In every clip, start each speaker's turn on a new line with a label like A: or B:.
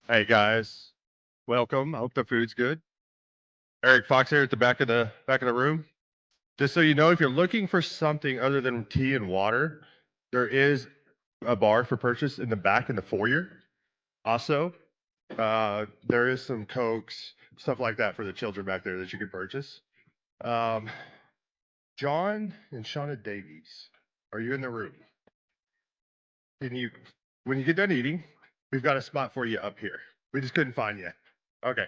A: Hey guys, welcome. I hope the food's good. Eric Fox here at the back of the room. Just so you know, if you're looking for something other than tea and water, there is a bar for purchase in the back in the foyer. Also, there is some cokes, stuff like that for the children back there that you can purchase. Um, John and Shauna Davies, are you in the room? Can you, when you get done eating, we've got a spot for you up here. We just couldn't find you. Okay.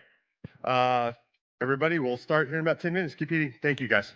A: Uh, Everybody, we'll start here in about 10 minutes. Keep eating. Thank you, guys.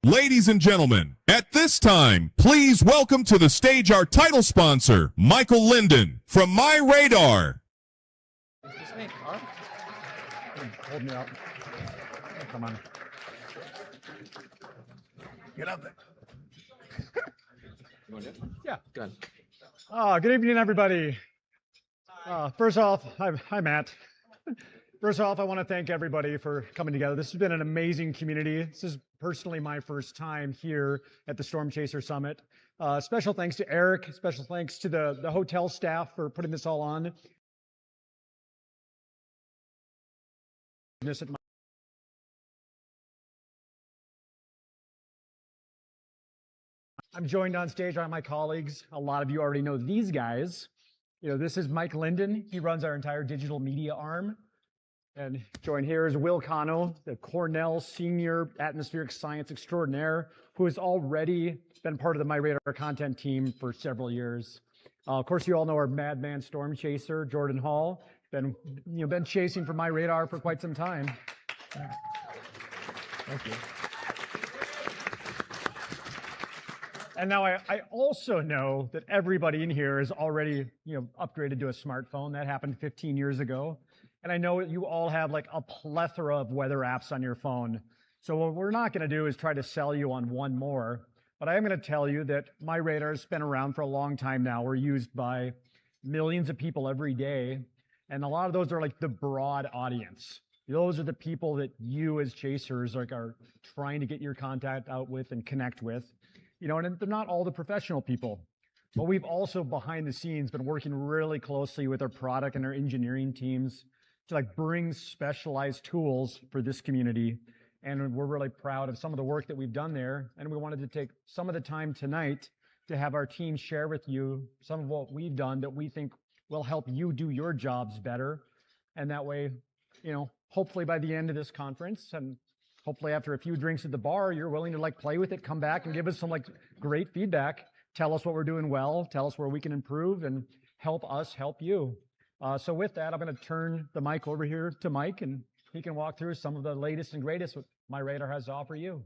B: Ladies and gentlemen, at this time, please welcome to the stage our title sponsor, Michael Linden from MyRadar.
C: Hold me up. Come on. Get up there. Yeah.
D: Good.
C: Good evening, everybody. First off, hi, Matt. First off, I want to thank everybody for coming together. This has been an amazing community. This is personally my first time here at the Storm Chaser Summit. Special thanks to Eric. Special thanks to the hotel staff for putting this all on. I'm joined on stage by my colleagues. A lot of you already know these guys. This is Mike Linden. He runs our entire digital media arm. And joined here is Will Cano, the Cornell Senior Atmospheric Science Extraordinaire, who has already been part of the MyRadar content team for several years. Of course, you all know our madman storm chaser, Jordan Hall. Been chasing for MyRadar for quite some time. Thank you. And now I also know that everybody in here is already upgraded to a smartphone. That happened 15 years ago. And I know you all have like a plethora of weather apps on your phone. So what we're not going to do is try to sell you on one more. But I am going to tell you that MyRadar has been around for a long time now. We're used by millions of people every day. And a lot of those are like the broad audience. Those are the people that you as chasers are trying to get your contact out with and connect with. And they're not all the professional people. But we've also behind the scenes been working really closely with our product and our engineering teams to like bring specialized tools for this community. And we're really proud of some of the work that we've done there. And we wanted to take some of the time tonight to have our team share with you some of what we've done that we think will help you do your jobs better. And that way, you know, hopefully by the end of this conference, and hopefully after a few drinks at the bar, you're willing to like play with it, come back and give us some like great feedback. Tell us what we're doing well, tell us where we can improve, and help us help you. So with that, I'm going to turn the mic over here to Mike, and he can walk through some of the latest and greatest what MyRadar has to offer you.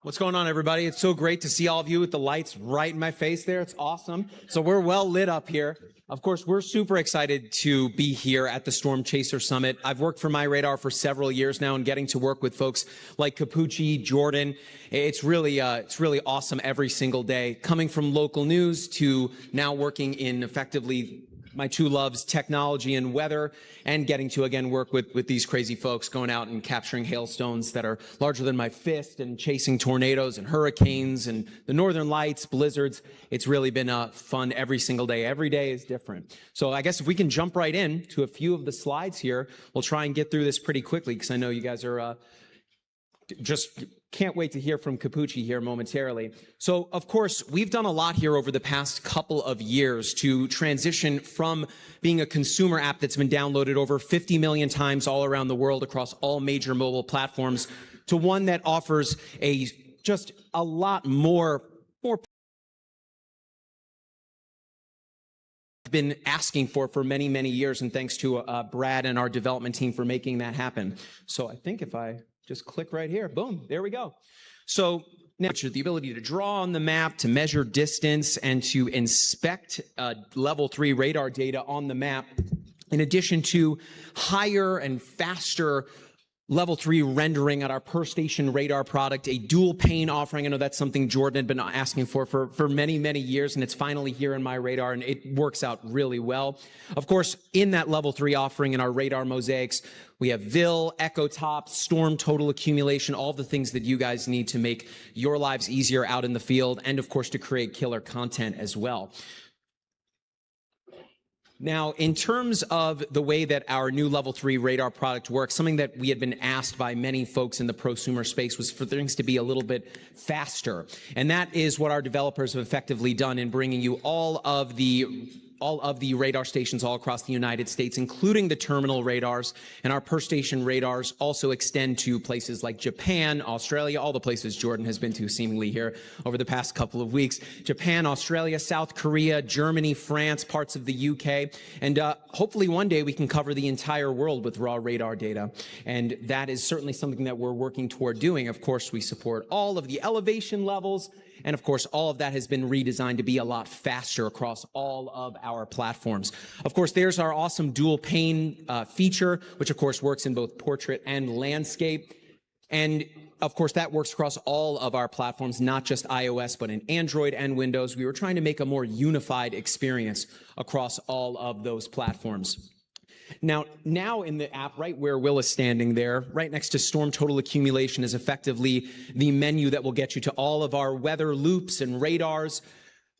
D: What's going on, everybody? It's so great to see all of you with the lights right in my face there. It's awesome. So we're well lit up here. Of course, we're super excited to be here at the Storm Chaser Summit. I've worked for MyRadar for several years now, and getting to work with folks like Cappucci, Jordan, it's really awesome every single day. Coming from local news to now working in effectively my two loves, technology and weather, and getting to, again, work with these crazy folks going out and capturing hailstones that are larger than my fist and chasing tornadoes and hurricanes and the northern lights, blizzards. It's really been fun every single day. Every day is different. So I guess if we can jump right in to a few of the slides here, we'll try and get through this pretty quickly because I know you guys are just can't wait to hear from Cappucci here momentarily. So, of course, we've done a lot here over the past couple of years to transition from being a consumer app that's been downloaded over 50 million times all around the world across all major mobile platforms to one that offers just a lot more been asking for many, many years, and thanks to Brad and our development team for making that happen. So I think if I just click right here, boom, there we go. So now the ability to draw on the map, to measure distance, and to inspect level 3 radar data on the map, in addition to higher and faster level 3 rendering at our per station radar product, a dual pane offering. I know that's something Jordan had been asking for many, many years, and it's finally here in MyRadar, and it works out really well. Of course, in that level 3 offering in our radar mosaics, we have VIL, Echo Top, Storm Total Accumulation, all the things that you guys need to make your lives easier out in the field, and of course to create killer content as well. Now, in terms of the way that our new level 3 radar product works, something that we had been asked by many folks in the prosumer space was for things to be a little bit faster. And that is what our developers have effectively done in bringing you all of the radar stations all across the United States, including the terminal radars. And our per station radars also extend to places like Japan, Australia, all the places Jordan has been to seemingly here over the past couple of weeks. Japan, Australia, South Korea, Germany, France, parts of the UK. And hopefully one day we can cover the entire world with raw radar data. And that is certainly something that we're working toward doing. Of course, we support all of the elevation levels. And of course, all of that has been redesigned to be a lot faster across all of our platforms. Of course, there's our awesome dual pane feature, which of course works in both portrait and landscape. And of course, that works across all of our platforms, not just iOS, but in Android and Windows. We were trying to make a more unified experience across all of those platforms. Now in the app, right where Will is standing there, right next to Storm Total Accumulation is effectively the menu that will get you to all of our weather loops and radars,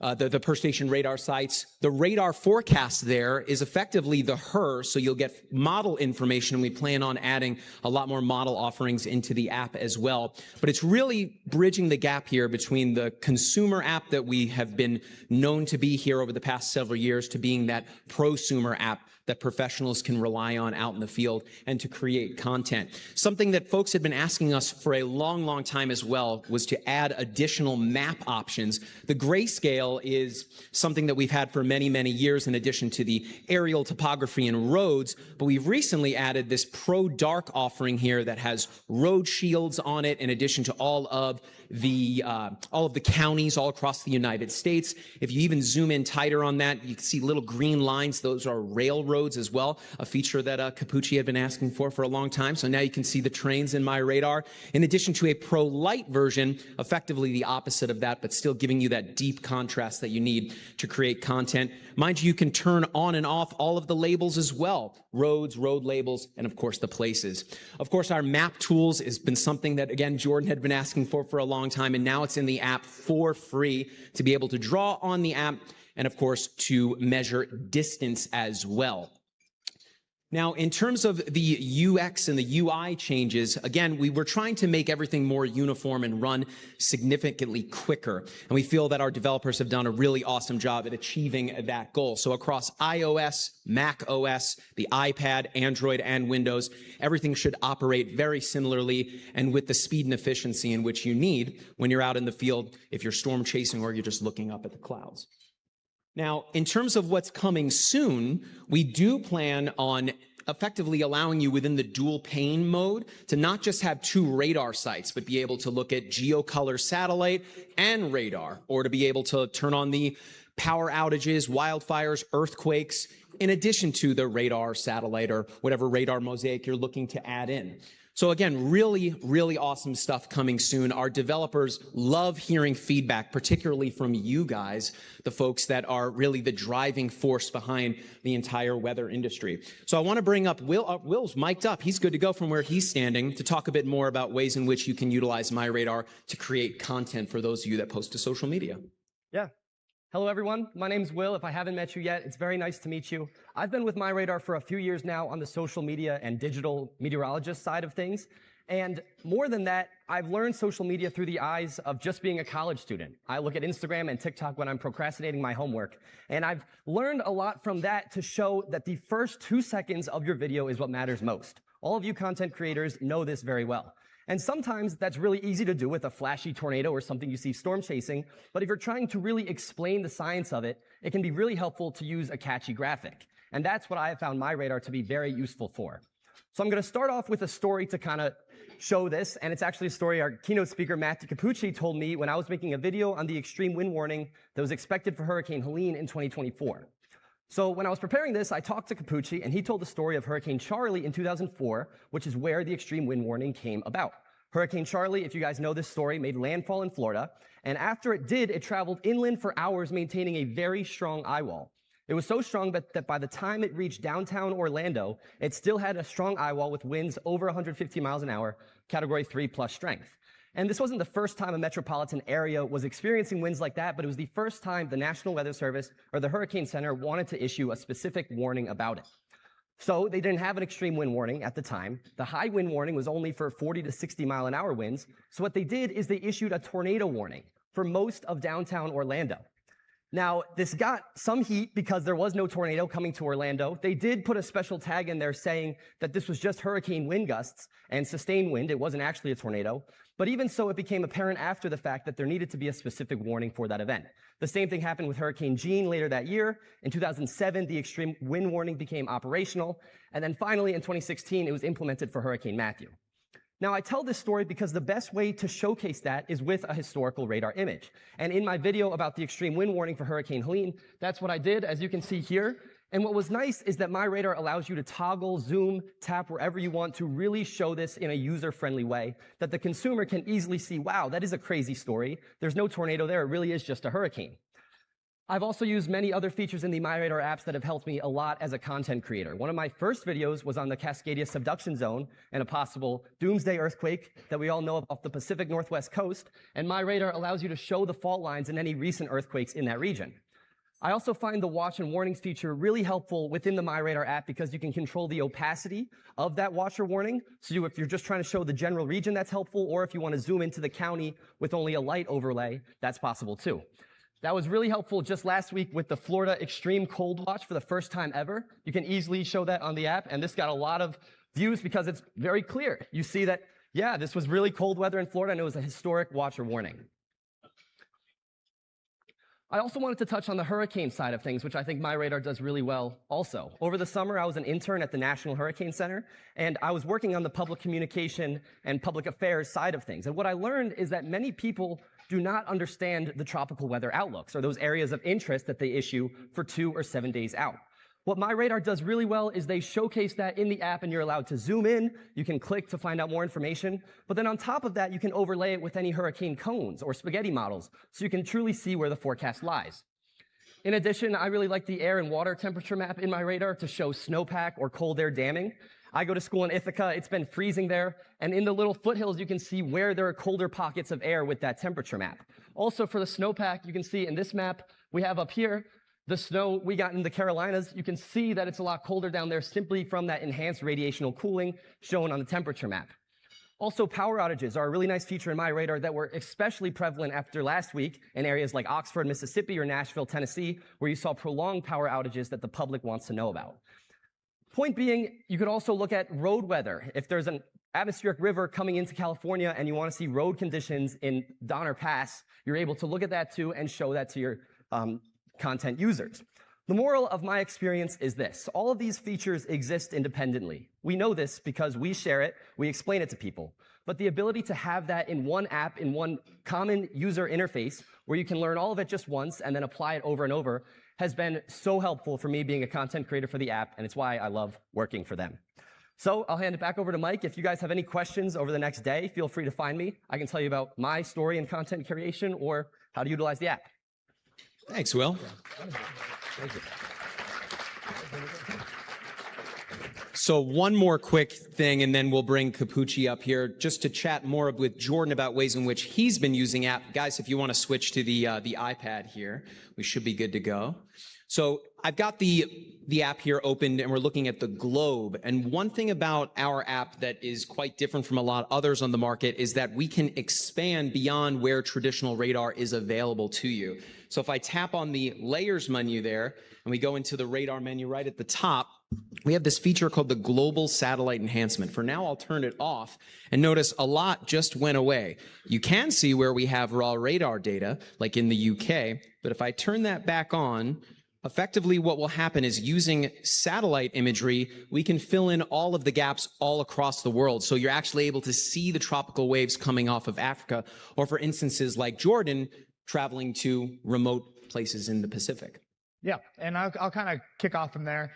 D: the per station radar sites. The radar forecast there is effectively the HER, so you'll get model information, and we plan on adding a lot more model offerings into the app as well. But it's really bridging the gap here between the consumer app that we have been known to be here over the past several years to being that prosumer app that professionals can rely on out in the field and to create content. Something that folks had been asking us for a long, long time as well was to add additional map options. The grayscale is something that we've had for many, many years in addition to the aerial topography and roads, but we've recently added this Pro Dark offering here that has road shields on it in addition to all of the counties all across the United States. If you even zoom in tighter on that, you can see little green lines. Those are railroads as well, a feature that Cappucci had been asking for a long time. So now you can see the trains in MyRadar, in addition to a Pro Light version, effectively the opposite of that, but still giving you that deep contrast that you need to create content. Mind you, you can turn on and off all of the labels as well. Roads, road labels, and of course the places. Of course, our map tools has been something that, again, Jordan had been asking for a long time, and now it's in the app for free to be able to draw on the app and of course to measure distance as well. Now, in terms of the UX and the UI changes, again, we were trying to make everything more uniform and run significantly quicker. And we feel that our developers have done a really awesome job at achieving that goal. So across iOS, Mac OS, the iPad, Android, and Windows, everything should operate very similarly and with the speed and efficiency in which you need when you're out in the field, if you're storm chasing or you're just looking up at the clouds. Now, in terms of what's coming soon, we do plan on effectively allowing you within the dual pane mode to not just have 2 radar sites, but be able to look at geocolor satellite and radar, or to be able to turn on the power outages, wildfires, earthquakes, in addition to the radar satellite or whatever radar mosaic you're looking to add in. So again, really, really awesome stuff coming soon. Our developers love hearing feedback, particularly from you guys, the folks that are really the driving force behind the entire weather industry. So I want to bring up Will. Will's mic'd up. He's good to go from where he's standing to talk a bit more about ways in which you can utilize MyRadar to create content for those of you that post to social media.
E: Yeah. Hello, everyone. My name's Will. If I haven't met you yet, it's very nice to meet you. I've been with MyRadar for a few years now on the social media and digital meteorologist side of things. And more than that, I've learned social media through the eyes of just being a college student. I look at Instagram and TikTok when I'm procrastinating my homework. And I've learned a lot from that to show that the first 2 seconds of your video is what matters most. All of you content creators know this very well. And sometimes that's really easy to do with a flashy tornado or something you see storm chasing. But if you're trying to really explain the science of it, it can be really helpful to use a catchy graphic. And that's what I have found MyRadar to be very useful for. So I'm going to start off with a story to kind of show this. And it's actually a story our keynote speaker, Matthew Cappucci, told me when I was making a video on the extreme wind warning that was expected for Hurricane Helene in 2024. So when I was preparing this, I talked to Cappucci, and he told the story of Hurricane Charlie in 2004, which is where the extreme wind warning came about. Hurricane Charlie, if you guys know this story, made landfall in Florida, and after it did, it traveled inland for hours, maintaining a very strong eye wall. It was so strong that by the time it reached downtown Orlando, it still had a strong eye wall with winds over 150 miles an hour, Category 3 plus strength. And this wasn't the first time a metropolitan area was experiencing winds like that, but it was the first time the National Weather Service or the Hurricane Center wanted to issue a specific warning about it. So they didn't have an extreme wind warning at the time. The high wind warning was only for 40 to 60 mile an hour winds. So what they did is they issued a tornado warning for most of downtown Orlando. Now, this got some heat because there was no tornado coming to Orlando. They did put a special tag in there saying that this was just hurricane wind gusts and sustained wind. It wasn't actually a tornado. But even so, it became apparent after the fact that there needed to be a specific warning for that event. The same thing happened with Hurricane Jeanne later that year. In 2007, the extreme wind warning became operational. And then finally, in 2016, it was implemented for Hurricane Matthew. Now, I tell this story because the best way to showcase that is with a historical radar image. And in my video about the extreme wind warning for Hurricane Helene, that's what I did, as you can see here. And what was nice is that MyRadar allows you to toggle, zoom, tap wherever you want to really show this in a user-friendly way that the consumer can easily see, wow, that is a crazy story. There's no tornado there. It really is just a hurricane. I've also used many other features in the MyRadar apps that have helped me a lot as a content creator. One of my first videos was on the Cascadia subduction zone and a possible doomsday earthquake that we all know of off the Pacific Northwest coast, and MyRadar allows you to show the fault lines and any recent earthquakes in that region. I also find the watch and warnings feature really helpful within the MyRadar app because you can control the opacity of that watch or warning. So if you're just trying to show the general region, that's helpful, or if you want to zoom into the county with only a light overlay, that's possible too. That was really helpful just last week with the Florida Extreme Cold Watch for the first time ever. You can easily show that on the app, and this got a lot of views because it's very clear. You see that, yeah, this was really cold weather in Florida, and it was a historic watch or warning. I also wanted to touch on the hurricane side of things, which I think MyRadar does really well also. Over the summer, I was an intern at the National Hurricane Center, and I was working on the public communication and public affairs side of things. And what I learned is that many people do not understand the tropical weather outlooks, or those areas of interest that they issue for 2 or 7 days out. What MyRadar does really well is they showcase that in the app, and you're allowed to zoom in. You can click to find out more information. But then on top of that, you can overlay it with any hurricane cones or spaghetti models, so you can truly see where the forecast lies. In addition, I really like the air and water temperature map in MyRadar to show snowpack or cold air damming. I go to school in Ithaca. It's been freezing there. And in the little foothills, you can see where there are colder pockets of air with that temperature map. Also, for the snowpack, you can see in this map we have up here, The snow we got in the Carolinas, you can see that it's a lot colder down there simply from that enhanced radiational cooling shown on the temperature map. Also, power outages are a really nice feature in MyRadar that were especially prevalent after last week in areas like Oxford, Mississippi, or Nashville, Tennessee, where you saw prolonged power outages that the public wants to know about. Point being, you could also look at road weather. If there's an atmospheric river coming into California and you want to see road conditions in Donner Pass, you're able to look at that too and show that to your content users. The moral of my experience is this: all of these features exist independently. We know this because we share it, we explain it to people. But the ability to have that in one app, in one common user interface, where you can learn all of it just once and then apply it over and over, has been so helpful for me being a content creator for the app, and it's why I love working for them. So I'll hand it back over to Mike. If you guys have any questions over the next day, feel free to find me. I can tell you about my story in content creation or how to utilize the app.
D: Thanks, Will.
E: Thank you.
D: So one more quick thing, and then we'll bring Cappucci up here just to chat more with Jordan about ways in which he's been using app. Guys, if you want to switch to the iPad here, we should be good to go. So I've got the app here opened, and we're looking at the globe. And one thing about our app that is quite different from a lot of others on the market is that we can expand beyond where traditional radar is available to you. So if I tap on the layers menu there, and we go into the radar menu right at the top, we have this feature called the global satellite enhancement. For now, I'll turn it off, and notice a lot just went away. You can see where we have raw radar data, like in the UK, but if I turn that back on, effectively what will happen is using satellite imagery, we can fill in all of the gaps all across the world. So you're actually able to see the tropical waves coming off of Africa, or for instances like Jordan, traveling to remote places in the Pacific.
F: Yeah, and I'll kind of kick off from there.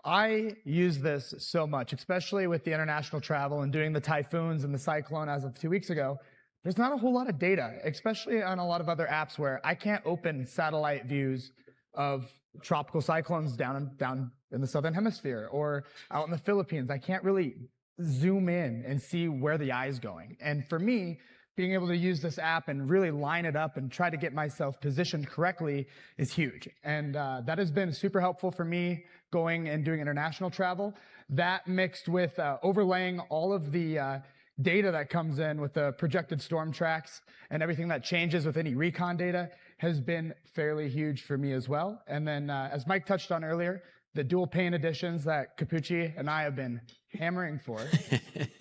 F: I use this so much, especially with the international travel and doing the typhoons and the cyclone as of 2 weeks ago. There's not a whole lot of data, especially on a lot of other apps where I can't open satellite views of tropical cyclones down in the southern hemisphere or out in the Philippines. I can't really zoom in and see where the eye is going. And for me, being able to use this app and really line it up and try to get myself positioned correctly is huge. And that has been super helpful for me going and doing international travel. That mixed with overlaying all of the data that comes in with the projected storm tracks and everything that changes with any recon data has been fairly huge for me as well. And then as Mike touched on earlier, the dual pane editions that Cappucci and I have been hammering for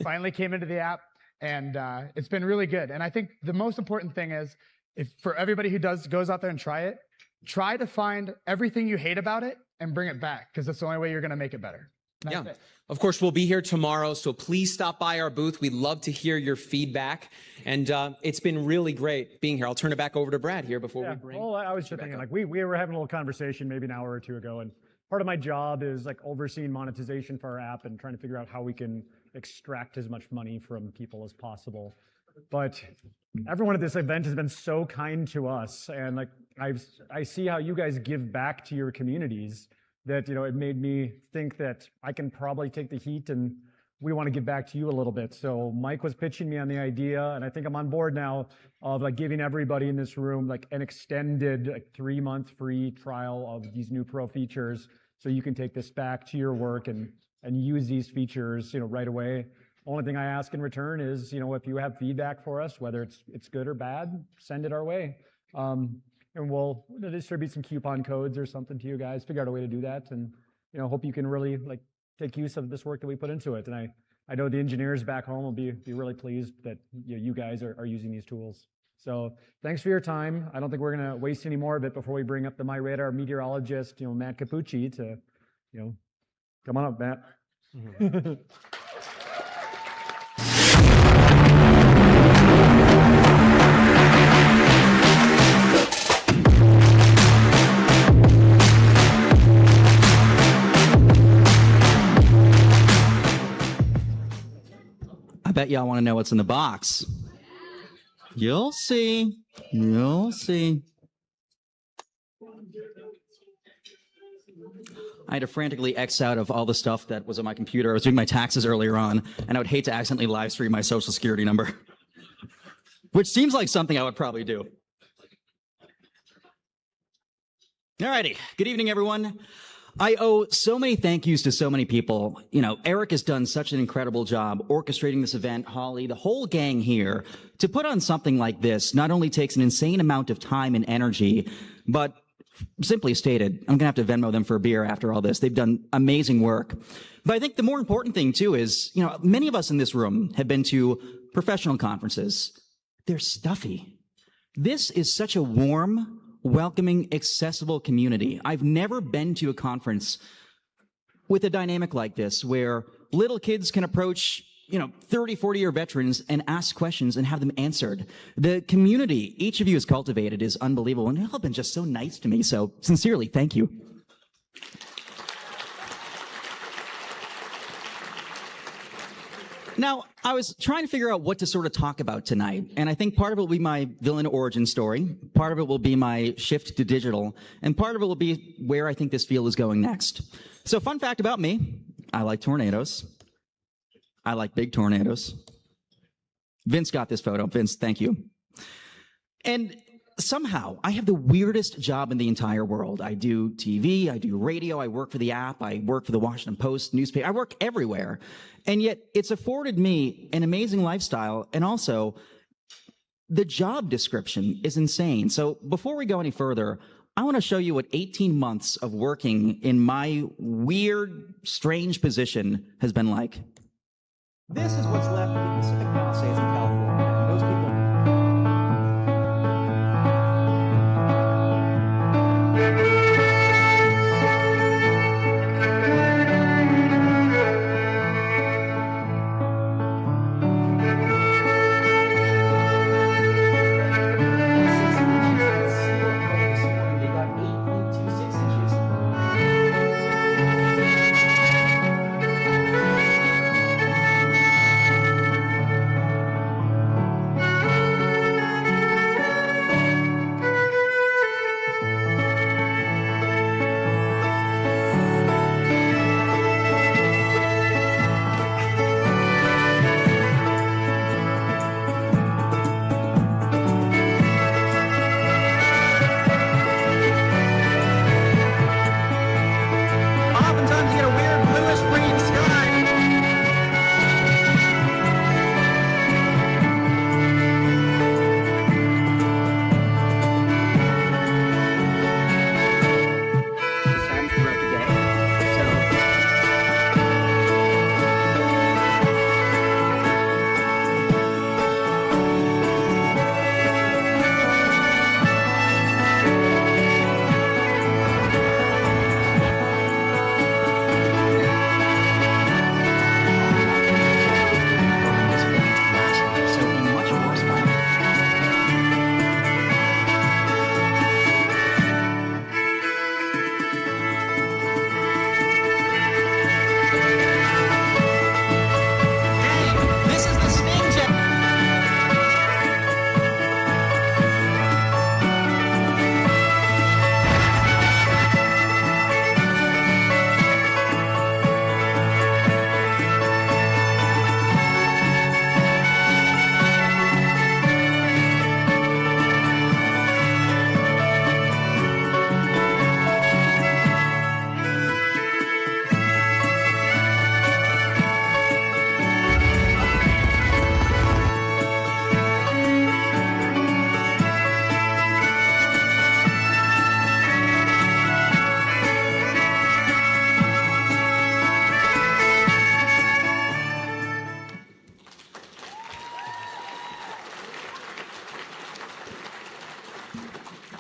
F: finally came into the app. And it's been really good. And I think the most important thing is, if for everybody who goes out there and try it, try to find everything you hate about it and bring it back, because that's the only way you're going to make it better.
D: Yeah. Of course, we'll be here tomorrow, so please stop by our booth. We'd love to hear your feedback. And it's been really great being here. I'll turn it back over to Brad here before we bring.
C: Well, I was just thinking, like, we were having a little conversation maybe an hour or two ago, and part of my job is like overseeing monetization for our app and trying to figure out how we can extract as much money from people as possible. But everyone at this event has been so kind to us, and like I see how you guys give back to your communities, that it made me think that I can probably take the heat, and we want to give back to you a little bit. So Mike was pitching me on the idea, and I think I'm on board now, of like giving everybody in this room like an extended 3-month free trial of these new pro features, so you can take this back to your work and use these features right away. Only thing I ask in return is, if you have feedback for us, whether it's good or bad, send it our way. And we'll distribute some coupon codes or something to you guys, figure out a way to do that. And, hope you can really like take use of this work that we put into it. And I know the engineers back home will be really pleased that you guys are using these tools. So thanks for your time. I don't think we're going to waste any more of it before we bring up the MyRadar meteorologist, Matt Cappucci, to, come on up, Matt.
G: I bet y'all want to know what's in the box. You'll see. You'll see. I had to frantically X out of all the stuff that was on my computer. I was doing my taxes earlier on, and I would hate to accidentally live stream my social security number, which seems like something I would probably do. Alrighty. Good evening, everyone. I owe so many thank yous to so many people. You know, Eric has done such an incredible job orchestrating this event, Holly, the whole gang here. To put on something like this not only takes an insane amount of time and energy, but simply stated, I'm going to have to Venmo them for a beer after all this. They've done amazing work. But I think the more important thing, too, is, you know, many of us in this room have been to professional conferences. They're stuffy. This is such a warm, welcoming, accessible community. I've never been to a conference with a dynamic like this where little kids can approach, 30, 40-year veterans and ask questions and have them answered. The community each of you has cultivated is unbelievable, and you've all been just so nice to me. So sincerely, thank you. Now, I was trying to figure out what to sort of talk about tonight, and I think part of it will be my villain origin story, part of it will be my shift to digital, and part of it will be where I think this field is going next. So, fun fact about me, I like tornadoes. I like big tornadoes. Vince got this photo. Vince, thank you. And somehow, I have the weirdest job in the entire world. I do TV, I do radio, I work for the app, I work for the Washington Post newspaper, I work everywhere. And yet, it's afforded me an amazing lifestyle, and also, the job description is insane. So before we go any further, I want to show you what 18 months of working in my weird, strange position has been like. This is what's left of the Pacific Palisades in California. Those people...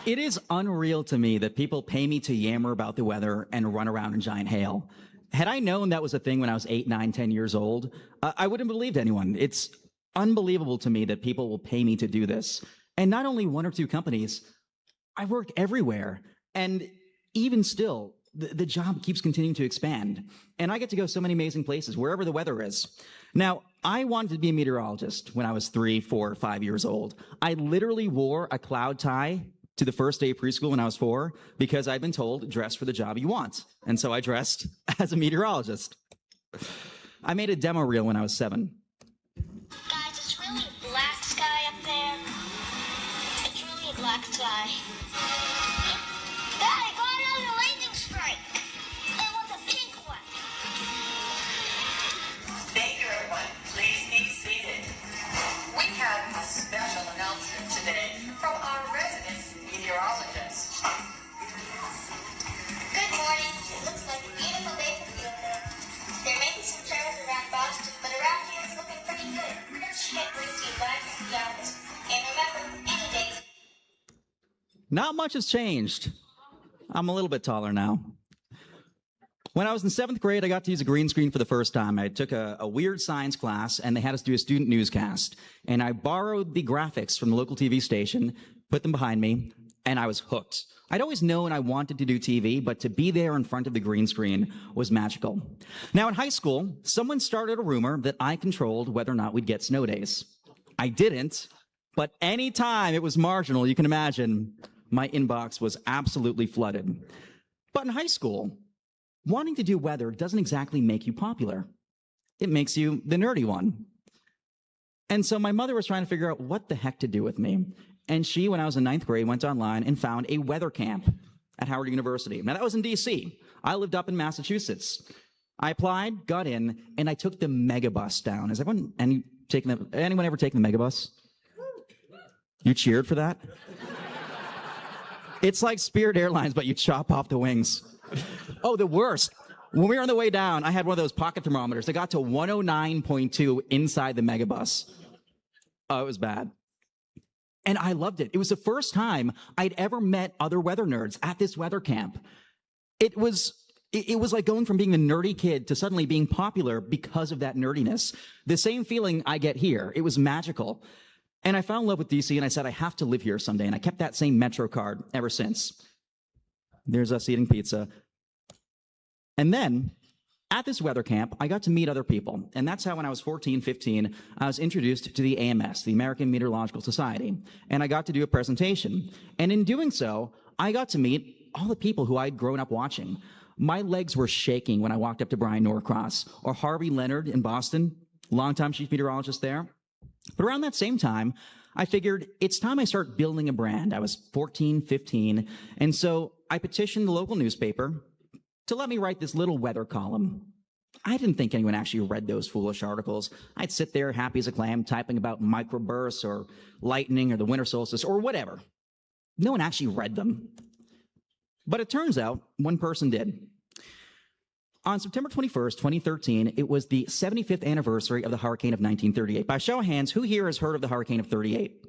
G: It is unreal to me that people pay me to yammer about the weather and run around in giant hail. Had I known that was a thing when I was 8, 9, 10 years old, I wouldn't have believed anyone. It's unbelievable to me that people will pay me to do this. And not only one or two companies, I work everywhere. And even still, the job keeps continuing to expand. And I get to go so many amazing places, wherever the weather is. Now, I wanted to be a meteorologist when I was 3, 4, 5 years old. I literally wore a cloud tie to the first day of preschool when I was 4 because I'd been told, dress for the job you want. And so I dressed as a meteorologist. I made a demo reel when I was 7.
H: Guys, it's really a black sky up there. It's really a black sky. Hey, guys!
G: Not much has changed. I'm a little bit taller now. When I was in 7th grade, I got to use a green screen for the first time. I took a weird science class, and they had us do a student newscast. And I borrowed the graphics from the local TV station, put them behind me, and I was hooked. I'd always known I wanted to do TV, but to be there in front of the green screen was magical. Now, in high school, someone started a rumor that I controlled whether or not we'd get snow days. I didn't, but any time it was marginal, you can imagine, my inbox was absolutely flooded. But in high school, wanting to do weather doesn't exactly make you popular. It makes you the nerdy one. And so my mother was trying to figure out what the heck to do with me. And she, when I was in 9th grade, went online and found a weather camp at Howard University. Now, that was in D.C. I lived up in Massachusetts. I applied, got in, and I took the megabus down. Has anyone ever taken the megabus? You cheered for that? It's like Spirit Airlines, but you chop off the wings. Oh, the worst. When we were on the way down, I had one of those pocket thermometers. It got to 109.2 inside the megabus. Oh, it was bad. And I loved it. It was the first time I'd ever met other weather nerds at this weather camp. It was like going from being a nerdy kid to suddenly being popular because of that nerdiness. The same feeling I get here. It was magical. And I fell in love with DC, and I said, I have to live here someday. And I kept that same Metro card ever since. There's us eating pizza. And then, at this weather camp, I got to meet other people. And that's how, when I was 14, 15, I was introduced to the AMS, the American Meteorological Society. And I got to do a presentation. And in doing so, I got to meet all the people who I'd grown up watching. My legs were shaking when I walked up to Brian Norcross, or Harvey Leonard in Boston, longtime chief meteorologist there. But around that same time, I figured it's time I start building a brand. I was 14, 15, and so I petitioned the local newspaper to let me write this little weather column. I didn't think anyone actually read those foolish articles. I'd sit there happy as a clam typing about microbursts or lightning or the winter solstice or whatever. No one actually read them. But it turns out one person did. On September 21st, 2013, it was the 75th anniversary of the hurricane of 1938. By show of hands, who here has heard of the hurricane of 38?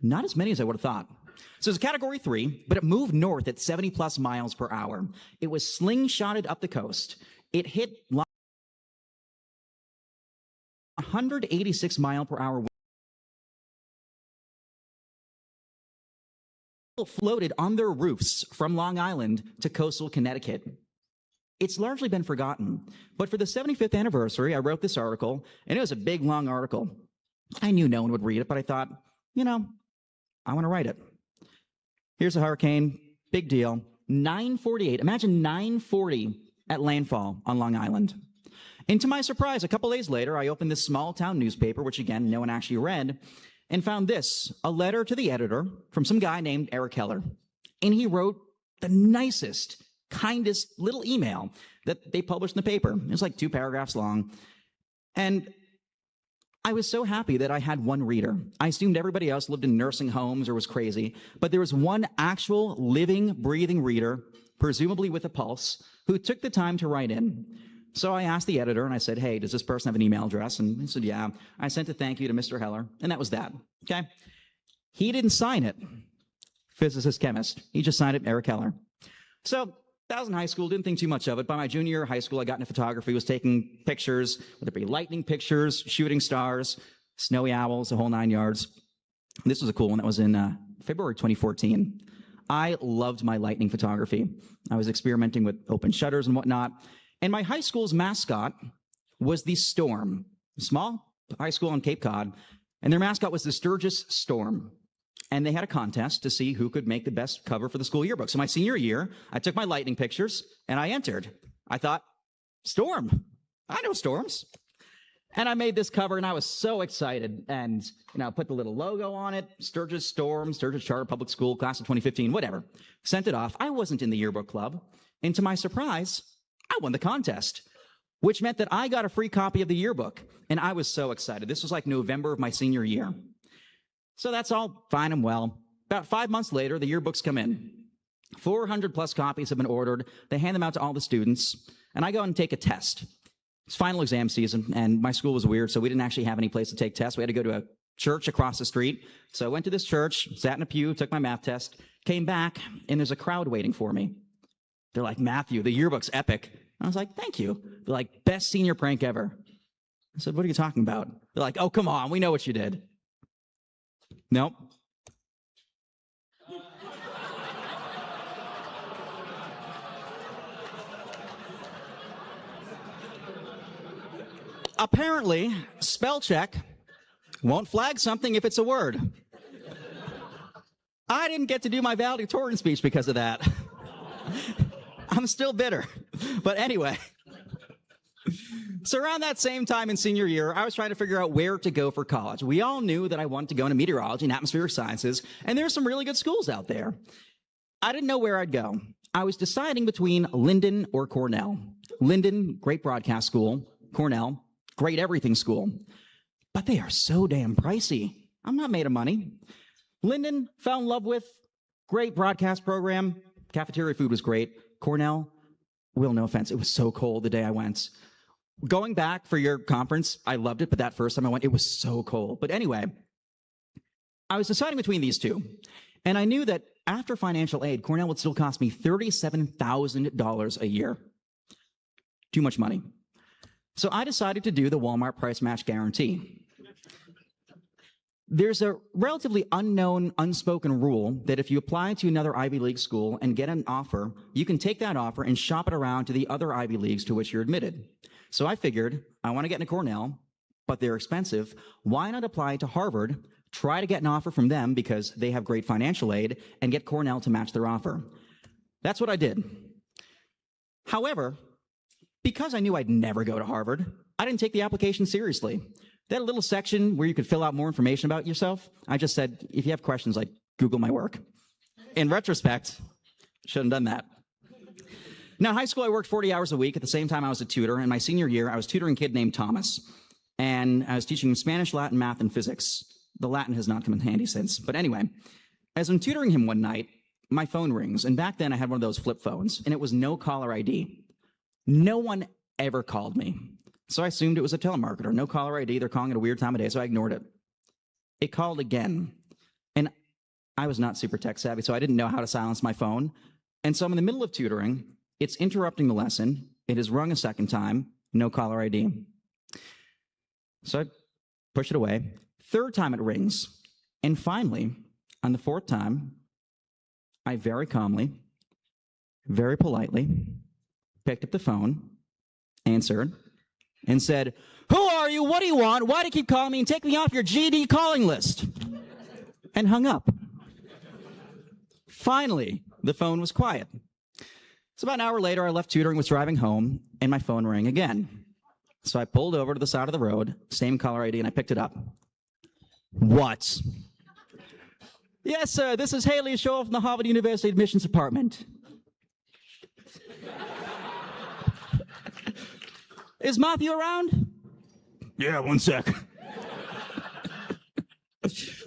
G: Not as many as I would have thought. So it's a category 3, but it moved north at 70 plus miles per hour. It was slingshotted up the coast. It hit 186 mile per hour. Floated on their roofs from Long Island to coastal Connecticut. It's largely been forgotten, but for the 75th anniversary, I wrote this article, and it was a big, long article. I knew no one would read it, but I thought, I want to write it. Here's a hurricane, big deal, 9:48. Imagine 9:40 at landfall on Long Island. And to my surprise, a couple days later, I opened this small town newspaper, which again, no one actually read, and found this, a letter to the editor from some guy named Eric Heller. And he wrote the nicest, kindest little email that they published in the paper. It was like 2 paragraphs long. And I was so happy that I had one reader. I assumed everybody else lived in nursing homes or was crazy, but there was one actual living, breathing reader, presumably with a pulse, who took the time to write in. So I asked the editor, and I said, hey, does this person have an email address? And he said, yeah. I sent a thank you to Mr. Heller, and that was that, okay? He didn't sign it, physicist, chemist. He just signed it, Eric Heller. So that was in high school, didn't think too much of it. By my junior year of high school, I got into photography, was taking pictures, whether it be lightning pictures, shooting stars, snowy owls, the whole 9 yards. This was a cool one. That was in February 2014. I loved my lightning photography. I was experimenting with open shutters and whatnot. And my high school's mascot was the Storm, a small high school on Cape Cod, and their mascot was the Sturgis Storm. And they had a contest to see who could make the best cover for the school yearbook. So my senior year, I took my lightning pictures, and I entered. I thought, Storm. I know storms. And I made this cover, and I was so excited. And, put the little logo on it, Sturgis Storm, Sturgis Charter Public School, class of 2015, whatever. Sent it off. I wasn't in the yearbook club. And to my surprise, I won the contest, which meant that I got a free copy of the yearbook. And I was so excited. This was like November of my senior year. So that's all fine and well. About 5 months later, the yearbooks come in. 400 plus copies have been ordered. They hand them out to all the students, and I go and take a test. It's final exam season, and my school was weird, so we didn't actually have any place to take tests. We had to go to a church across the street. So I went to this church, sat in a pew, took my math test, came back, and there's a crowd waiting for me. They're like, Matthew, the yearbook's epic. I was like, thank you. They're like, best senior prank ever. I said, what are you talking about? They're like, oh, come on, we know what you did. Nope. Apparently, spell check won't flag something if it's a word. I didn't get to do my valedictorian speech because of that. I'm still bitter. But anyway, so around that same time in senior year, I was trying to figure out where to go for college. We all knew that I wanted to go into meteorology and atmospheric sciences, and there's some really good schools out there. I didn't know where I'd go. I was deciding between Linden or Cornell. Linden, great broadcast school. Cornell, great everything school. But they are so damn pricey. I'm not made of money. Linden, fell in love with, great broadcast program. Cafeteria food was great. Cornell, Will, no offense, it was so cold the day I went. Going back for your conference, I loved it, but that first time I went, it was so cold. But anyway, I was deciding between these two. And I knew that after financial aid, Cornell would still cost me $37,000 a year. Too much money. So I decided to do the Walmart price match guarantee. There's a relatively unknown, unspoken rule that if you apply to another Ivy League school and get an offer, you can take that offer and shop it around to the other Ivy Leagues to which you're admitted. So I figured, I want to get into Cornell, but they're expensive. Why not apply to Harvard, try to get an offer from them because they have great financial aid, and get Cornell to match their offer? That's what I did. However, because I knew I'd never go to Harvard, I didn't take the application seriously. They had a little section where you could fill out more information about yourself. I just said, if you have questions, like, Google my work. In retrospect, shouldn't have done that. Now, in high school, I worked 40 hours a week. At the same time, I was a tutor. In my senior year, I was tutoring a kid named Thomas. And I was teaching him Spanish, Latin, math, and physics. The Latin has not come in handy since. But anyway, as I'm tutoring him one night, my phone rings. And back then, I had one of those flip phones. And it was no caller ID. No one ever called me. So I assumed it was a telemarketer. No caller ID. They're calling at a weird time of day, so I ignored it. It called again. And I was not super tech savvy, so I didn't know how to silence my phone. And so I'm in the middle of tutoring. It's interrupting the lesson. It has rung a second time. No caller ID. So I push it away. Third time it rings. And finally, on the fourth time, I very calmly, very politely picked up the phone, answered, and said, "Who are you? What do you want? Why do you keep calling me and take me off your GD calling list?" And hung up. Finally, the phone was quiet. So about an hour later, I left tutoring, was driving home, and my phone rang again. So I pulled over to the side of the road, same caller ID, and I picked it up. What? "Yes, sir, this is Haley Shaw from the Harvard University Admissions Department. Is Matthew around?" "Yeah, one sec."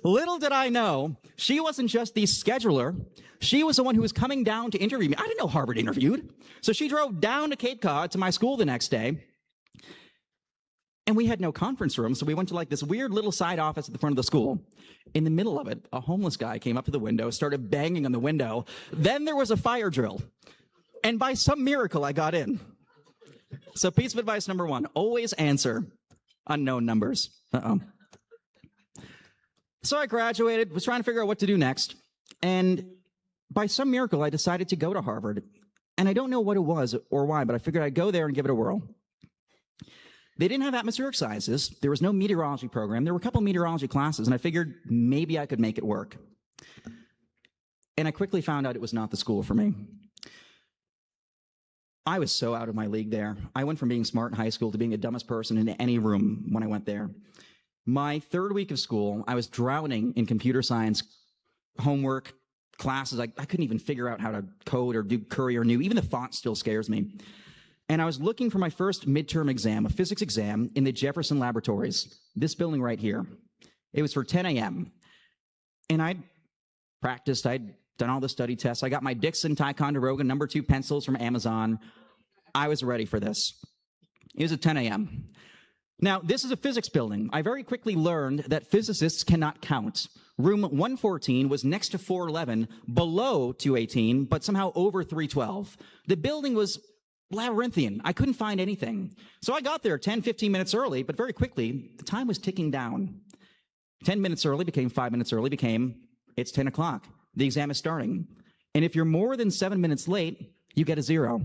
G: Little did I know, she wasn't just the scheduler. She was the one who was coming down to interview me. I didn't know Harvard interviewed. So she drove down to Cape Cod to my school the next day. And we had no conference room, so we went to like this weird little side office at the front of the school. In the middle of it, a homeless guy came up to the window, started banging on the window. Then there was a fire drill. And by some miracle, I got in. So piece of advice number one, always answer unknown numbers. So I graduated, was trying to figure out what to do next. And by some miracle, I decided to go to Harvard. And I don't know what it was or why, but I figured I'd go there and give it a whirl. They didn't have atmospheric sciences. There was no meteorology program. There were a couple meteorology classes, and I figured maybe I could make it work. And I quickly found out it was not the school for me. I was so out of my league there. I went from being smart in high school to being the dumbest person in any room when I went there. My third week of school, I was drowning in computer science homework, classes. I couldn't even figure out how to code or do Curry or New. Even the font still scares me. And I was looking for my first midterm exam, a physics exam, in the Jefferson Laboratories, this building right here. It was for 10 a.m. And I'd practiced. I'd done all the study tests. I got my Dixon Ticonderoga No. 2 pencils from Amazon. I was ready for this. It was at 10 a.m. Now, this is a physics building. I very quickly learned that physicists cannot count. Room 114 was next to 411, below 218, but somehow over 312. The building was labyrinthian. I couldn't find anything. So I got there 10, 15 minutes early, but very quickly, the time was ticking down. 10 minutes early became 5 minutes early, became it's 10 o'clock. The exam is starting. And if you're more than 7 minutes late, you get a 0.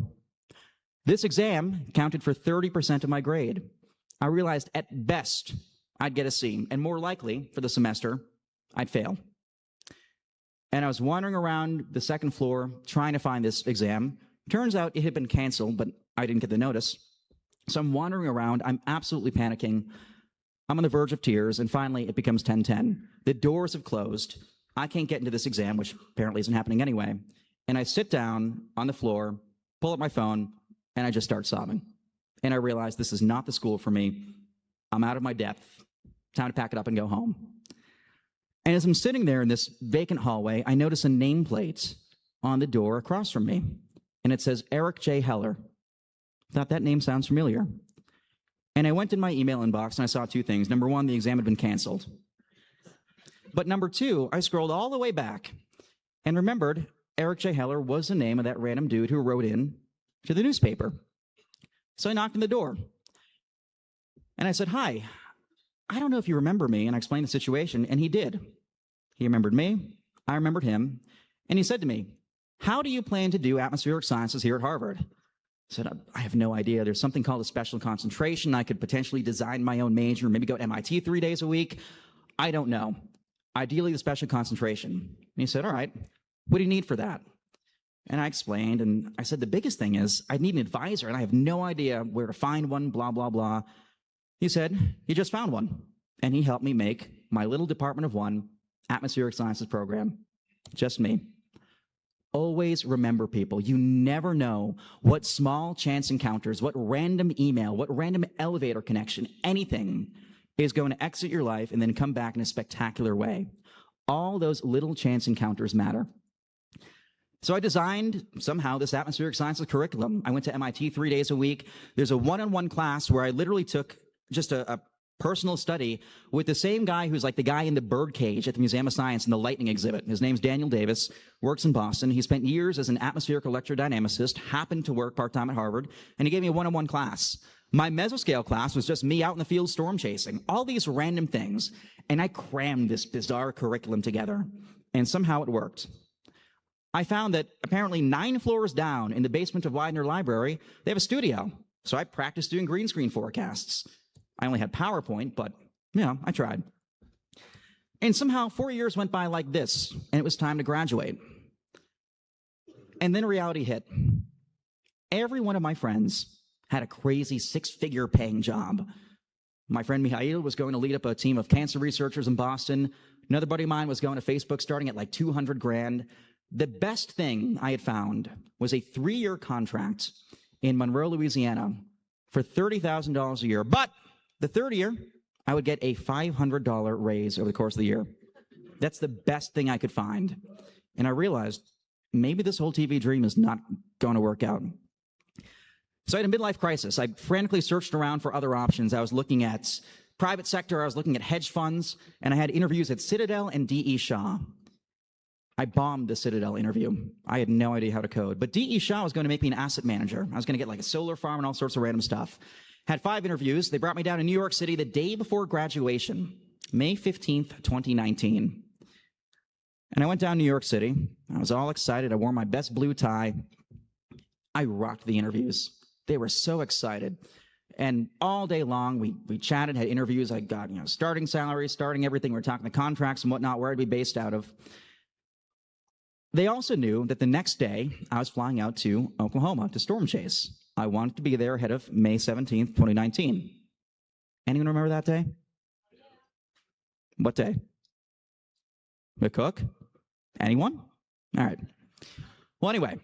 G: This exam counted for 30% of my grade. I realized at best I'd get a C, and more likely for the semester, I'd fail. And I was wandering around the second floor trying to find this exam. Turns out it had been canceled, but I didn't get the notice. So I'm wandering around. I'm absolutely panicking. I'm on the verge of tears, and finally it becomes 10:10. The doors have closed. I can't get into this exam, which apparently isn't happening anyway. And I sit down on the floor, pull up my phone, and I just start sobbing. And I realize this is not the school for me. I'm out of my depth. Time to pack it up and go home. And as I'm sitting there in this vacant hallway, I notice a nameplate on the door across from me. And it says Eric J. Heller. Thought that name sounds familiar. And I went in my email inbox and I saw two things. Number one, the exam had been canceled. But number two, I scrolled all the way back and remembered Eric J. Heller was the name of that random dude who wrote in to the newspaper. So I knocked on the door. And I said, "Hi, I don't know if you remember me." And I explained the situation, and he did. He remembered me. I remembered him. And he said to me, "How do you plan to do atmospheric sciences here at Harvard?" I said, "I have no idea. There's something called a special concentration. I could potentially design my own major, maybe go to MIT 3 days a week. I don't know. Ideally, the special concentration." And he said, "All right, what do you need for that?" And I explained, and I said, "The biggest thing is I need an advisor, and I have no idea where to find one, blah, blah, blah." He said, "He just found one." And he helped me make my little Department of One atmospheric sciences program. Just me. Always remember, people, you never know what small chance encounters, what random email, what random elevator connection, anything is going to exit your life and then come back in a spectacular way. All those little chance encounters matter. So I designed, somehow, this atmospheric sciences curriculum. I went to MIT 3 days a week. There's a one-on-one class where I literally took just a personal study with the same guy who's like the guy in the bird cage at the Museum of Science in the lightning exhibit. His name's Daniel Davies, works in Boston. He spent years as an atmospheric electrodynamicist, happened to work part-time at Harvard, and he gave me a one-on-one class. My mesoscale class was just me out in the field storm chasing, all these random things, and I crammed this bizarre curriculum together, and somehow it worked. I found that apparently 9 floors down in the basement of Widener Library, they have a studio. So I practiced doing green screen forecasts. I only had PowerPoint, but, I tried. And somehow 4 years went by like this, and it was time to graduate. And then reality hit. Every one of my friends had a crazy 6-figure paying job. My friend Mihail was going to lead up a team of cancer researchers in Boston. Another buddy of mine was going to Facebook starting at like $200,000. The best thing I had found was a 3-year contract in Monroe, Louisiana for $30,000 a year. But the third year, I would get a $500 raise over the course of the year. That's the best thing I could find. And I realized maybe this whole TV dream is not going to work out. So I had a midlife crisis. I frantically searched around for other options. I was looking at private sector. I was looking at hedge funds. And I had interviews at Citadel and D.E. Shaw. I bombed the Citadel interview. I had no idea how to code. But D.E. Shaw was going to make me an asset manager. I was going to get like a solar farm and all sorts of random stuff. Had 5 interviews. They brought me down to New York City the day before graduation, May 15th, 2019. And I went down to New York City. I was all excited. I wore my best blue tie. I rocked the interviews. They were so excited. And all day long, we chatted, had interviews. I got, starting salary, starting everything. We were talking the contracts and whatnot, where I'd be based out of. They also knew that the next day, I was flying out to Oklahoma to storm chase. I wanted to be there ahead of May 17th, 2019. Anyone remember that day? What day? McCook? Anyone? All right. Well, anyway,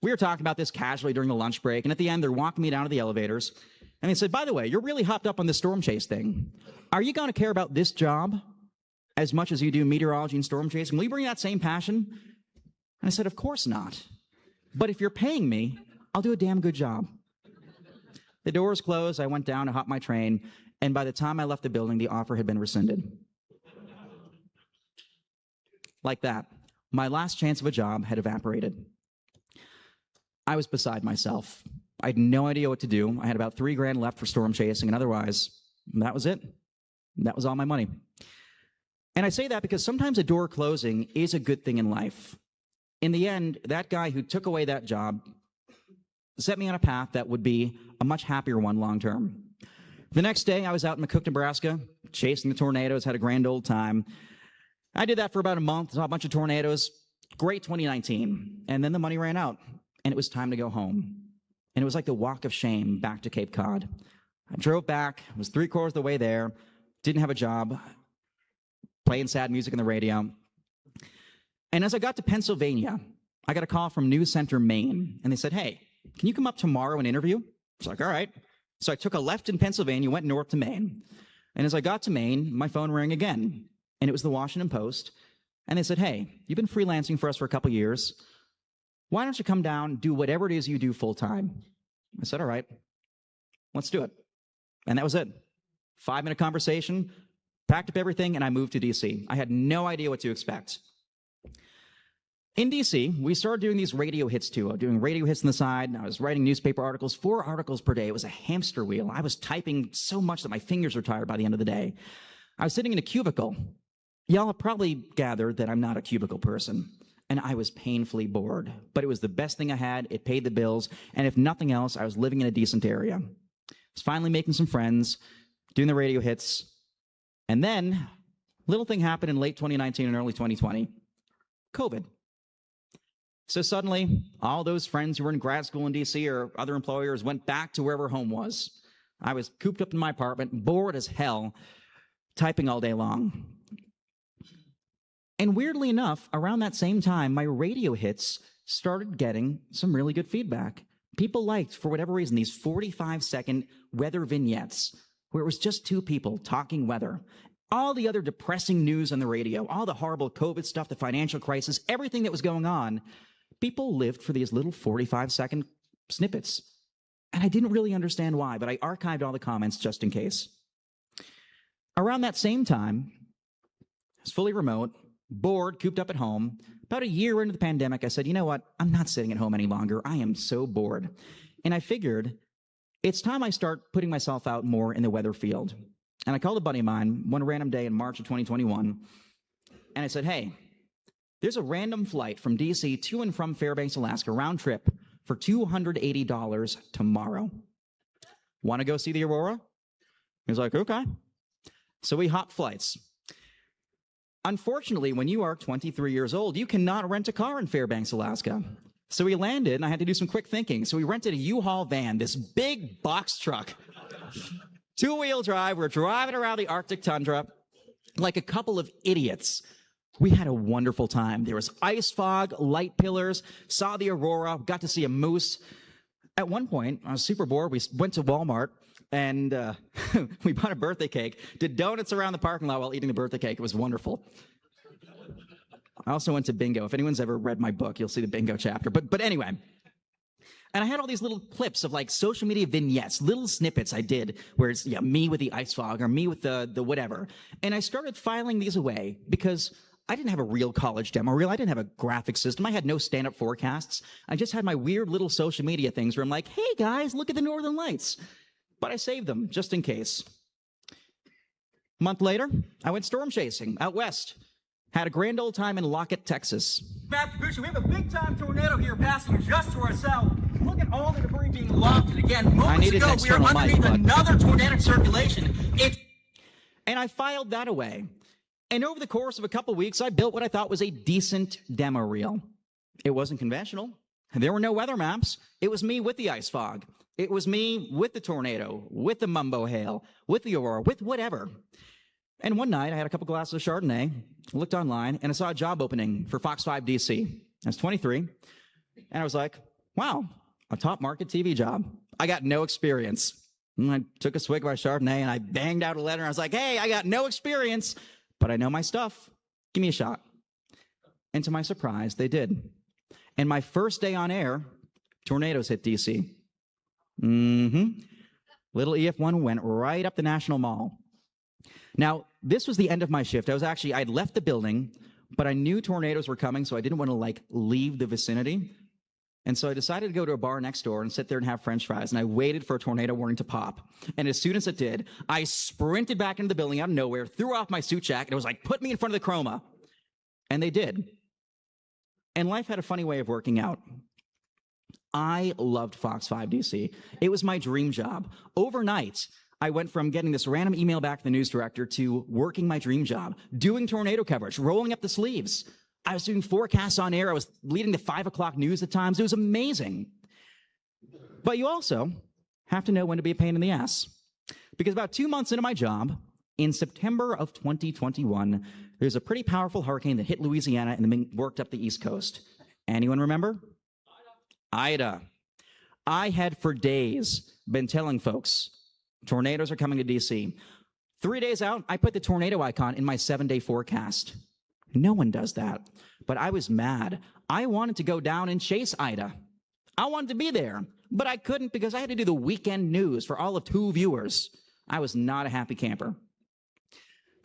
G: we were talking about this casually during the lunch break, and at the end, they're walking me down to the elevators, and they said, "By the way, you're really hopped up on this storm chase thing. Are you going to care about this job as much as you do meteorology and storm chasing? Will you bring that same passion?" And I said, "Of course not. But if you're paying me, I'll do a damn good job." The doors closed, I went down to hop my train, and by the time I left the building, the offer had been rescinded. Like that. My last chance of a job had evaporated. I was beside myself. I had no idea what to do. I had about $3,000 left for storm chasing, and otherwise, that was it. That was all my money. And I say that because sometimes a door closing is a good thing in life. In the end, that guy who took away that job set me on a path that would be a much happier one long term. The next day, I was out in McCook, Nebraska, chasing the tornadoes, had a grand old time. I did that for about a month, saw a bunch of tornadoes. Great 2019. And then the money ran out, and it was time to go home. And it was like the walk of shame back to Cape Cod. I drove back, was 3/4 of the way there, didn't have a job, playing sad music on the radio. And as I got to Pennsylvania, I got a call from News Center, Maine, and they said, hey, can you come up tomorrow and interview? I was like, all right. So I took a left in Pennsylvania, went north to Maine. And as I got to Maine, my phone rang again, and it was the Washington Post. And they said, hey, you've been freelancing for us for a couple years. Why don't you come down, do whatever it is you do full time? I said, all right, let's do it. And that was it. 5-minute conversation, packed up everything, and I moved to DC. I had no idea what to expect. In DC, we started doing these radio hits too. Doing radio hits on the side. I was writing newspaper articles, 4 articles per day. It was a hamster wheel. I was typing so much that my fingers were tired by the end of the day. I was sitting in a cubicle. Y'all have probably gathered that I'm not a cubicle person. And I was painfully bored. But it was the best thing I had. It paid the bills. And if nothing else, I was living in a decent area. I was finally making some friends, doing the radio hits. And then, little thing happened in late 2019 and early 2020. COVID. So suddenly, all those friends who were in grad school in DC or other employers went back to wherever home was. I was cooped up in my apartment, bored as hell, typing all day long. And weirdly enough, around that same time, my radio hits started getting some really good feedback. People liked, for whatever reason, these 45-second weather vignettes where it was just 2 people talking weather. All the other depressing news on the radio, all the horrible COVID stuff, the financial crisis, everything that was going on, people lived for these little 45-second snippets. And I didn't really understand why, but I archived all the comments just in case. Around that same time, I was fully remote, bored, cooped up at home. About a year into the pandemic, I said, you know what? I'm not sitting at home any longer. I am so bored. And I figured it's time I start putting myself out more in the weather field. And I called a buddy of mine one random day in March of 2021. And I said, hey, there's a random flight from DC to and from Fairbanks, Alaska, round trip for $280 tomorrow. Want to go see the aurora? He was like, okay. So we hopped flights. Unfortunately, when you are 23 years old, you cannot rent a car in Fairbanks, Alaska. So we landed, and I had to do some quick thinking. So we rented a U-Haul van, this big box truck. 2-wheel drive. We're driving around the Arctic tundra like a couple of idiots. We had a wonderful time. There was ice fog, light pillars, saw the aurora, got to see a moose. At one point, I was super bored. We went to Walmart, and we bought a birthday cake, did donuts around the parking lot while eating the birthday cake. It was wonderful. I also went to bingo. If anyone's ever read my book, you'll see the bingo chapter. But anyway. And I had all these little clips of like social media vignettes, little snippets I did where it's me with the ice fog or me with the whatever. And I started filing these away because I didn't have a real college demo reel. I didn't have a graphic system. I had no stand-up forecasts. I just had my weird little social media things where I'm like, hey guys, look at the Northern Lights. But I saved them just in case. A month later, I went storm chasing out west. Had a grand old time in Lockett, Texas.
I: Matthew Cappucci, we have a big-time tornado here passing just to our south. Look at all the debris being lofted. Again, moments ago, we are underneath another tornadic circulation.
G: And I filed that away. And over the course of a couple weeks, I built what I thought was a decent demo reel. It wasn't conventional. There were no weather maps. It was me with the ice fog. It was me with the tornado, with the mumbo hail, with the aurora, with whatever. And one night, I had a couple glasses of Chardonnay, looked online, and I saw a job opening for Fox 5 DC. I was 23, and I was like, wow, a top market TV job. I got no experience. And I took a swig of my Chardonnay, and I banged out a letter, and I was like, hey, I got no experience, but I know my stuff. Give me a shot. And to my surprise, they did. And my first day on air, tornadoes hit DC. Little EF1 went right up the National Mall. Now, this was the end of my shift. I'd left the building, but I knew tornadoes were coming, so I didn't want to leave the vicinity. And so I decided to go to a bar next door and sit there and have French fries. And I waited for a tornado warning to pop. And as soon as it did, I sprinted back into the building out of nowhere, threw off my suit jacket, and it was like, put me in front of the chroma. And they did. And life had a funny way of working out. I loved Fox 5 DC. It was my dream job. Overnight, I went from getting this random email back to the news director to working my dream job, doing tornado coverage, rolling up the sleeves. I was doing forecasts on air. I was leading the 5 o'clock news at times. It was amazing. But you also have to know when to be a pain in the ass. Because about 2 months into my job, in September of 2021, there's a pretty powerful hurricane that hit Louisiana and then worked up the East Coast. Anyone remember? Ida. I had for days been telling folks, tornadoes are coming to DC. 3 days out, I put the tornado icon in my 7-day forecast. No one does that. But I was mad. I wanted to go down and chase Ida. I wanted to be there, but I couldn't because I had to do the weekend news for all of 2 viewers. I was not a happy camper.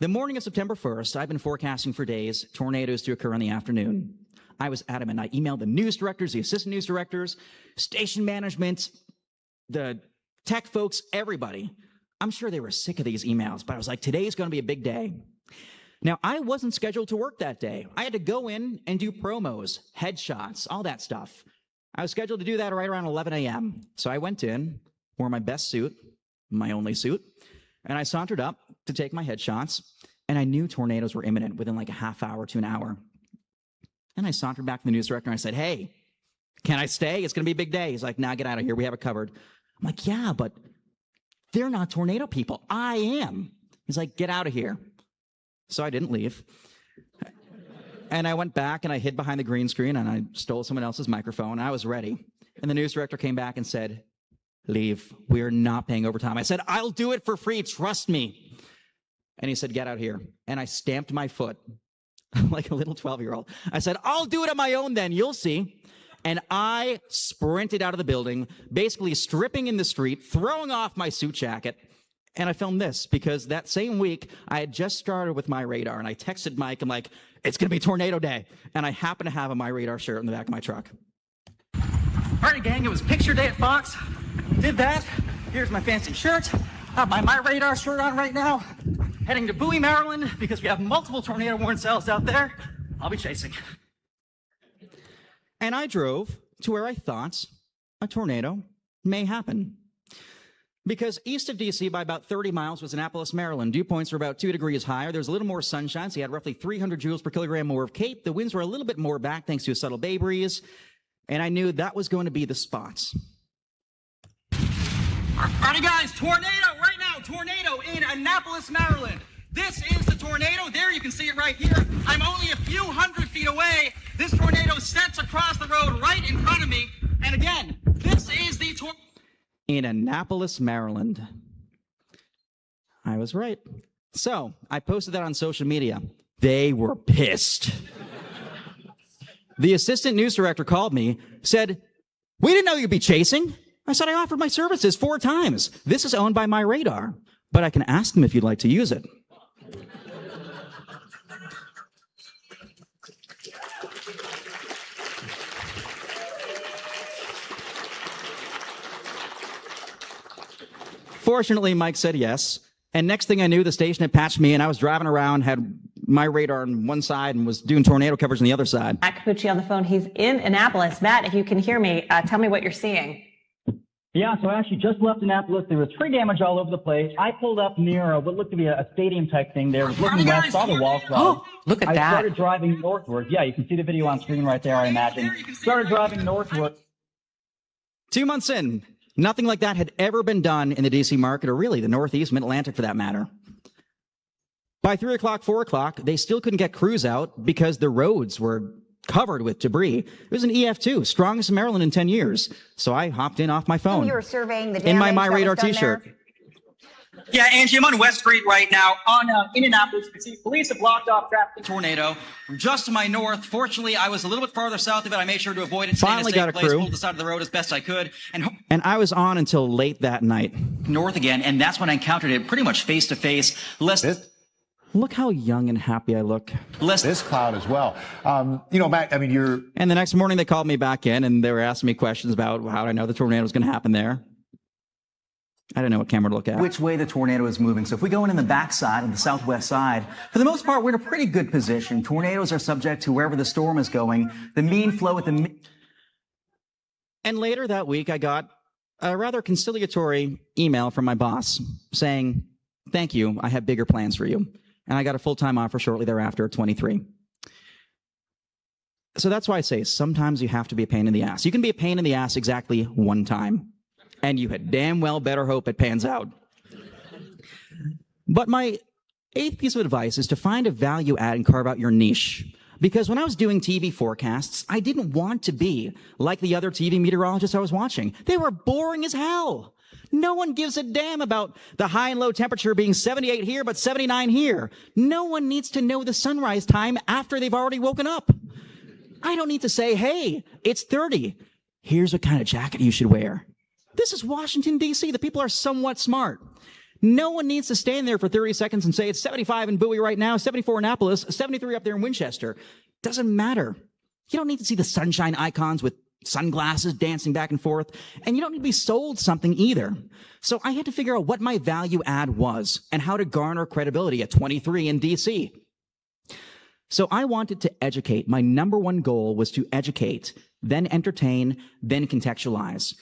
G: The morning of September 1st, I've been forecasting for days tornadoes to occur in the afternoon. I was adamant. I emailed the news directors, the assistant news directors, station management, the tech folks, everybody. I'm sure they were sick of these emails, but I was like, today's going to be a big day. Now, I wasn't scheduled to work that day. I had to go in and do promos, headshots, all that stuff. I was scheduled to do that right around 11 a.m. So I went in, wore my best suit, my only suit, and I sauntered up to take my headshots, and I knew tornadoes were imminent within like a half hour to an hour. And I sauntered back to the news director and I said, hey, can I stay? It's going to be a big day. He's like, nah, get out of here. We have it covered. I'm like, yeah, but they're not tornado people. I am. He's like, get out of here. So I didn't leave. And I went back and I hid behind the green screen and I stole someone else's microphone. I was ready. And the news director came back and said, leave. We're not paying overtime. I said, I'll do it for free. Trust me. And he said, get out here. And I stamped my foot like a little 12-year-old. I said, I'll do it on my own then. You'll see. And I sprinted out of the building, basically stripping in the street, throwing off my suit jacket. And I filmed this because that same week, I had just started with MyRadar. And I texted Mike. I'm like, it's going to be tornado day. And I happen to have a MyRadar shirt in the back of my truck.
I: All right, gang, it was picture day at Fox. Did that. Here's my fancy shirt. I have my MyRadar shirt on right now. Heading to Bowie, Maryland, because we have multiple tornado warning cells out there. I'll be chasing.
G: And I drove to where I thought a tornado may happen. Because east of D.C. by about 30 miles was Annapolis, Maryland. Dew points were about 2 degrees higher. There was a little more sunshine, so you had roughly 300 joules per kilogram more of CAPE. The winds were a little bit more back thanks to a subtle bay breeze. And I knew that was going to be the spot.
I: All right, guys, tornado right now. Tornado in Annapolis, Maryland. This is the tornado. There, you can see it right here. I'm only a few hundred feet away. This tornado sets across the road right in front of me. And again, this is the tornado.
G: In Annapolis, Maryland. I was right. So I posted that on social media. They were pissed. The assistant news director called me, said, we didn't know you'd be chasing. I said, I offered my services 4 times. This is owned by MyRadar, but I can ask them if you'd like to use it. Fortunately, Mike said yes. And next thing I knew, the station had patched me, and I was driving around, had MyRadar on one side and was doing tornado coverage on the other side.
J: Matt Cappucci on the phone. He's in Annapolis. Matt, if you can hear me, tell me what you're seeing.
K: Yeah, so I actually just left Annapolis. There was tree damage all over the place. I pulled up near what looked to be a stadium type thing there. Was looking west, saw the wall slide.
J: Oh, look at that.
K: I started driving northward. Yeah, you can see the video on screen right there, I imagine. Started driving northward.
G: 2 months in, nothing like that had ever been done in the D.C. market, or really the Northeast, Mid-Atlantic for that matter. By 3 o'clock, 4 o'clock, they still couldn't get crews out because the roads were covered with debris. It was an EF2, strongest in Maryland in 10 years. So I hopped in off my phone.
J: You were surveying the
G: in my
J: damage
G: MyRadar t-shirt.
I: Yeah, Angie, I'm on West Street right now. On Indianapolis, you can see police have blocked off traffic. Tornado just to my north. Fortunately, I was a little bit farther south of it. I made sure to avoid it.
G: Finally got a
I: place,
G: crew.
I: pulled the side of the road as best I could,
G: And I was on until late that night.
I: North again, and that's when I encountered it pretty much face to face.
G: Look how young and happy I look.
L: This cloud as well. You know, Matt, I mean, you're...
G: And the next morning they called me back in and they were asking me questions about how I know the tornado was going to happen there. I didn't know what camera to look at.
M: Which way the tornado is moving. So if we go in the backside, on the southwest side, for the most part, we're in a pretty good position. Tornadoes are subject to wherever the storm is going. The mean flow at the...
G: And later that week, I got a rather conciliatory email from my boss saying, thank you, I have bigger plans for you. And I got a full-time offer shortly thereafter at 23. So that's why I say sometimes you have to be a pain in the ass. You can be a pain in the ass exactly one time. And you had damn well better hope it pans out. But my 8th piece of advice is to find a value add and carve out your niche. Because when I was doing TV forecasts, I didn't want to be like the other TV meteorologists I was watching. They were boring as hell. No one gives a damn about the high and low temperature being 78 here, but 79 here. No one needs to know the sunrise time after they've already woken up. I don't need to say, hey, it's 30. Here's what kind of jacket you should wear. This is Washington, D.C. The people are somewhat smart. No one needs to stand there for 30 seconds and say it's 75 in Bowie right now, 74 in Annapolis, 73 up there in Winchester. Doesn't matter. You don't need to see the sunshine icons with sunglasses dancing back and forth, and you don't need to be sold something either. So I had to figure out what my value add was and how to garner credibility at 23 in D.C. So I wanted to educate. My number one goal was to educate, then entertain, then contextualize.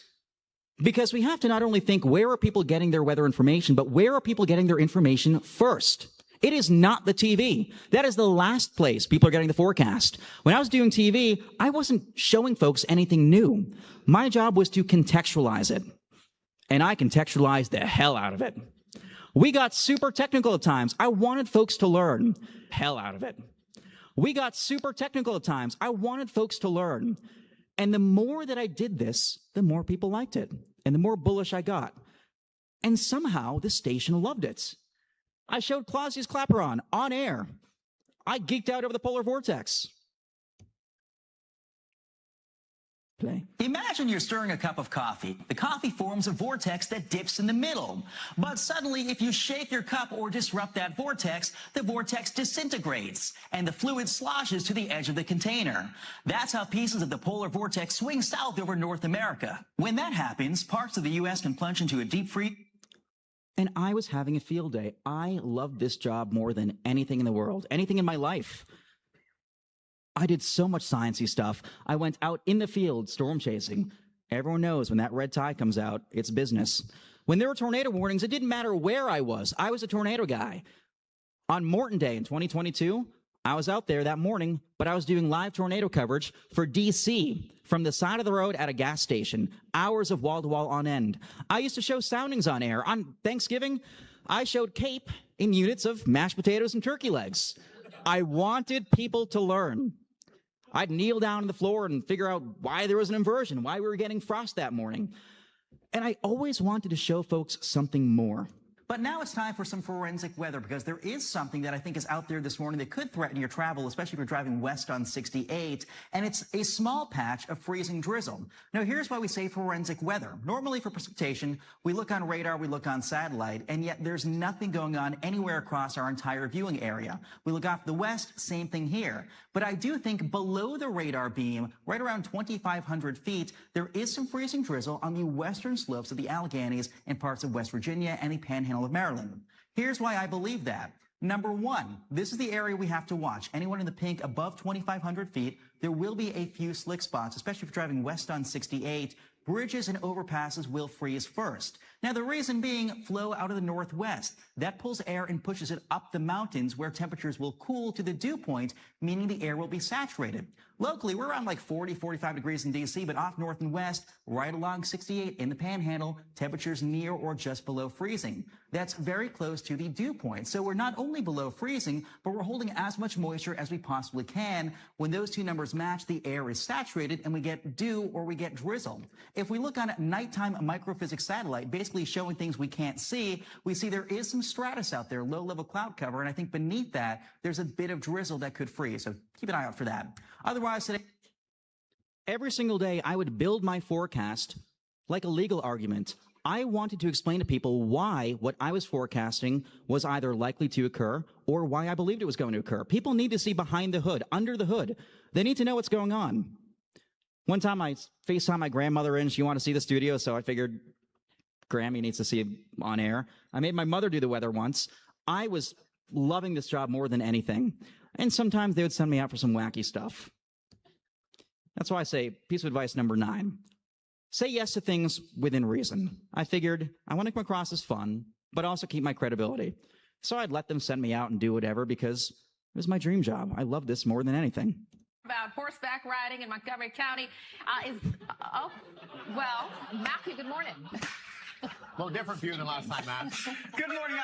G: Because we have to not only think, where are people getting their weather information, but where are people getting their information first? It is not the TV. That is the last place people are getting the forecast. When I was doing TV, I wasn't showing folks anything new. My job was to contextualize it. And I contextualized the hell out of it. We got super technical at times. I wanted folks to learn. Hell out of it. We got super technical at times. I wanted folks to learn. And the more that I did this, the more people liked it. And the more bullish I got. And somehow the station loved it. I showed Clausius Clapeyron on air. I geeked out over the polar vortex. Play.
M: Imagine you're stirring a cup of coffee. The coffee forms a vortex that dips in the middle. But suddenly, if you shake your cup or disrupt that vortex, the vortex disintegrates, and the fluid sloshes to the edge of the container. That's how pieces of the polar vortex swing south over North America. When that happens, parts of the U.S. can plunge into a deep freeze.
G: And I was having a field day. I loved this job more than anything in the world, anything in my life. I did so much sciencey stuff. I went out in the field storm chasing. Everyone knows when that red tide comes out, it's business. When there were tornado warnings, it didn't matter where I was. I was a tornado guy. On Morton Day in 2022, I was out there that morning, but I was doing live tornado coverage for DC from the side of the road at a gas station, hours of wall-to-wall on end. I used to show soundings on air. On Thanksgiving, I showed CAPE in units of mashed potatoes and turkey legs. I wanted people to learn. I'd kneel down on the floor and figure out why there was an inversion, why we were getting frost that morning. And I always wanted to show folks something more.
M: But now it's time for some forensic weather, because there is something that I think is out there this morning that could threaten your travel, especially if you're driving west on 68, and it's a small patch of freezing drizzle. Now, here's why we say forensic weather. Normally for precipitation, we look on radar, we look on satellite, and yet there's nothing going on anywhere across our entire viewing area. We look off to the west, same thing here. But I do think below the radar beam, right around 2,500 feet, there is some freezing drizzle on the western slopes of the Alleghenies and parts of West Virginia and the Panhandle of Maryland. Here's why I believe that. Number one, this is the area we have to watch. Anyone in the pink above 2,500 feet, there will be a few slick spots, especially if you're driving west on 68. Bridges and overpasses will freeze first. Now, the reason being flow out of the northwest. That pulls air and pushes it up the mountains where temperatures will cool to the dew point, meaning the air will be saturated. Locally, we're around like 40, 45 degrees in D.C., but off north and west, right along 68 in the Panhandle, temperatures near or just below freezing. That's very close to the dew point. So we're not only below freezing, but we're holding as much moisture as we possibly can. When those two numbers match, the air is saturated and we get dew or we get drizzle. If we look on a nighttime microphysics satellite, basically showing things we can't see, we see there is some stratus out there, low-level cloud cover, and I think beneath that, there's a bit of drizzle that could freeze. So keep an eye out for that. Otherwise, today,
G: every single day, I would build my forecast like a legal argument. I wanted to explain to people why what I was forecasting was either likely to occur or why I believed it was going to occur. People need to see behind the hood, under the hood. They need to know what's going on. One time I FaceTimed my grandmother in. She wanted to see the studio, so I figured Grammy needs to see it on air. I made my mother do the weather once. I was loving this job more than anything. And sometimes they would send me out for some wacky stuff. That's why I say piece of advice number 9. Say yes to things within reason. I figured I want to come across as fun, but also keep my credibility. So I'd let them send me out and do whatever because it was my dream job. I love this more than anything.
N: About horseback riding in Montgomery County Matthew, good morning.
L: A little different view than last time, Matt.
M: Good morning.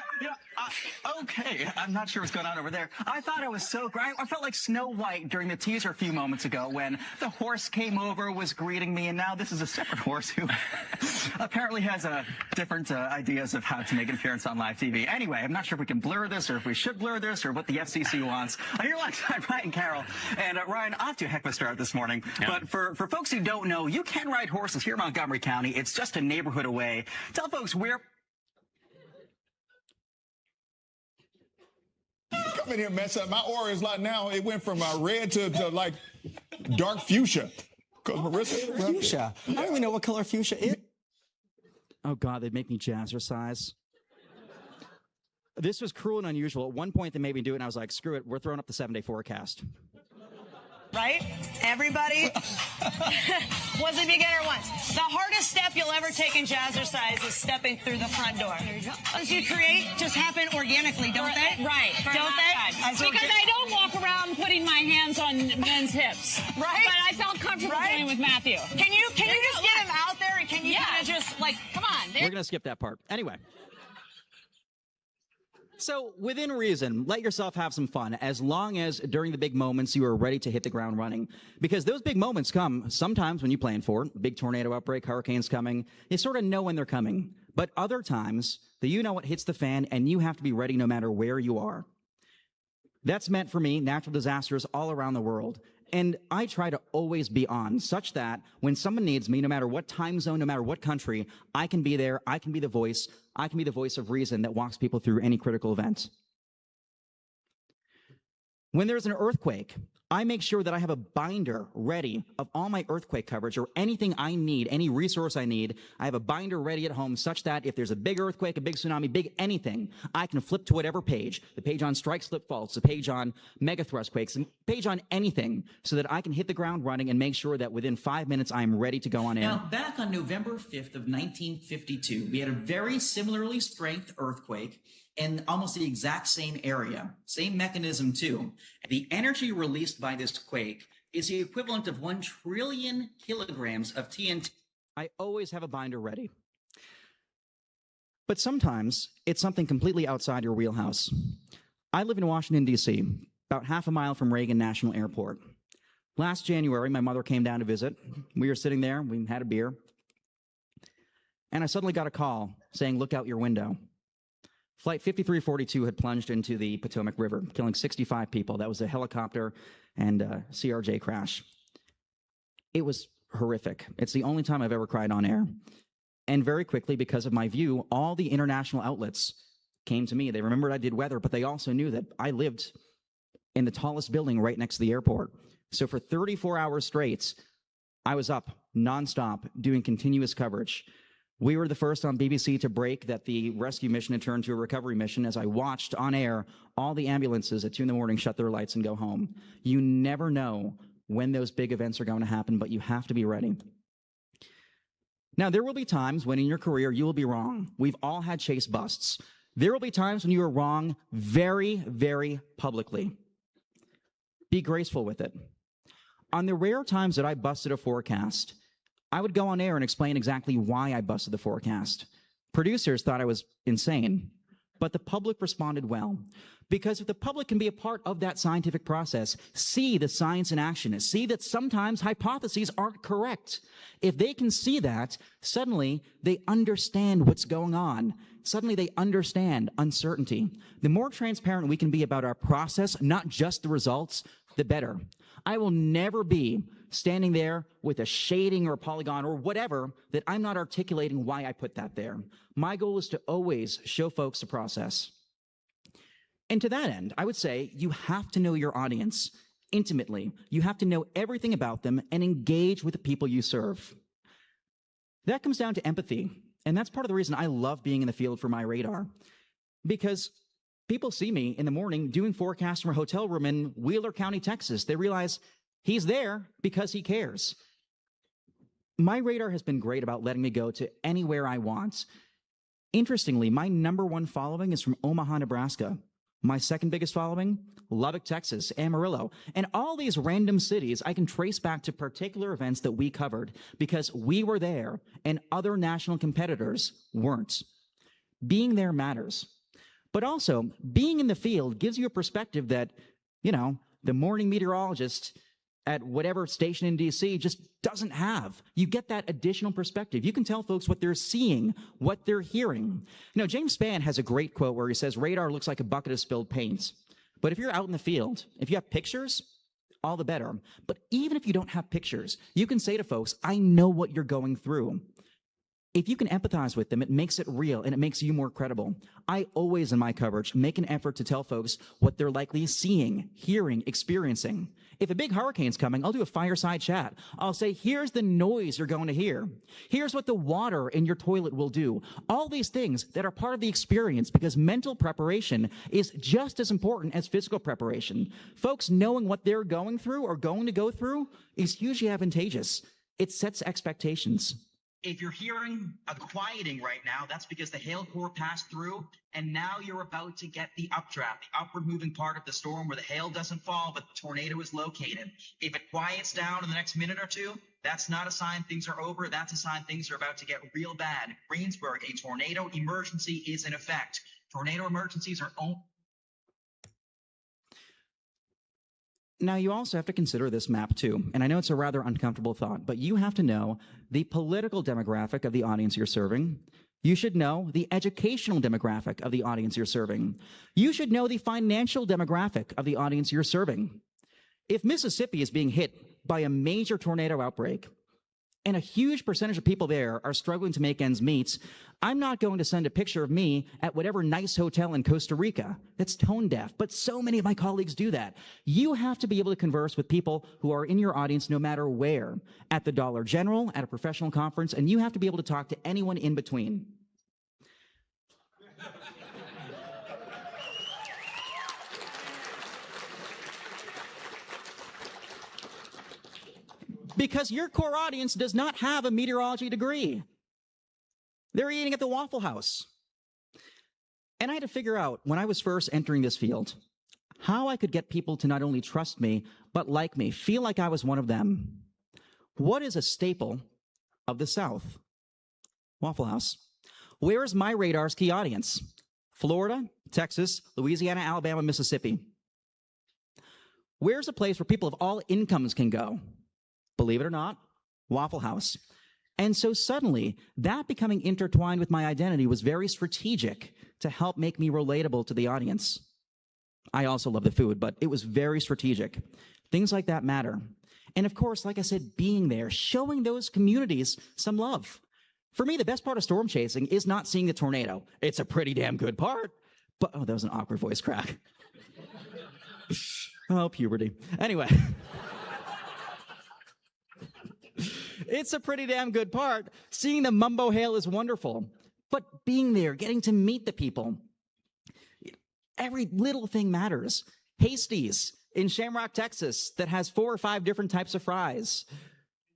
M: Okay, I'm not sure what's going on over there. I thought I was so great. I felt like Snow White during the teaser a few moments ago when the horse came over, was greeting me, and now this is a separate horse who apparently has different ideas of how to make an appearance on live TV. Anyway, I'm not sure if we can blur this or if we should blur this or what the FCC wants. You're alongside Ryan Carroll. And Ryan, off to a heck of a start this morning. Yeah. But for folks who don't know, you can ride horses here in Montgomery County. It's just a neighborhood away. Tell folks where...
O: Come in here, mess up. My aura is like now, it went from red to like dark fuchsia.
M: Fuchsia? I don't even know what color fuchsia is.
G: Oh, God, they'd make me jazzercise. This was cruel and unusual. At one point, they made me do it, and I was like, screw it, we're throwing up the 7-day forecast.
P: Right? Everybody was a beginner once. The hardest step you'll ever take in jazzercise is stepping through the front door. There you go. As you create just happen organically, don't they?
N: Right.
P: Don't they?
N: Because I don't walk around putting my hands on men's hips.
P: Right?
N: But I felt comfortable doing with Matthew.
P: Can you just get him out there and can you kind of just like, come on.
G: We're going to skip that part. Anyway. So, within reason, let yourself have some fun, as long as during the big moments you are ready to hit the ground running. Because those big moments come sometimes when you plan for it. Big tornado outbreak, hurricanes coming. You sort of know when they're coming. But other times, you know what hits the fan, and you have to be ready no matter where you are. That's meant for me, natural disasters all around the world. And I try to always be on, such that when someone needs me, no matter what time zone, no matter what country, I can be there, I can be the voice of reason that walks people through any critical event. When there's an earthquake, I make sure that I have a binder ready of all my earthquake coverage or anything I need, any resource I need. I have a binder ready at home such that if there's a big earthquake, a big tsunami, big anything, I can flip to whatever page, the page on strike slip faults, the page on mega thrust quakes, the page on anything, so that I can hit the ground running and make sure that within 5 minutes I'm ready to go on air.
Q: Now, back on November 5th of 1952, we had a very similarly strength earthquake in almost the exact same area, same mechanism too. The energy released by this quake is the equivalent of 1 trillion kilograms of TNT.
G: I always have a binder ready. But sometimes it's something completely outside your wheelhouse. I live in Washington, D.C., about half a mile from Reagan National Airport. Last January, my mother came down to visit. We were sitting there, we had a beer, and I suddenly got a call saying, look out your window. Flight 5342 had plunged into the Potomac River, killing 65 people. That was a helicopter and a CRJ crash. It was horrific. It's the only time I've ever cried on air. And very quickly, because of my view, all the international outlets came to me. They remembered I did weather, but they also knew that I lived in the tallest building right next to the airport. So for 34 hours straight, I was up nonstop doing continuous coverage. We were the first on BBC to break that the rescue mission had turned to a recovery mission as I watched on air all the ambulances at 2 in the morning shut their lights and go home. You never know when those big events are going to happen, but you have to be ready. Now, there will be times when in your career you will be wrong. We've all had chase busts. There will be times when you are wrong very, very publicly. Be graceful with it. On the rare times that I busted a forecast, I would go on air and explain exactly why I busted the forecast. Producers thought I was insane, but the public responded well. Because if the public can be a part of that scientific process, see the science in action, see that sometimes hypotheses aren't correct. If they can see that, suddenly they understand what's going on. Suddenly they understand uncertainty. The more transparent we can be about our process, not just the results, the better. I will never be standing there with a shading or a polygon or whatever that I'm not articulating why I put that there. My goal is to always show folks the process. And to that end, I would say you have to know your audience intimately. You have to know everything about them and engage with the people you serve. That comes down to empathy. And that's part of the reason I love being in the field for MyRadar. Because people see me in the morning doing forecasts from a hotel room in Wheeler County, Texas. They realize he's there because he cares. MyRadar has been great about letting me go to anywhere I want. Interestingly, my #1 following is from Omaha, Nebraska. My second biggest following, Lubbock, Texas, Amarillo. And all these random cities I can trace back to particular events that we covered because we were there and other national competitors weren't. Being there matters. But also, being in the field gives you a perspective that, the morning meteorologist at whatever station in DC just doesn't have. You get that additional perspective. You can tell folks what they're seeing, what they're hearing. James Spann has a great quote where he says, radar looks like a bucket of spilled paint. But if you're out in the field, if you have pictures, all the better. But even if you don't have pictures, you can say to folks, I know what you're going through. If you can empathize with them, it makes it real and it makes you more credible. I always, in my coverage, make an effort to tell folks what they're likely seeing, hearing, experiencing. If a big hurricane's coming, I'll do a fireside chat. I'll say, here's the noise you're going to hear. Here's what the water in your toilet will do. All these things that are part of the experience because mental preparation is just as important as physical preparation. Folks knowing what they're going through or going to go through is hugely advantageous. It sets expectations.
Q: If you're hearing a quieting right now, that's because the hail core passed through, and now you're about to get the updraft, the upward moving part of the storm where the hail doesn't fall, but the tornado is located. If it quiets down in the next minute or two, that's not a sign things are over. That's a sign things are about to get real bad. Greensburg, a tornado emergency is in effect. Tornado emergencies are
G: Now, you also have to consider this map, too. And I know it's a rather uncomfortable thought, but you have to know the political demographic of the audience you're serving. You should know the educational demographic of the audience you're serving. You should know the financial demographic of the audience you're serving. If Mississippi is being hit by a major tornado outbreak, and a huge percentage of people there are struggling to make ends meet, I'm not going to send a picture of me at whatever nice hotel in Costa Rica that's tone deaf, but so many of my colleagues do that. You have to be able to converse with people who are in your audience no matter where, at the Dollar General, at a professional conference, and you have to be able to talk to anyone in between. Because your core audience does not have a meteorology degree. They're eating at the Waffle House. And I had to figure out, when I was first entering this field, how I could get people to not only trust me, but like me, feel like I was one of them. What is a staple of the South? Waffle House. Where is MyRadar's key audience? Florida, Texas, Louisiana, Alabama, Mississippi. Where's a place where people of all incomes can go? Believe it or not, Waffle House. And so suddenly, that becoming intertwined with my identity was very strategic to help make me relatable to the audience. I also love the food, but it was very strategic. Things like that matter. And of course, like I said, being there, showing those communities some love. For me, the best part of storm chasing is not seeing the tornado. It's a pretty damn good part. But, oh, that was an awkward voice crack. Oh, puberty. Anyway. It's a pretty damn good part. Seeing the mumbo hail is wonderful. But being there, getting to meet the people, every little thing matters. Hasties in Shamrock, Texas, that has 4 or 5 different types of fries.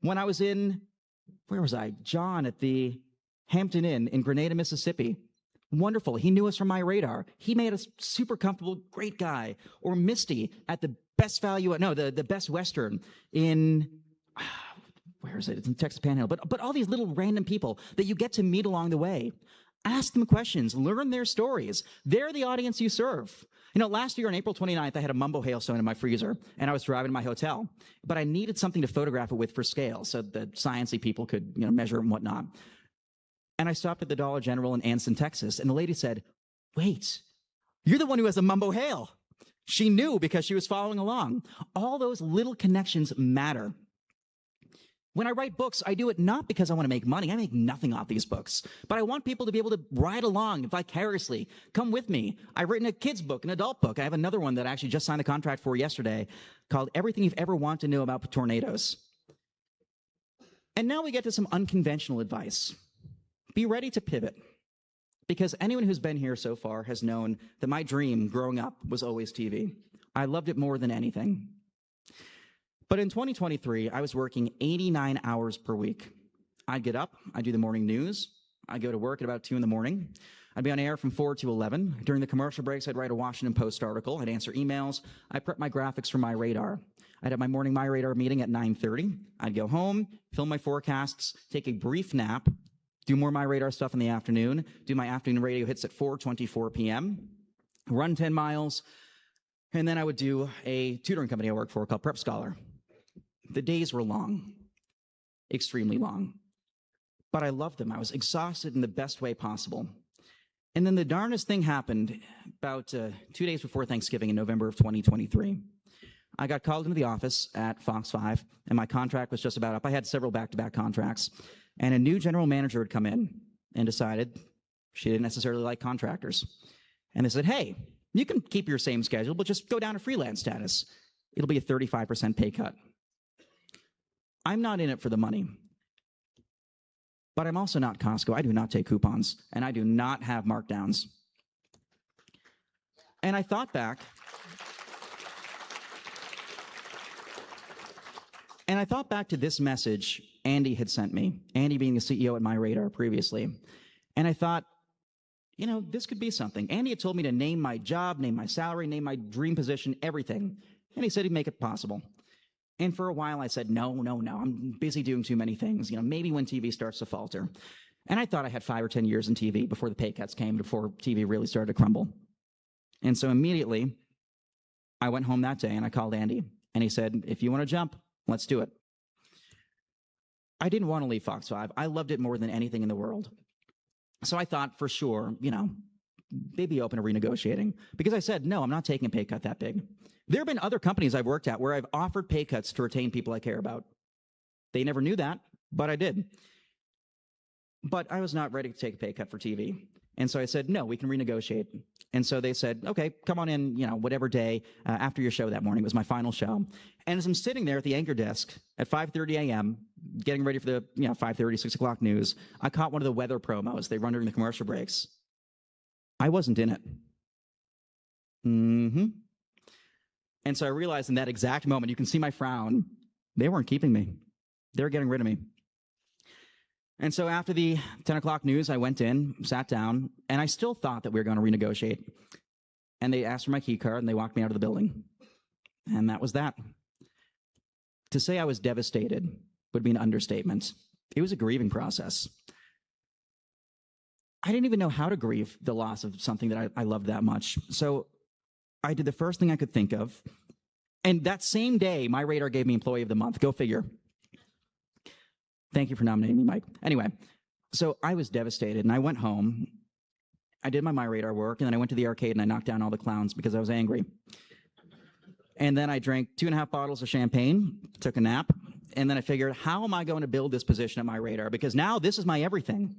G: When I was in, where was I? John at the Hampton Inn in Grenada, Mississippi. Wonderful. He knew us from MyRadar. He made us super comfortable, great guy. Or Misty at the best value, no, the Best Western in, where is it? It's in Texas Panhandle. But all these little random people that you get to meet along the way. Ask them questions, learn their stories. They're the audience you serve. You know, last year on April 29th, I had a mumbo hailstone in my freezer, and I was driving to my hotel. But I needed something to photograph it with for scale, so the sciencey people could, you know, measure and whatnot. And I stopped at the Dollar General in Anson, Texas, and the lady said, "Wait, you're the one who has a mumbo hail." She knew because she was following along. All those little connections matter. When I write books, I do it not because I want to make money. I make nothing off these books. But I want people to be able to ride along vicariously. Come with me. I've written a kid's book, an adult book. I have another one that I actually just signed the contract for yesterday called Everything You've Ever Wanted to Know About Tornadoes. And now we get to some unconventional advice. Be ready to pivot. Because anyone who's been here so far has known that my dream growing up was always TV. I loved it more than anything. But in 2023, I was working 89 hours per week. I'd get up, I'd do the morning news, I'd go to work at about 2 in the morning. I'd be on air from 4 to 11. During the commercial breaks, I'd write a Washington Post article, I'd answer emails, I'd prep my graphics for MyRadar. I'd have my morning MyRadar meeting at 9:30. I'd go home, film my forecasts, take a brief nap, do more MyRadar stuff in the afternoon, do my afternoon radio hits at 4:24 p.m., run 10 miles, and then I would do a tutoring company I worked for called Prep Scholar. The days were long, extremely long, but I loved them. I was exhausted in the best way possible. And then the darndest thing happened about 2 days before Thanksgiving in November of 2023. I got called into the office at Fox 5, and my contract was just about up. I had several back-to-back contracts, and a new general manager had come in and decided she didn't necessarily like contractors. And they said, "Hey, you can keep your same schedule, but just go down to freelance status. It'll be a 35% pay cut." I'm not in it for the money, but I'm also not Costco. I do not take coupons, and I do not have markdowns. And I thought back, to this message Andy had sent me, Andy being the CEO at MyRadar previously. And I thought, you know, this could be something. Andy had told me to name my job, name my salary, name my dream position, everything. And he said he'd make it possible. And for a while I said, no, I'm busy doing too many things. You know, maybe when TV starts to falter. And I thought I had 5 or 10 years in TV before the pay cuts came, before TV really started to crumble. And so immediately I went home that day and I called Andy. And he said, "If you want to jump, let's do it." I didn't want to leave Fox 5. I loved it more than anything in the world. So I thought for sure, you know, they'd be open to renegotiating. Because I said, no, I'm not taking a pay cut that big. There have been other companies I've worked at where I've offered pay cuts to retain people I care about. They never knew that, but I did. But I was not ready to take a pay cut for TV. And so I said, no, we can renegotiate. And so they said, okay, come on in, you know, whatever day after your show that morning. It was my final show. And as I'm sitting there at the anchor desk at 5:30 a.m., getting ready for the 5:30, 6 o'clock news, I caught one of the weather promos they run during the commercial breaks. I wasn't in it. And so I realized in that exact moment, you can see my frown, they weren't keeping me. They were getting rid of me. And so after the 10 o'clock news, I went in, sat down, and I still thought that we were going to renegotiate. And they asked for my key card, and they walked me out of the building. And that was that. To say I was devastated would be an understatement. It was a grieving process. I didn't even know how to grieve the loss of something that I loved that much. So I did the first thing I could think of. And that same day, MyRadar gave me Employee of the Month. Go figure. Thank you for nominating me, Mike. Anyway, so I was devastated, and I went home. I did my MyRadar work, and then I went to the arcade, and I knocked down all the clowns because I was angry. And then I drank 2.5 bottles of champagne, took a nap, and then I figured, how am I going to build this position at MyRadar? Because now this is my everything.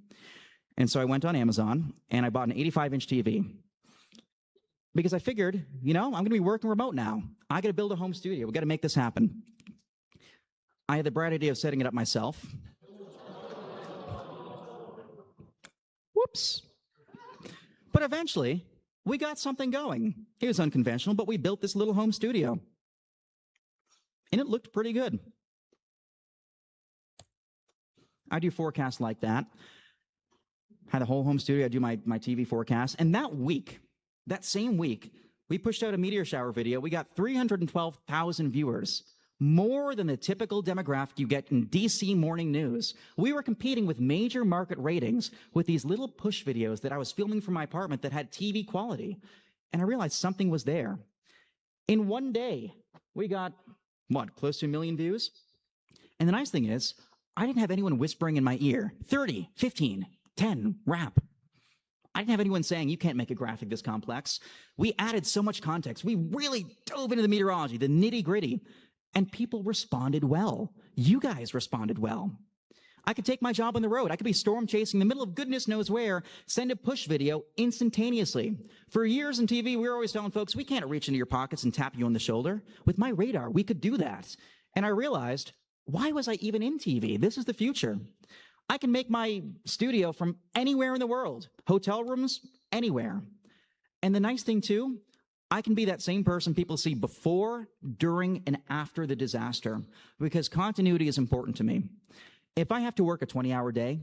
G: And so I went on Amazon, and I bought an 85-inch TV. Because I figured, you know, I'm going to be working remote now. I got to build a home studio. We got to make this happen. I had the bright idea of setting it up myself. Whoops. But eventually, we got something going. It was unconventional, but we built this little home studio. And it looked pretty good. I do forecasts like that. Had a whole home studio. I do my TV forecast. And that week, that same week, We pushed out a meteor shower video. We got 312,000 viewers, more than the typical demographic you get in DC morning news. We were competing with major market ratings with these little push videos that I was filming from my apartment that had TV quality. And I realized something was there. In one day, we got, what, close to 1 million views? And the nice thing is, I didn't have anyone whispering in my ear, 30, 15, 10, wrap. I didn't have anyone saying, you can't make a graphic this complex. We added so much context. We really dove into the meteorology, the nitty gritty, and people responded well. You guys responded well. I could take my job on the road. I could be storm chasing in the middle of goodness knows where, send a push video instantaneously. For years in TV, we were always telling folks, we can't reach into your pockets and tap you on the shoulder. With MyRadar, we could do that. And I realized, why was I even in TV? This is the future. I can make my studio from anywhere in the world, hotel rooms, anywhere. And the nice thing too, I can be that same person people see before, during, and after the disaster, because continuity is important to me. If I have to work a 20-hour day,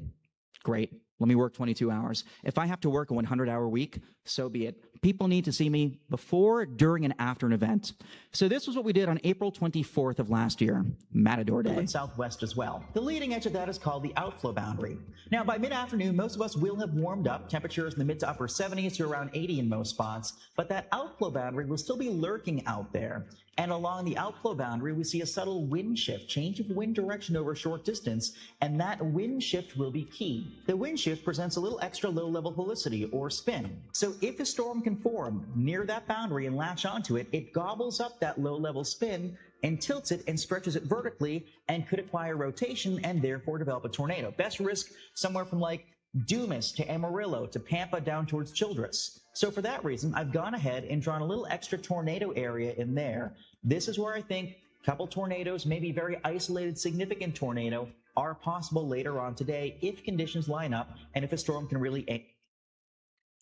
G: great. Let me work 22 hours. If I have to work a 100-hour week, so be it. People need to see me before, during, and after an event. So this was what we did on April 24th of last year, Matador Day.
R: Southwest as well. The leading edge of that is called the outflow boundary. Now, by mid-afternoon, most of us will have warmed up. Temperatures in the mid to upper 70s to around 80 in most spots, but that outflow boundary will still be lurking out there. And along the outflow boundary, we see a subtle wind shift, change of wind direction over a short distance, and that wind shift will be key. The wind shift presents a little extra low-level helicity or spin. So if a storm can form near that boundary and latch onto it, it gobbles up that low-level spin and tilts it and stretches it vertically and could acquire rotation and therefore develop a tornado. Best risk somewhere from like Dumas to Amarillo to Pampa down towards Childress. So for that reason, I've gone ahead and drawn a little extra tornado area in there. This is where I think a couple tornadoes, maybe very isolated, significant tornado, are possible later on today if conditions line up and if a storm can really...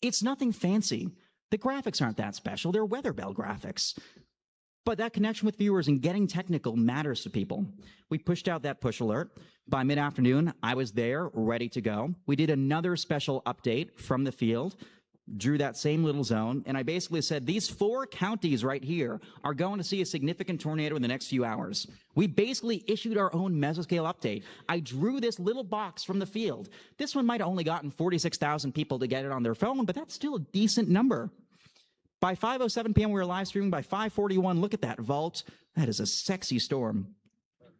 G: It's nothing fancy. The graphics aren't that special. They're weather bell graphics. But that connection with viewers and getting technical matters to people. We pushed out that push alert. By mid-afternoon, I was there, ready to go. We did another special update from the field, drew that same little zone, and I basically said, these 4 counties right here are going to see a significant tornado in the next few hours. We basically issued our own mesoscale update. I drew this little box from the field. This one might have only gotten 46,000 people to get it on their phone, but that's still a decent number. By 5:07 p.m., we were live streaming. By 5:41, look at that vault. That is a sexy storm.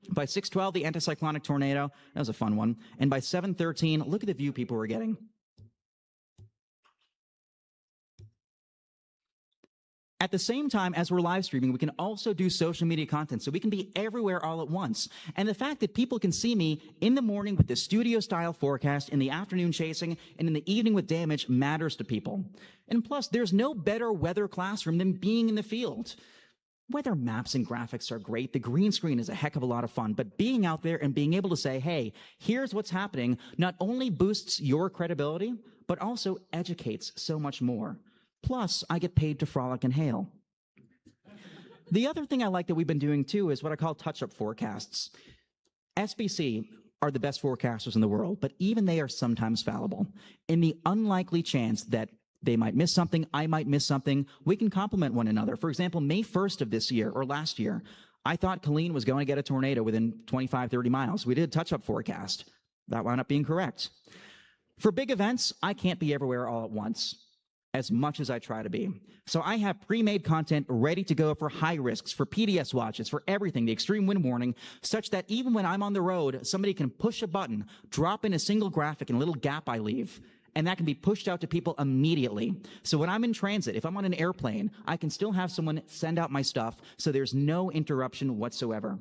G: By 6:12, the anticyclonic tornado. That was a fun one. And by 7:13, look at the view people were getting. At the same time as we're live streaming, we can also do social media content, so we can be everywhere all at once. And the fact that people can see me in the morning with the studio-style forecast, in the afternoon chasing, and in the evening with damage matters to people. And plus, there's no better weather classroom than being in the field. Weather maps and graphics are great. The green screen is a heck of a lot of fun, but being out there and being able to say, hey, here's what's happening, not only boosts your credibility, but also educates so much more. Plus, I get paid to frolic and hail. The other thing I like that we've been doing too is what I call touch-up forecasts. SBC are the best forecasters in the world, but even they are sometimes fallible. In the unlikely chance that they might miss something, I might miss something, we can complement one another. For example, May 1st of this year, or last year, I thought Colleen was going to get a tornado within 25, 30 miles. We did a touch-up forecast. That wound up being correct. For big events, I can't be everywhere all at once, as much as I try to be. So I have pre-made content ready to go for high risks, for PDS watches, for everything, the extreme wind warning, such that even when I'm on the road, somebody can push a button, drop in a single graphic in a little gap I leave, and that can be pushed out to people immediately. So when I'm in transit, if I'm on an airplane, I can still have someone send out my stuff so there's no interruption whatsoever.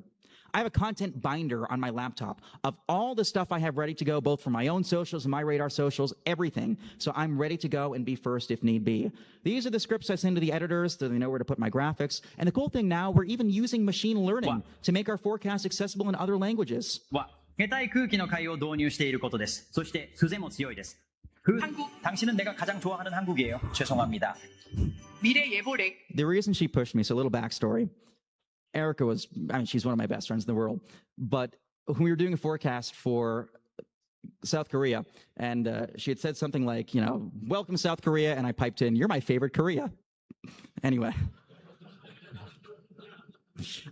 G: I have a content binder on my laptop of all the stuff I have ready to go, both for my own socials and MyRadar socials, everything. So I'm ready to go and be first if need be. These are the scripts I send to the editors so they know where to put my graphics. And the cool thing now, we're even using machine learning to make our forecast accessible in other languages.
S: 冷たい空気の海を導入していることです。そして風も強いです. 당신은 내가 가장 좋아하는 한국이에요. 죄송합니다.
G: The reason she pushed me, so a little backstory. Erica was, I mean, she's one of my best friends in the world. But when we were doing a forecast for South Korea, and she had said something like, you know, welcome South Korea, and I piped in, you're my favorite Korea. Anyway.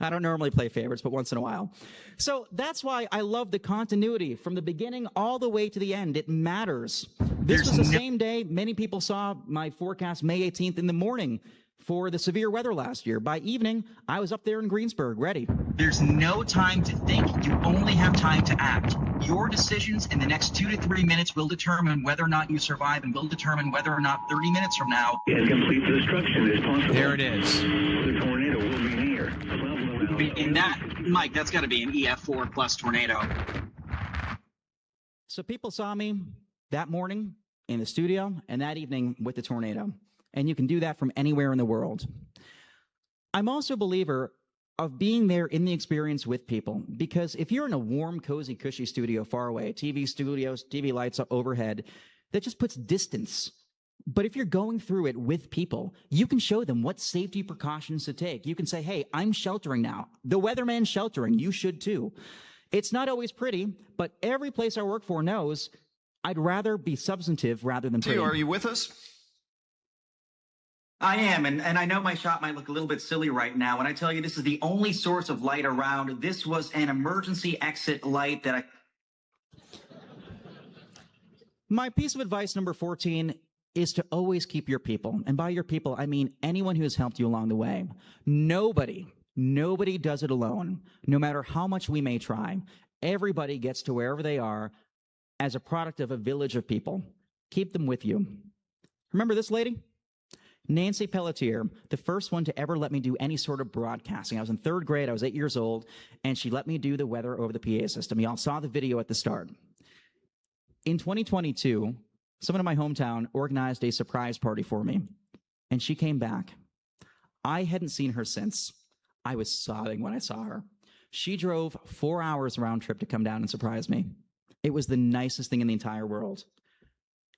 G: I don't normally play favorites, but once in a while. So that's why I love the continuity from the beginning all the way to the end. It matters. This was the same day many people saw my forecast May 18th in the morning for the severe weather last year. By evening, I was up there in Greensburg, ready.
Q: There's no time to think. You only have time to act. Your decisions in the next 2 to 3 minutes will determine whether or not you survive and will determine whether or not 30 minutes from now.
T: As complete destruction as possible.
Q: There it is.
T: The tornado will be near.
Q: And that, Mike, that's got to be an EF4 plus tornado.
G: So people saw me that morning in the studio and that evening with the tornado. And you can do that from anywhere in the world. I'm also a believer of being there in the experience with people, because if you're in a warm, cozy, cushy studio far away, TV studios, TV lights up overhead, that just puts distance. But if you're going through it with people, you can show them what safety precautions to take. You can say, hey, I'm sheltering now. The weatherman's sheltering. You should too. It's not always pretty, but every place I work for knows I'd rather be substantive rather than pretty.
M: Are you with us? I am, and I know my shot might look a little bit silly right now. When I tell you this is the only source of light around, this was an emergency exit light that I...
G: My piece of advice number 14 is to always keep your people. And by your people, I mean anyone who has helped you along the way. Nobody does it alone, no matter how much we may try. Everybody gets to wherever they are as a product of a village of people. Keep them with you. Remember this lady? Nancy Pelletier, the first one to ever let me do any sort of broadcasting. I was in 3rd grade, I was 8 years old, and she let me do the weather over the PA system. Y'all saw the video at the start. In 2022, someone in my hometown organized a surprise party for me, and she came back. I hadn't seen her since. I was sobbing when I saw her. She drove 4 hours round trip to come down and surprise me. It was the nicest thing in the entire world.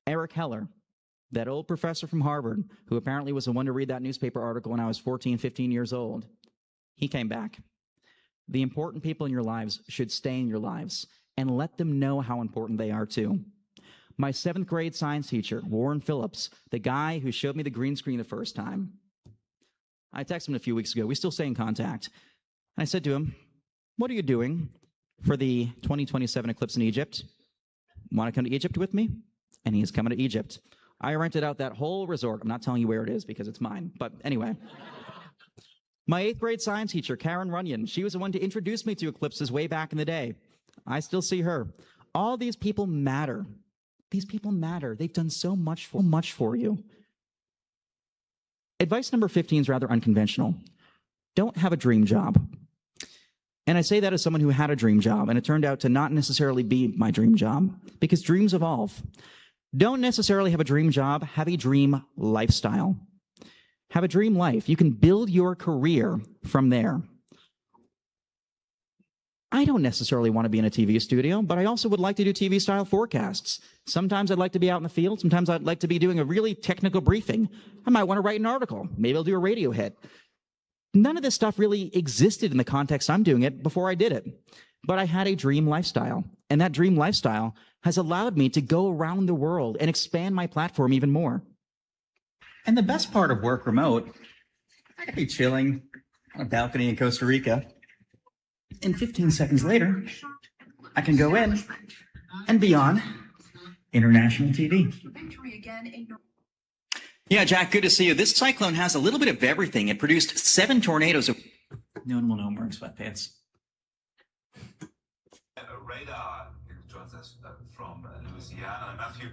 G: Eric Heller, that old professor from Harvard, who apparently was the one to read that newspaper article when I was 14, 15 years old, he came back. The important people in your lives should stay in your lives and let them know how important they are too. My 7th grade science teacher, Warren Phillips, the guy who showed me the green screen the first time, I texted him a few weeks ago. We still stay in contact. And I said to him, what are you doing for the 2027 eclipse in Egypt? Want to come to Egypt with me? And he's coming to Egypt. I rented out that whole resort. I'm not telling you where it is because it's mine. But anyway. My 8th grade science teacher, Karen Runyon, she was the one to introduce me to eclipses way back in the day. I still see her. All these people matter. These people matter. They've done so much for you. Advice number 15 is rather unconventional. Don't have a dream job. And I say that as someone who had a dream job, and it turned out to not necessarily be my dream job, because dreams evolve. Don't necessarily have a dream job, have a dream lifestyle. Have a dream life. You can build your career from there. I don't necessarily want to be in a TV studio, but I also would like to do TV-style forecasts. Sometimes I'd like to be out in the field. Sometimes I'd like to be doing a really technical briefing. I might want to write an article. Maybe I'll do a radio hit. None of this stuff really existed in the context I'm doing it before I did it. But I had a dream lifestyle, and that dream lifestyle has allowed me to go around the world and expand my platform even more.
M: And the best part of work remote, I could be chilling on a balcony in Costa Rica. And 15 seconds later, I can go in and be on international TV. Yeah, Jack, good to see you. This cyclone has a little bit of everything. It produced 7 tornadoes. No one will know I'm wearing sweatpants.
U: Radar joins us from Louisiana. Matthew,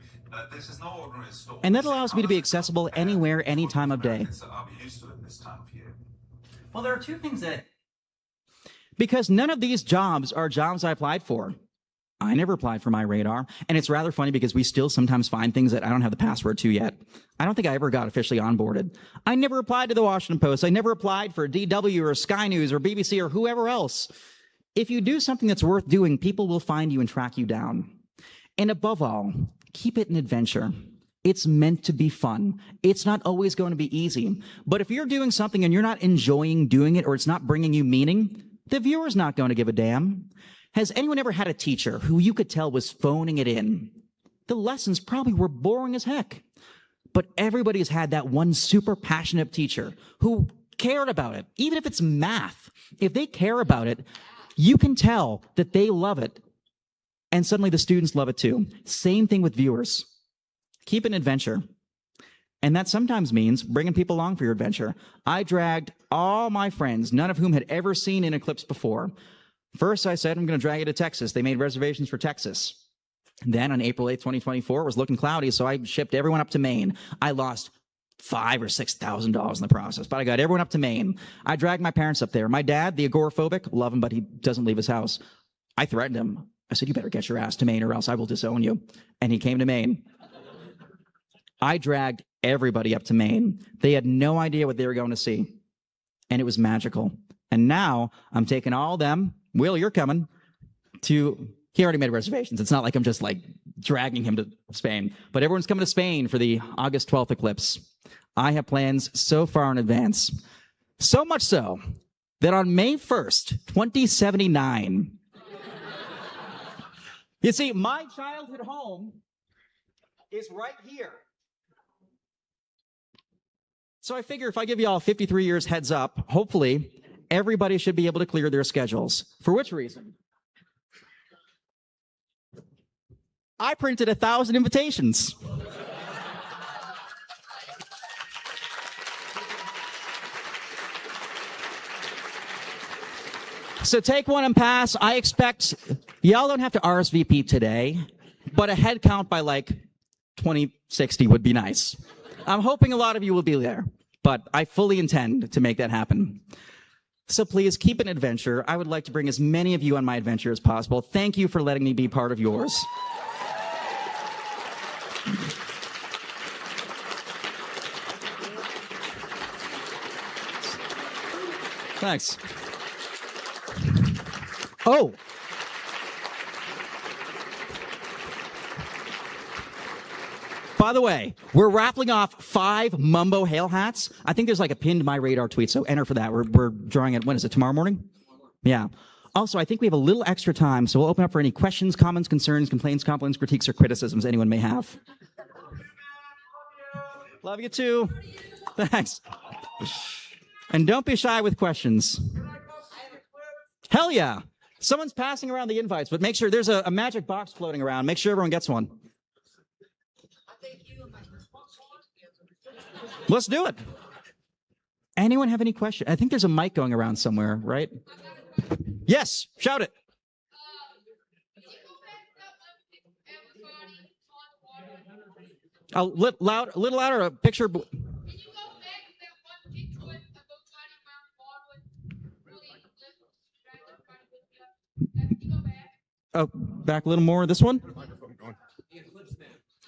U: this is no ordinary storm.
G: And that allows me to be accessible anywhere, any time of day.
U: Are we used to it this time of year?
M: Well, there are 2 things that...
G: Because none of these jobs are jobs I applied for. I never applied for MyRadar, and it's rather funny because we still sometimes find things that I don't have the password to yet. I don't think I ever got officially onboarded. I never applied to the Washington Post. I never applied for DW or Sky News or BBC or whoever else. If you do something that's worth doing, people will find you and track you down. And above all, keep it an adventure. It's meant to be fun. It's not always going to be easy. But if you're doing something and you're not enjoying doing it or it's not bringing you meaning, the viewer's not going to give a damn. Has anyone ever had a teacher who you could tell was phoning it in? The lessons probably were boring as heck. but everybody has had that one super passionate teacher who cared about it. Even if it's math, if they care about it, you can tell that they love it. And suddenly the students love it too. Same thing with viewers. Keep an adventure. And that sometimes means bringing people along for your adventure. I dragged all my friends, none of whom had ever seen an eclipse before. First, I said, I'm going to drag you to Texas. They made reservations for Texas. Then on April 8th, 2024, it was looking cloudy, so I shipped everyone up to Maine. I lost $5,000 or $6,000 in the process, but I got everyone up to Maine. I dragged my parents up there. My dad, the agoraphobic, love him, but he doesn't leave his house. I threatened him. I said, you better get your ass to Maine or else I will disown you. And he came to Maine. I dragged everybody up to Maine. They had no idea what they were going to see. And it was magical. And now I'm taking all them, Will, you're coming, to, he already made reservations. It's not like I'm just like dragging him to Spain. But everyone's coming to Spain for the August 12th eclipse. I have plans so far in advance. So much so that on May 1st, 2079, you see, my childhood home is right here. So I figure if I give you all 53 years heads up, hopefully everybody should be able to clear their schedules. For which reason? I printed 1,000 invitations. So take one and pass. I expect y'all don't have to RSVP today, but a head count by like 2060 would be nice. I'm hoping a lot of you will be there, but I fully intend to make that happen. So please keep an adventure. I would like to bring as many of you on my adventure as possible. Thank you for letting me be part of yours. Thanks. Oh. By the way, we're raffling off 5 Mumbo Hail hats. I think there's like a pinned MyRadar tweet, so enter for that. We're drawing it, when is it, tomorrow morning? Yeah. Also, I think we have a little extra time, so we'll open up for any questions, comments, concerns, complaints, compliments, critiques, or criticisms anyone may have. Love you too. Thanks. And don't be shy with questions. Hell yeah. Someone's passing around the invites, but make sure there's a magic box floating around. Make sure everyone gets one. Let's do it. Anyone have any questions? I think there's a mic going around somewhere, right? Yes, shout it. A little louder, a picture. Oh, back a little more. This one?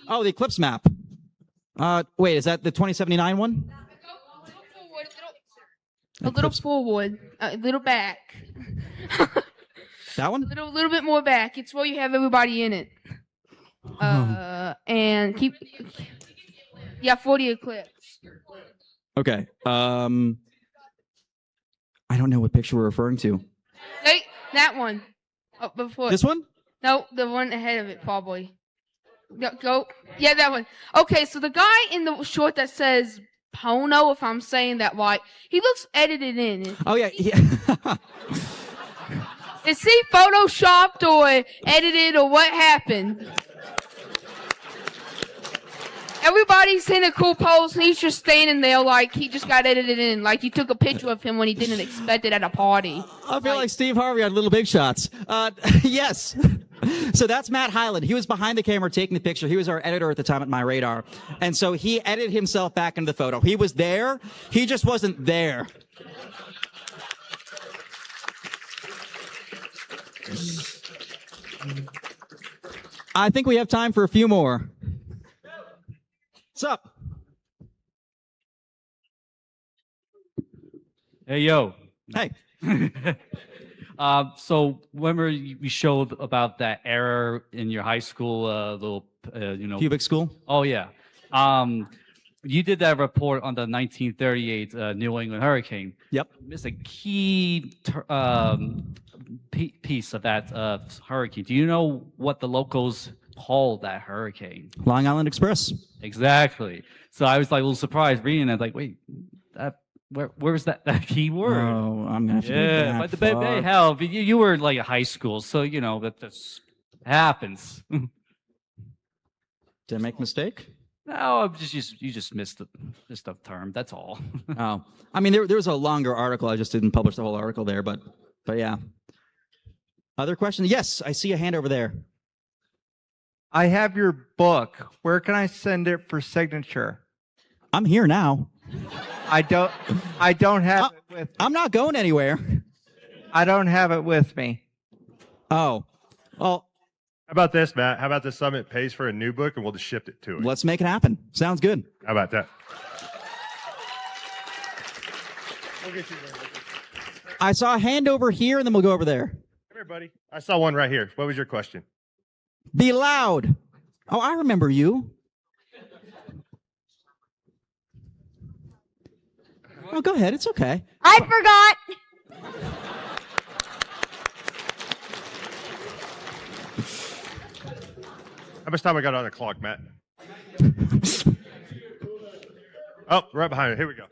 G: Oh, the eclipse map. Wait, is that the 2079 one?
A: A little forward, a little back.
G: That one?
A: A little bit more back. It's where you have everybody in it. And keep, yeah, 40 eclipse.
G: Okay. I don't know what picture we're referring to.
A: Hey, that one. Oh, before.
G: This one?
A: No, the one ahead of it, probably. Go. Yeah, that one. Okay, so the guy in the short that says Pono, if I'm saying that right, he looks edited in.
G: Oh, yeah.
A: Is he photoshopped or edited or what happened? Everybody's in a cool pose, and he's just standing there like he just got edited in, like you took a picture of him when he didn't expect it at a party.
G: I feel like Steve Harvey on Little Big Shots. Yes. So that's Matt Hyland. He was behind the camera taking the picture. He was our editor at the time at MyRadar. And so he edited himself back into the photo. He was there. He just wasn't there. I think we have time for a few more. What's up?
V: Hey, yo.
G: Hey.
V: So remember we showed about that error in your high school, little,
G: Cubic school?
V: Oh, yeah. You did that report on the 1938 New England hurricane.
G: Yep.
V: It's a key piece of that hurricane. Do you know what the locals called that hurricane?
G: Long Island Express.
V: Exactly. So I was like a little surprised reading it. Like, wait, where's that keyword?
G: Oh, I'm gonna have to go
V: Yeah,
G: back.
V: but hell, you were like a high school, so you know that this happens.
G: Did I make a mistake?
V: No, you just missed the term. That's all.
G: Oh, I mean, there was a longer article. I just didn't publish the whole article there, but yeah. Other questions? Yes, I see a hand over there.
B: I have your book. Where can I send it for signature?
G: I'm here now.
B: I don't have it with.
G: I'm not going anywhere.
B: I don't have it with me.
G: Oh, well.
E: How about this, Matt? How about the summit pays for a new book and we'll just ship it to it?
G: Let's make it happen. Sounds good.
E: How about that?
G: I saw a hand over here, and then we'll go over there.
E: Come here, buddy. I saw one right here. What was your question?
G: Be loud. Oh, I remember you. Oh, go ahead. It's okay.
H: I forgot.
E: How much time I got on the clock, Matt? Oh, right behind me. Here we go.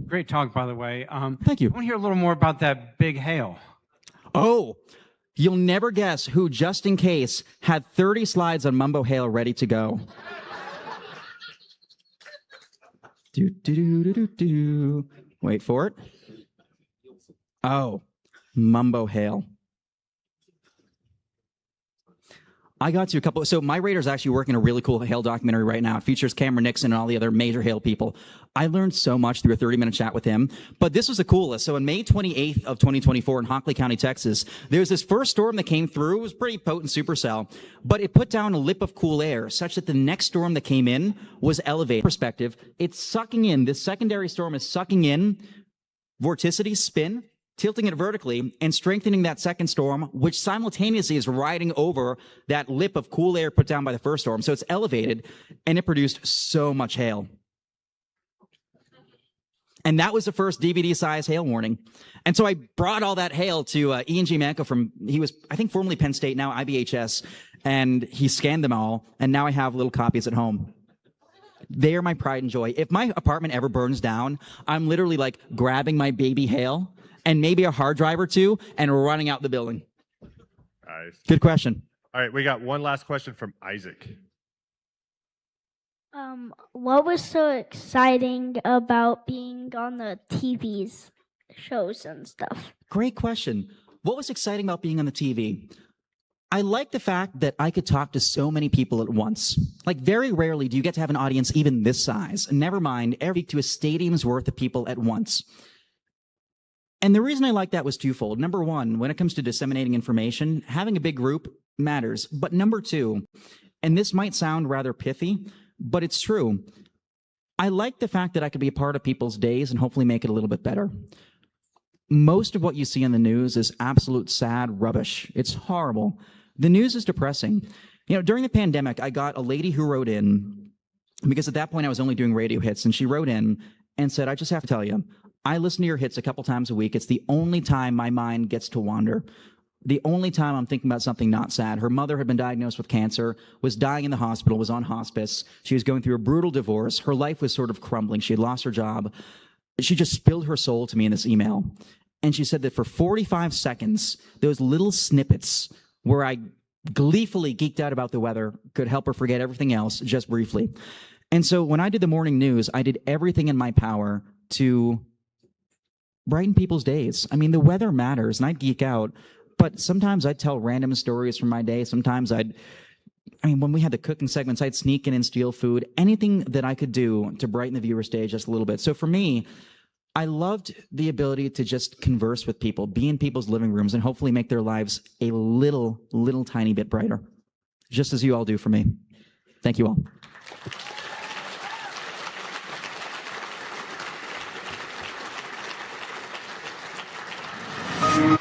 W: Great talk, by the way.
G: Thank you.
W: I want to hear a little more about that big hail.
G: Oh, you'll never guess who, just in case, had 30 slides on Mumbo Hail ready to go. Wait for it. Oh, Mumbo Hail. I got to a couple. So MyRadar is actually working a really cool hail documentary right now. It features Cameron Nixon and all the other major hail people. I learned so much through a 30-minute chat with him. But this was the coolest. So on May 28th of 2024 in Hockley County, Texas, there was this first storm that came through. It was pretty potent supercell, but it put down a lip of cool air such that the next storm that came in was elevated. Perspective, it's sucking in. This secondary storm is sucking in vorticity, spin, tilting it vertically and strengthening that second storm, which simultaneously is riding over that lip of cool air put down by the first storm. So it's elevated, and it produced so much hail. And that was the first DVD-size hail warning. And so I brought all that hail to Ian G. Manco he was, I think, formerly Penn State, now IBHS, and he scanned them all, and now I have little copies at home. They are my pride and joy. If my apartment ever burns down, I'm literally like grabbing my baby hail and maybe a hard drive or two, and running out the building.
E: Nice.
G: Good question.
E: All right, we got one last question from Isaac.
X: What was so exciting about being on the TV's shows and stuff?
G: Great question. What was exciting about being on the TV? I like the fact that I could talk to so many people at once. Like, very rarely do you get to have an audience even this size. Never mind, to a stadium's worth of people at once. And the reason I like that was twofold. Number one, when it comes to disseminating information, having a big group matters. But number two, and this might sound rather pithy, but it's true, I like the fact that I could be a part of people's days and hopefully make it a little bit better. Most of what you see in the news is absolute sad rubbish. It's horrible. The news is depressing. You know, during the pandemic, I got a lady who wrote in, because at that point I was only doing radio hits, and she wrote in and said, I just have to tell you, I listen to your hits a couple times a week. It's the only time my mind gets to wander. The only time I'm thinking about something not sad. Her mother had been diagnosed with cancer, was dying in the hospital, was on hospice. She was going through a brutal divorce. Her life was sort of crumbling. She had lost her job. She just spilled her soul to me in this email. And she said that for 45 seconds, those little snippets where I gleefully geeked out about the weather could help her forget everything else just briefly. And so when I did the morning news, I did everything in my power to brighten people's days. I mean, the weather matters, and I'd geek out, but sometimes I'd tell random stories from my day. Sometimes when we had the cooking segments, I'd sneak in and steal food, anything that I could do to brighten the viewer's day just a little bit. So for me, I loved the ability to just converse with people, be in people's living rooms, and hopefully make their lives a little tiny bit brighter, just as you all do for me. Thank you all.
H: Oh,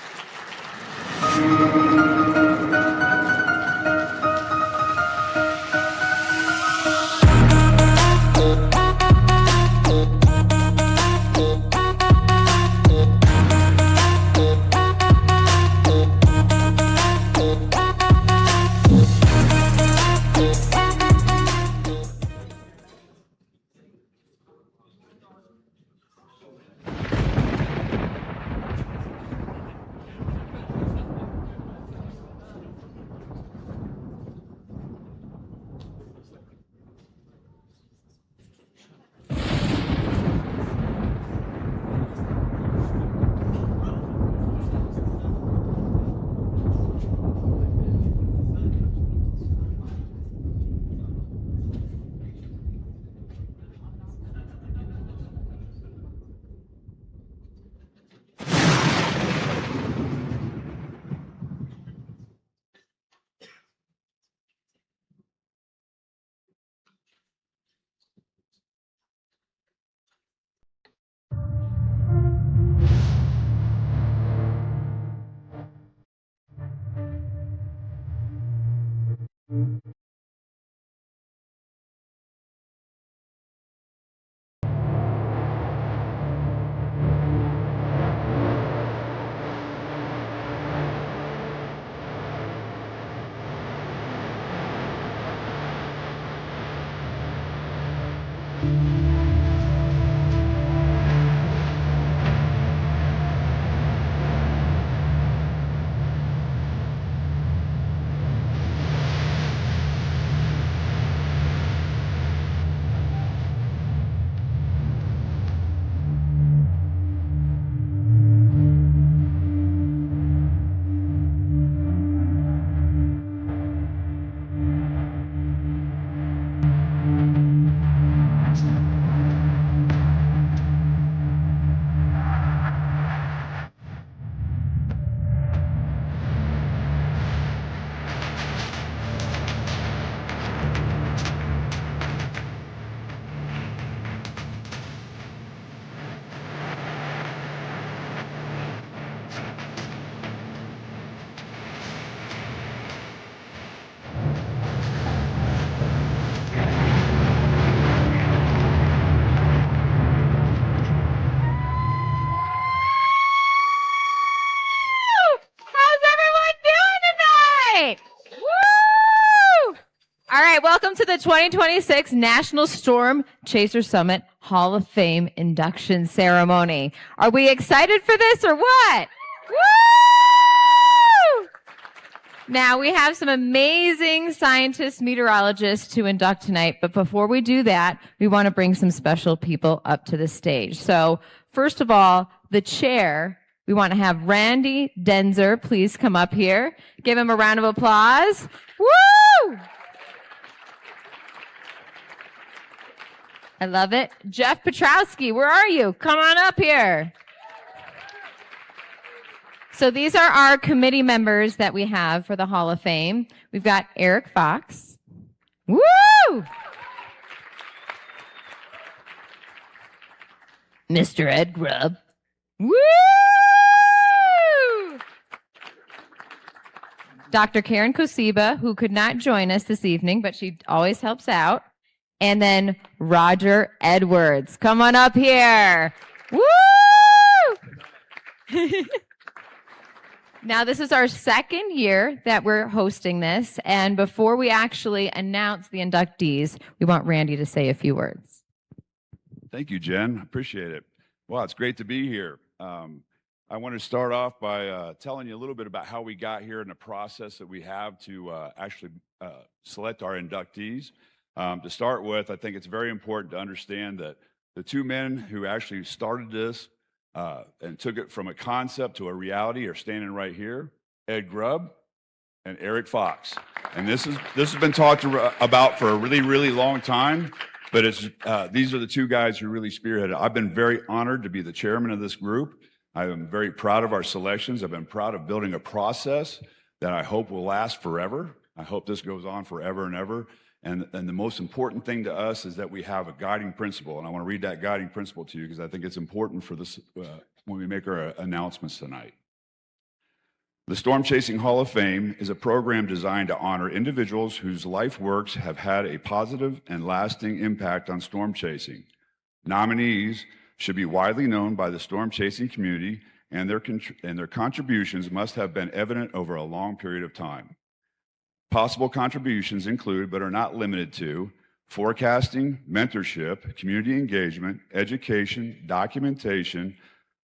C: Welcome to the 2026 National Storm Chaser Summit Hall of Fame induction ceremony. Are we excited for this or what? Woo! Now, we have some amazing scientists, meteorologists to induct tonight, but before we do that, we want to bring some special people up to the stage. So, first of all, the chair, we want to have Randy Denzer please come up here. Give him a round of applause. Woo! I love it. Jeff Petrowski, where are you? Come on up here. So these are our committee members that we have for the Hall of Fame. We've got Eric Fox. Woo! Mr. Ed Grubb. Woo! Dr. Karen Kosiba, who could not join us this evening, but she always helps out. And then Roger Edwards. Come on up here. Woo! Now, this is our second year that we're hosting this. And before we actually announce the inductees, we want Randy to say a few words.
D: Thank you, Jen. Appreciate it. Well, it's great to be here. I want to start off by telling you a little bit about how we got here and the process that we have to actually select our inductees. To start with, I think it's very important to understand that the two men who actually started this and took it from a concept to a reality are standing right here, Ed Grubb and Eric Fox. And this has been talked about for a really, really long time, but these are the two guys who really spearheaded. I've been very honored to be the chairman of this group. I am very proud of our selections. I've been proud of building a process that I hope will last forever. I hope this goes on forever and ever. And the most important thing to us is that we have a guiding principle. And I want to read that guiding principle to you because I think it's important for this when we make our announcements tonight. The Storm Chasing Hall of Fame is a program designed to honor individuals whose life works have had a positive and lasting impact on storm chasing. Nominees should be widely known by the storm chasing community, and their contributions must have been evident over a long period of time. Possible contributions include, but are not limited to, forecasting, mentorship, community engagement, education, documentation,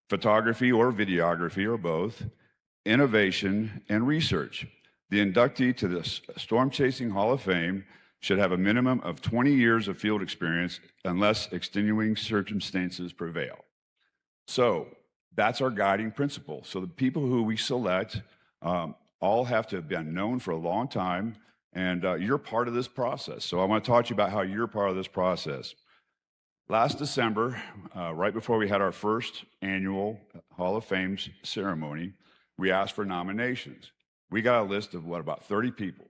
D: photography or videography or both, innovation, and research. The inductee to the Storm Chasing Hall of Fame should have a minimum of 20 years of field experience unless extenuating circumstances prevail. So that's our guiding principle. So the people who we select all have to have been known for a long time, and you're part of this process. So I want to talk to you about how you're part of this process. Last December, right before we had our first annual Hall of Fame ceremony, we asked for nominations. We got a list of, about 30 people,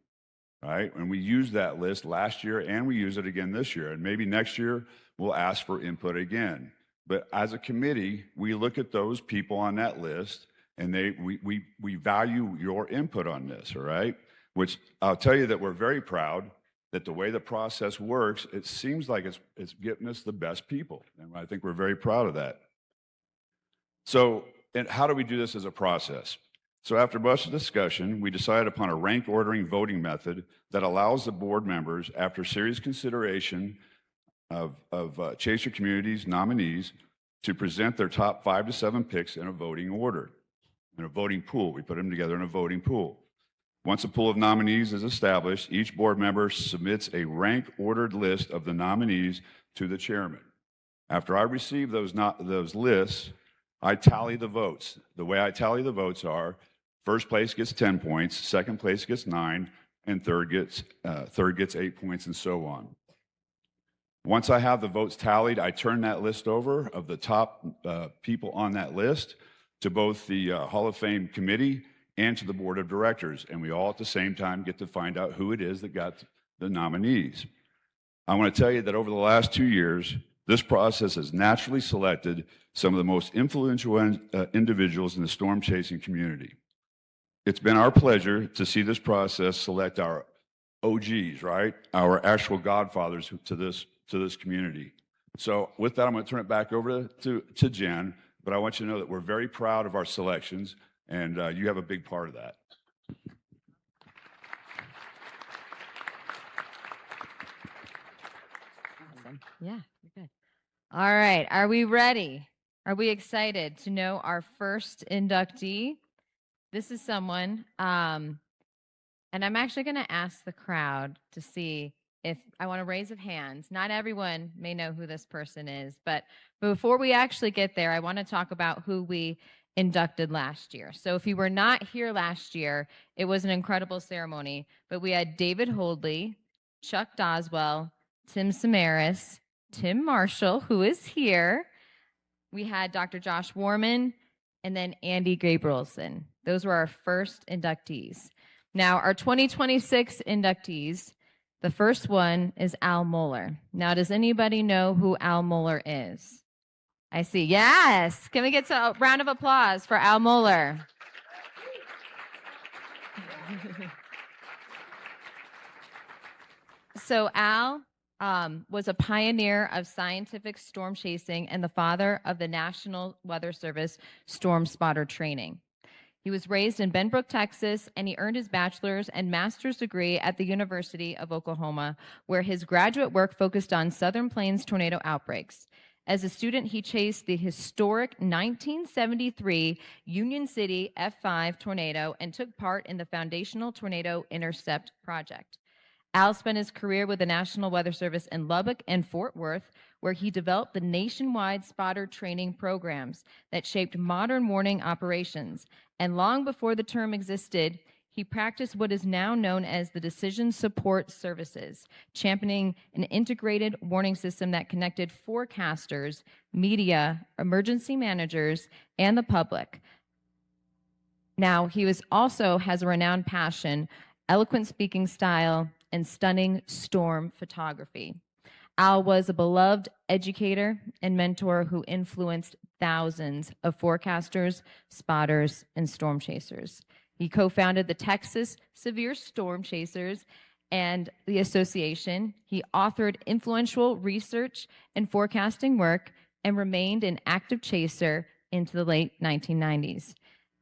D: right? And we used that list last year, and we use it again this year. And maybe next year, we'll ask for input again. But as a committee, we look at those people on that list, and we value your input on this, all right? Which I'll tell you that we're very proud that the way the process works, it seems like it's getting us the best people. And I think we're very proud of that. So, and how do we do this as a process? So after much discussion, we decided upon a rank ordering voting method that allows the board members, after serious consideration of Chaser Community's nominees, to present their top 5 to 7 picks in a voting order. In a voting pool. We put them together in a voting pool. Once a pool of nominees is established, each board member submits a rank-ordered list of the nominees to the chairman. After I receive those lists, I tally the votes. The way I tally the votes are, first place gets 10 points, second place gets 9, and third gets 8 points, and so on. Once I have the votes tallied, I turn that list over of the top people on that list to both the Hall of Fame committee and to the board of directors. And we all at the same time get to find out who it is that got the nominees. I want to tell you that over the last 2 years, this process has naturally selected some of the most influential individuals in the storm chasing community. It's been our pleasure to see this process select our OGs, right? Our actual godfathers to this community. So with that, I'm going to turn it back over to Jen. But I want you to know that we're very proud of our selections, and you have a big part of that.
A: one.
C: Yeah, you're good. All right. Are we ready? Are we excited to know our first inductee? This is someone, and I'm actually going to ask the crowd to see if I want a raise of hands. Not everyone may know who this person is, but before we actually get there, I want to talk about who we inducted last year. So if you were not here last year, it was an incredible ceremony, but we had David Holdley, Chuck Doswell, Tim Samaras, Tim Marshall, who is here. We had Dr. Josh Warman, and then Andy Gabrielson. Those were our first inductees. Now, our 2026 inductees, the first one is Al Moller. Now, does anybody know who Al Moller is? I see. Yes. Can we get a round of applause for Al Moller? So Al was a pioneer of scientific storm chasing and the father of the National Weather Service storm spotter training. He was raised in Benbrook, Texas, and he earned his bachelor's and master's degree at the University of Oklahoma, where his graduate work focused on Southern Plains tornado outbreaks. As a student, he chased the historic 1973 Union City F5 tornado and took part in the foundational Tornado Intercept project. Al spent his career with the National Weather Service in Lubbock and Fort Worth, where he developed the nationwide spotter training programs that shaped modern warning operations. And long before the term existed, he practiced what is now known as the Decision Support Services, championing an integrated warning system that connected forecasters, media, emergency managers, and the public. Now, he also has a renowned passion, eloquent speaking style, and stunning storm photography. Al was a beloved educator and mentor who influenced thousands of forecasters, spotters, and storm chasers. He co-founded the Texas Severe Storm Chasers and the association. He authored influential research and forecasting work and remained an active chaser into the late 1990s.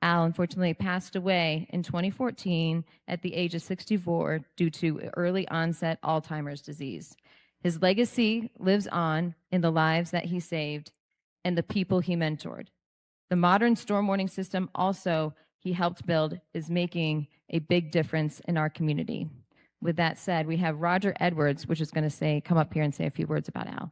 C: Al unfortunately passed away in 2014 at the age of 64 due to early onset Alzheimer's disease. His legacy lives on in the lives that he saved and the people he mentored. The modern storm warning system also he helped build is making a big difference in our community. With that said, we have Roger Edwards, which is going to come up here and say a few words about Al.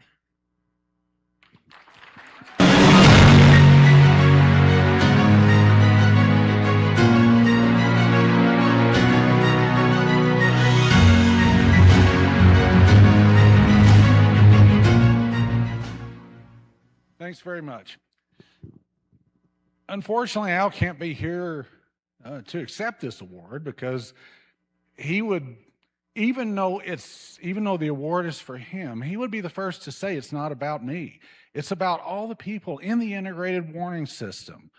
F: Thanks very much. Unfortunately, Al can't be here to accept this award because he would, even though the award is for him, he would be the first to say it's not about me. It's about all the people in the integrated warning system,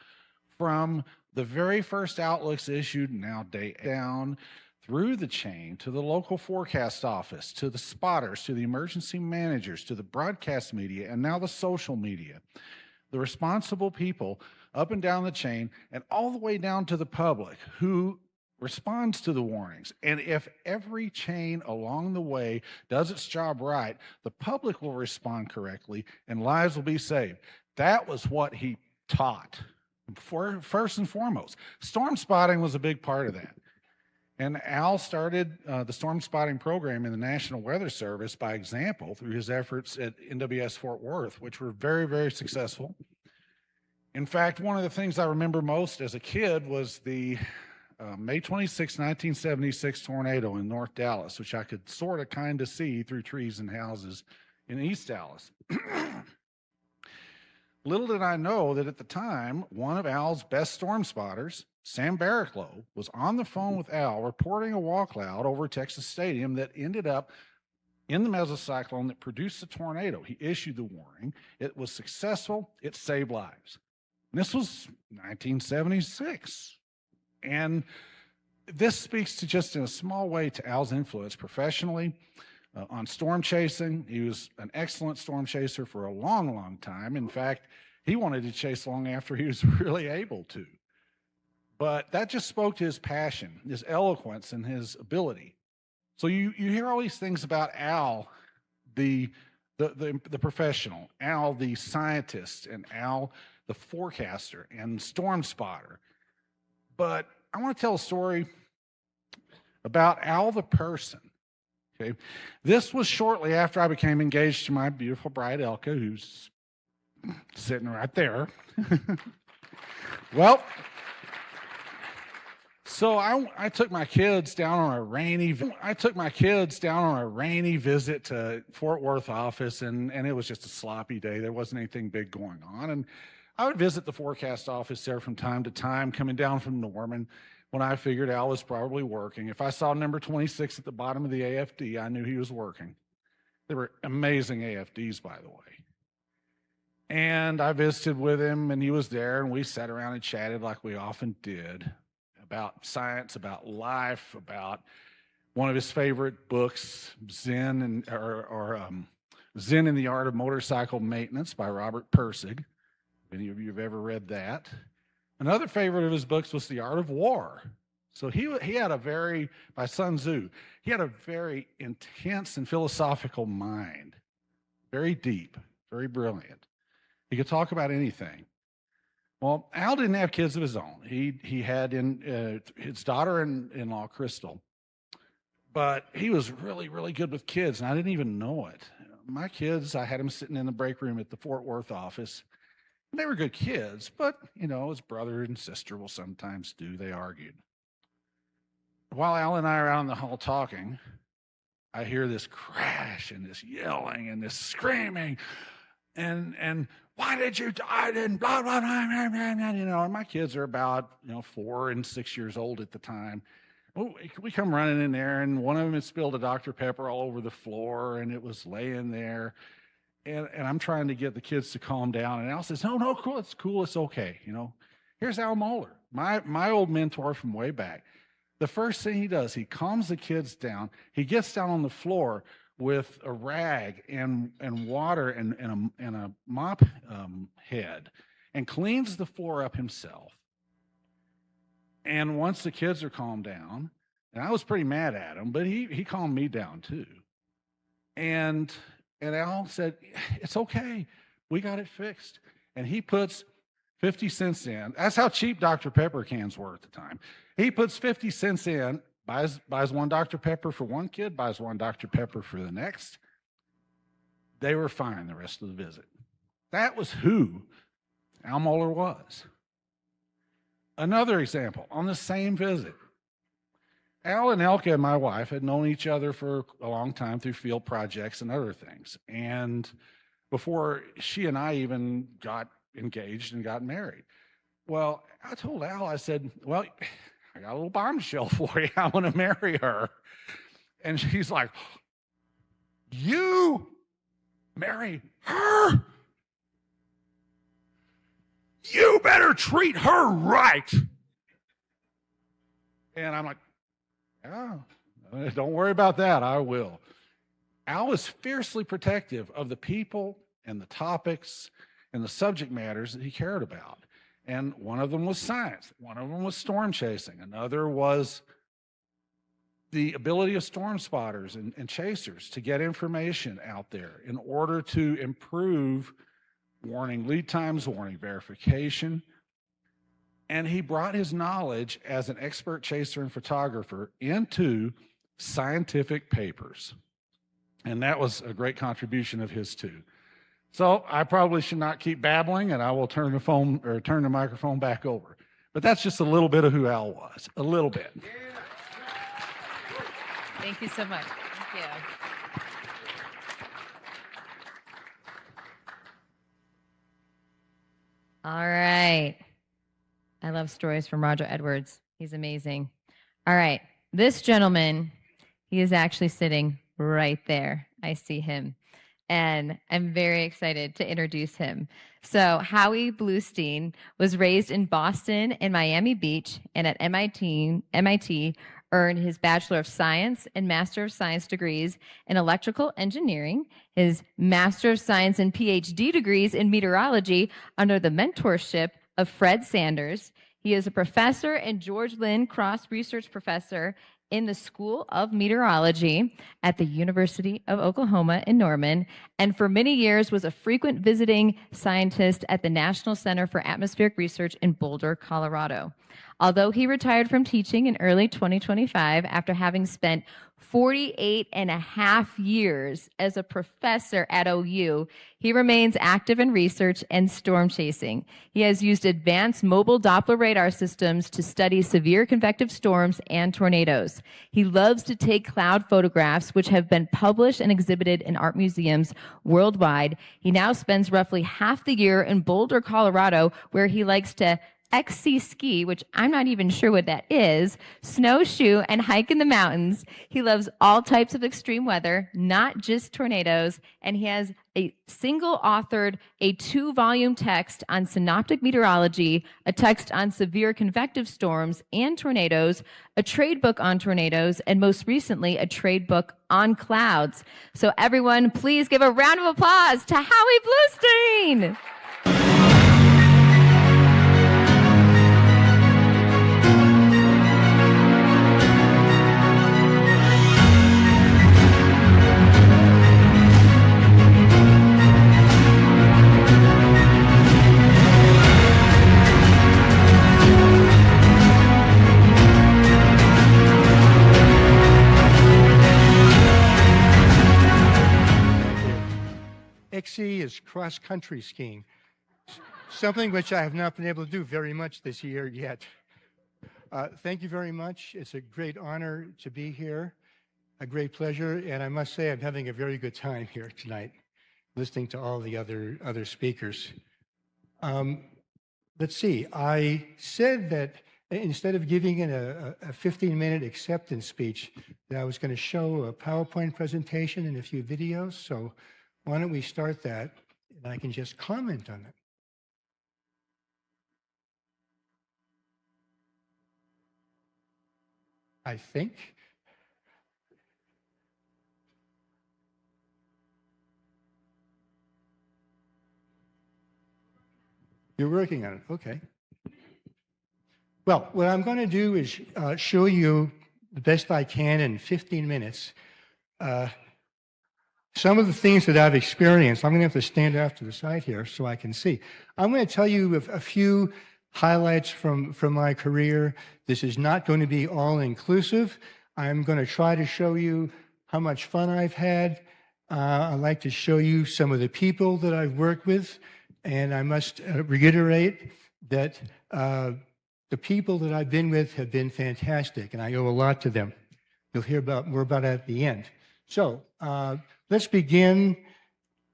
F: from the very first outlooks issued now day down through the chain to the local forecast office, to the spotters, to the emergency managers, to the broadcast media, and now the social media. The responsible people up and down the chain and all the way down to the public who responds to the warnings. And if every chain along the way does its job right, the public will respond correctly and lives will be saved. That was what he taught, first and foremost. Storm spotting was a big part of that. And Al started the storm spotting program in the National Weather Service by example through his efforts at NWS Fort Worth, which were very, very successful. In fact, one of the things I remember most as a kid was the May 26, 1976 tornado in North Dallas, which I could sort of kind of see through trees and houses in East Dallas. Little did I know that at the time, one of Al's best storm spotters, Sam Barraclough, was on the phone with Al reporting a wall cloud over Texas Stadium that ended up in the mesocyclone that produced the tornado. He issued the warning. It was successful. It saved lives. And this was 1976. And this speaks to just in a small way to Al's influence professionally on storm chasing. He was an excellent storm chaser for a long, long time. In fact, he wanted to chase long after he was really able to. But that just spoke to his passion, his eloquence, and his ability. So you hear all these things about Al, the the professional, Al the scientist, and Al the forecaster and storm spotter. But I want to tell a story about Al the person. Okay, this was shortly after I became engaged to my beautiful bride Elka, who's sitting right there. Well, so I took my kids down on a rainy visit to Fort Worth office, and it was just a sloppy day. There wasn't anything big going on, and I would visit the forecast office there from time to time, coming down from Norman when I figured Al was probably working. If I saw number 26 at the bottom of the AFD, I knew he was working. They were amazing AFDs, by the way. And I visited with him, and he was there, and we sat around and chatted like we often did about science, about life, about one of his favorite books, Zen Zen in the Art of Motorcycle Maintenance by Robert Pirsig. If any of you have ever read that. Another favorite of his books was The Art of War. So he had a very, by Sun Tzu, he had a very intense and philosophical mind, very deep, very brilliant. He could talk about anything. Well, Al didn't have kids of his own. He had his daughter-in-law, Crystal, but he was really, really good with kids, and I didn't even know it. My kids, I had them sitting in the break room at the Fort Worth office. They were good kids, but, you know, as brother and sister will sometimes do, they argued. While Al and I are out in the hall talking, I hear this crash and this yelling and this screaming and why did you die? And blah, blah, blah, blah, blah, you know, and my kids are about, 4 and 6 years old at the time. We come running in there, and one of them had spilled a Dr. Pepper all over the floor, and it was laying there. And I'm trying to get the kids to calm down. And Al says, no, cool, it's okay. Here's Al Moller, my old mentor from way back. The first thing he does, he calms the kids down. He gets down on the floor with a rag and water and a mop head and cleans the floor up himself. And once the kids are calmed down, and I was pretty mad at him, but he calmed me down too. And Al said, it's okay. We got it fixed. And he puts 50 cents in. That's how cheap Dr. Pepper cans were at the time. He puts 50 cents in, buys one Dr. Pepper for one kid, buys one Dr. Pepper for the next. They were fine the rest of the visit. That was who Al Moller was. Another example, on the same visit, Al and Elka and my wife had known each other for a long time through field projects and other things. And before she and I even got engaged and got married. Well, I told Al, I said, well, I got a little bombshell for you. I want to marry her. And she's like, you marry her? You better treat her right. And I'm like, oh, don't worry about that. I will. Al was fiercely protective of the people and the topics and the subject matters that he cared about. And one of them was science. One of them was storm chasing. Another was the ability of storm spotters and chasers to get information out there in order to improve warning lead times, warning verification. And he brought his knowledge as an expert chaser and photographer into scientific papers. And that was a great contribution of his too. So I probably should not keep babbling, and I will turn the microphone back over. But that's just a little bit of who Al was, a little bit.
C: Thank you so much. Thank you. All right. I love stories from Roger Edwards. He's amazing. All right. This gentleman, he is actually sitting right there. I see him. And I'm very excited to introduce him. So Howie Bluestein was raised in Boston and Miami Beach, and at MIT earned his Bachelor of Science and Master of Science degrees in electrical engineering, his Master of Science and PhD degrees in meteorology under the mentorship of Fred Sanders. He is a professor and George Lynn Cross Research Professor in the School of Meteorology at the University of Oklahoma in Norman, and for many years was a frequent visiting scientist at the National Center for Atmospheric Research in Boulder, Colorado. Although he retired from teaching in early 2025 after having spent 48 and a half years as a professor at OU, he remains active in research and storm chasing. He has used advanced mobile Doppler radar systems to study severe convective storms and tornadoes. He loves to take cloud photographs, which have been published and exhibited in art museums worldwide. He now spends roughly half the year in Boulder, Colorado, where he likes to XC ski, which I'm not even sure what that is, snowshoe, and hike in the mountains. He loves all types of extreme weather, not just tornadoes, and he has a single-authored, a 2-volume text on synoptic meteorology, a text on severe convective storms and tornadoes, a trade book on tornadoes, and most recently, a trade book on clouds. So everyone, please give a round of applause to Howie Bluestein.
I: XC is cross-country skiing, something which I have not been able to do very much this year yet. Thank you very much. It's a great honor to be here, a great pleasure, and I must say I'm having a very good time here tonight, listening to all the other speakers. Let's see, I said that instead of giving it a 15-minute acceptance speech, that I was going to show a PowerPoint presentation and a few videos, so why don't we start that, and I can just comment on it. I think. You're working on it, okay. Well, what I'm going to do is show you the best I can in 15 minutes some of the things that I've experienced. I'm going to have to stand off to the side here so I can see. I'm going to tell you a few highlights from my career. This is not going to be all-inclusive. I'm going to try to show you how much fun I've had. I'd like to show you some of the people that I've worked with, and I must reiterate that the people that I've been with have been fantastic, and I owe a lot to them. You'll hear more about it at the end. So let's begin.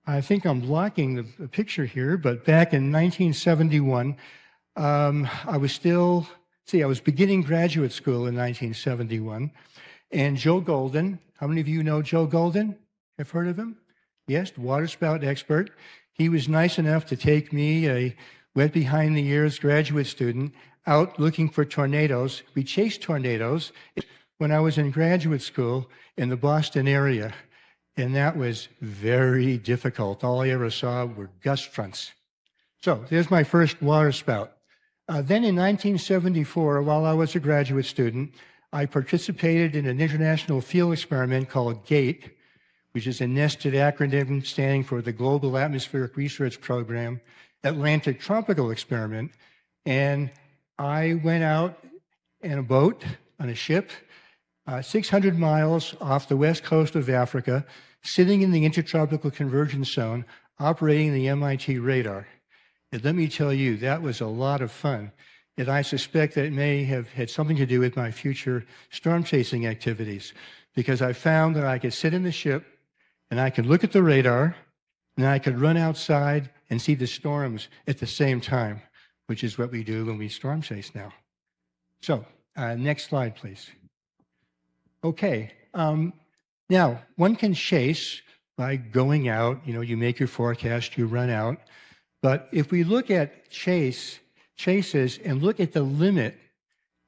I: I think I'm blocking the picture here, but back in 1971, I was beginning graduate school in 1971, and Joe Golden, how many of you know Joe Golden? Have heard of him? Yes, waterspout expert. He was nice enough to take me, a wet behind the ears graduate student, out looking for tornadoes. We chased tornadoes when I was in graduate school in the Boston area, and that was very difficult. All I ever saw were gust fronts. So there's my first waterspout. Then in 1974, while I was a graduate student, I participated in an international field experiment called GATE, which is a nested acronym standing for the Global Atmospheric Research Program, Atlantic Tropical Experiment. And I went out in a boat, on a ship, 600 miles off the west coast of Africa, sitting in the Intertropical Convergence Zone, operating the MIT radar. And let me tell you, that was a lot of fun. And I suspect that it may have had something to do with my future storm chasing activities, because I found that I could sit in the ship and I could look at the radar and I could run outside and see the storms at the same time, which is what we do when we storm chase now. So, next slide, please. Okay, now one can chase by going out, you make your forecast, you run out. But if we look at chases and look at the limit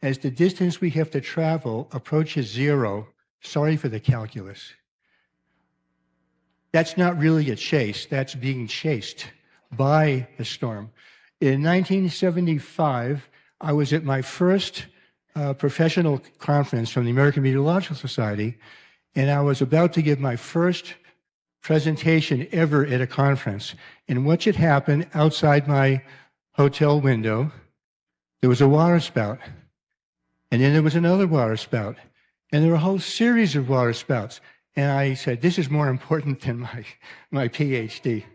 I: as the distance we have to travel approaches zero, sorry for the calculus. That's not really a chase, that's being chased by a storm. In 1975, I was at my first professional conference from the American Meteorological Society, and I was about to give my first presentation ever at a conference. And what should happen outside my hotel window? There was a water spout. And then there was another water spout. And there were a whole series of water spouts. And I said, this is more important than my PhD.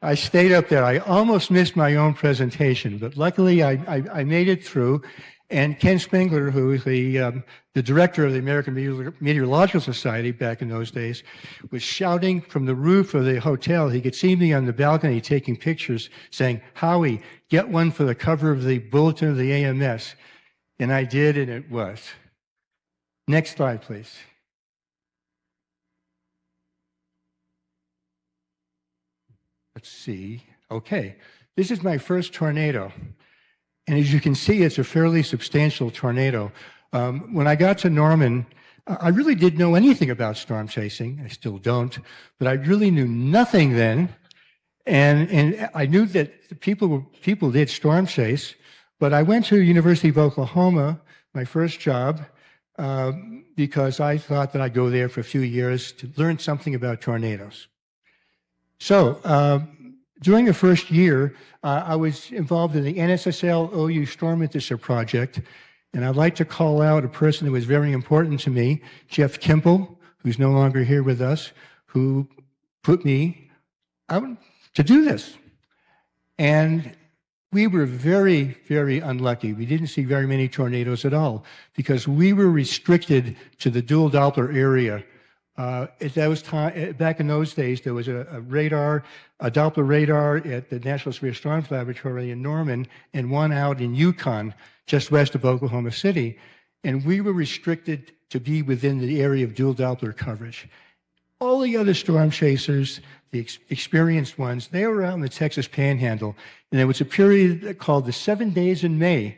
I: I stayed up there. I almost missed my own presentation, but luckily I made it through. And Ken Spengler, who was the director of the American Meteorological Society back in those days, was shouting from the roof of the hotel. He could see me on the balcony taking pictures, saying, Howie, get one for the cover of the bulletin of the AMS. And I did, and it was. Next slide, please. Let's see. Okay. This is my first tornado. And as you can see, it's a fairly substantial tornado. When I got to Norman, I really didn't know anything about storm chasing. I still don't, but I really knew nothing then. And I knew that people did storm chase, but I went to the University of Oklahoma, my first job, because I thought that I'd go there for a few years to learn something about tornadoes. So, during the first year, I was involved in the NSSL OU Storm Intercept project, and I'd like to call out a person who was very important to me, Jeff Kimple, who's no longer here with us, who put me out to do this. And we were very, very unlucky. We didn't see very many tornadoes at all because we were restricted to the dual Doppler area. At those back in those days, there was a Doppler radar at the National Severe Storms Laboratory in Norman and one out in Yukon, just west of Oklahoma City. And we were restricted to be within the area of dual Doppler coverage. All the other storm chasers, the experienced ones, they were out in the Texas Panhandle. And there was a period called the 7 Days in May,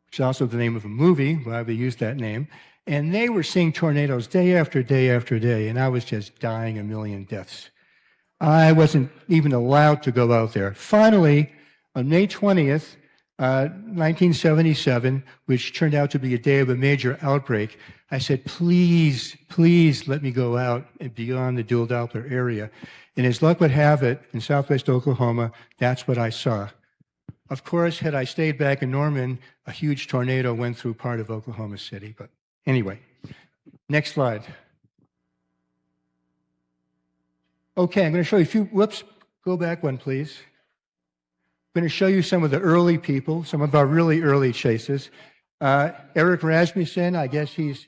I: which is also the name of a movie, why they used that name. And they were seeing tornadoes day after day after day, and I was just dying a million deaths. I wasn't even allowed to go out there. Finally, on May 20th, 1977, which turned out to be a day of a major outbreak, I said, please, please let me go out and beyond the dual Doppler area. And as luck would have it, in southwest Oklahoma, that's what I saw. Of course, had I stayed back in Norman, a huge tornado went through part of Oklahoma City, but anyway, next slide. Okay, I'm going to show you a few, whoops, go back one, please. I'm going to show you some of the early people, some of our really early chases. Eric Rasmussen, I guess he's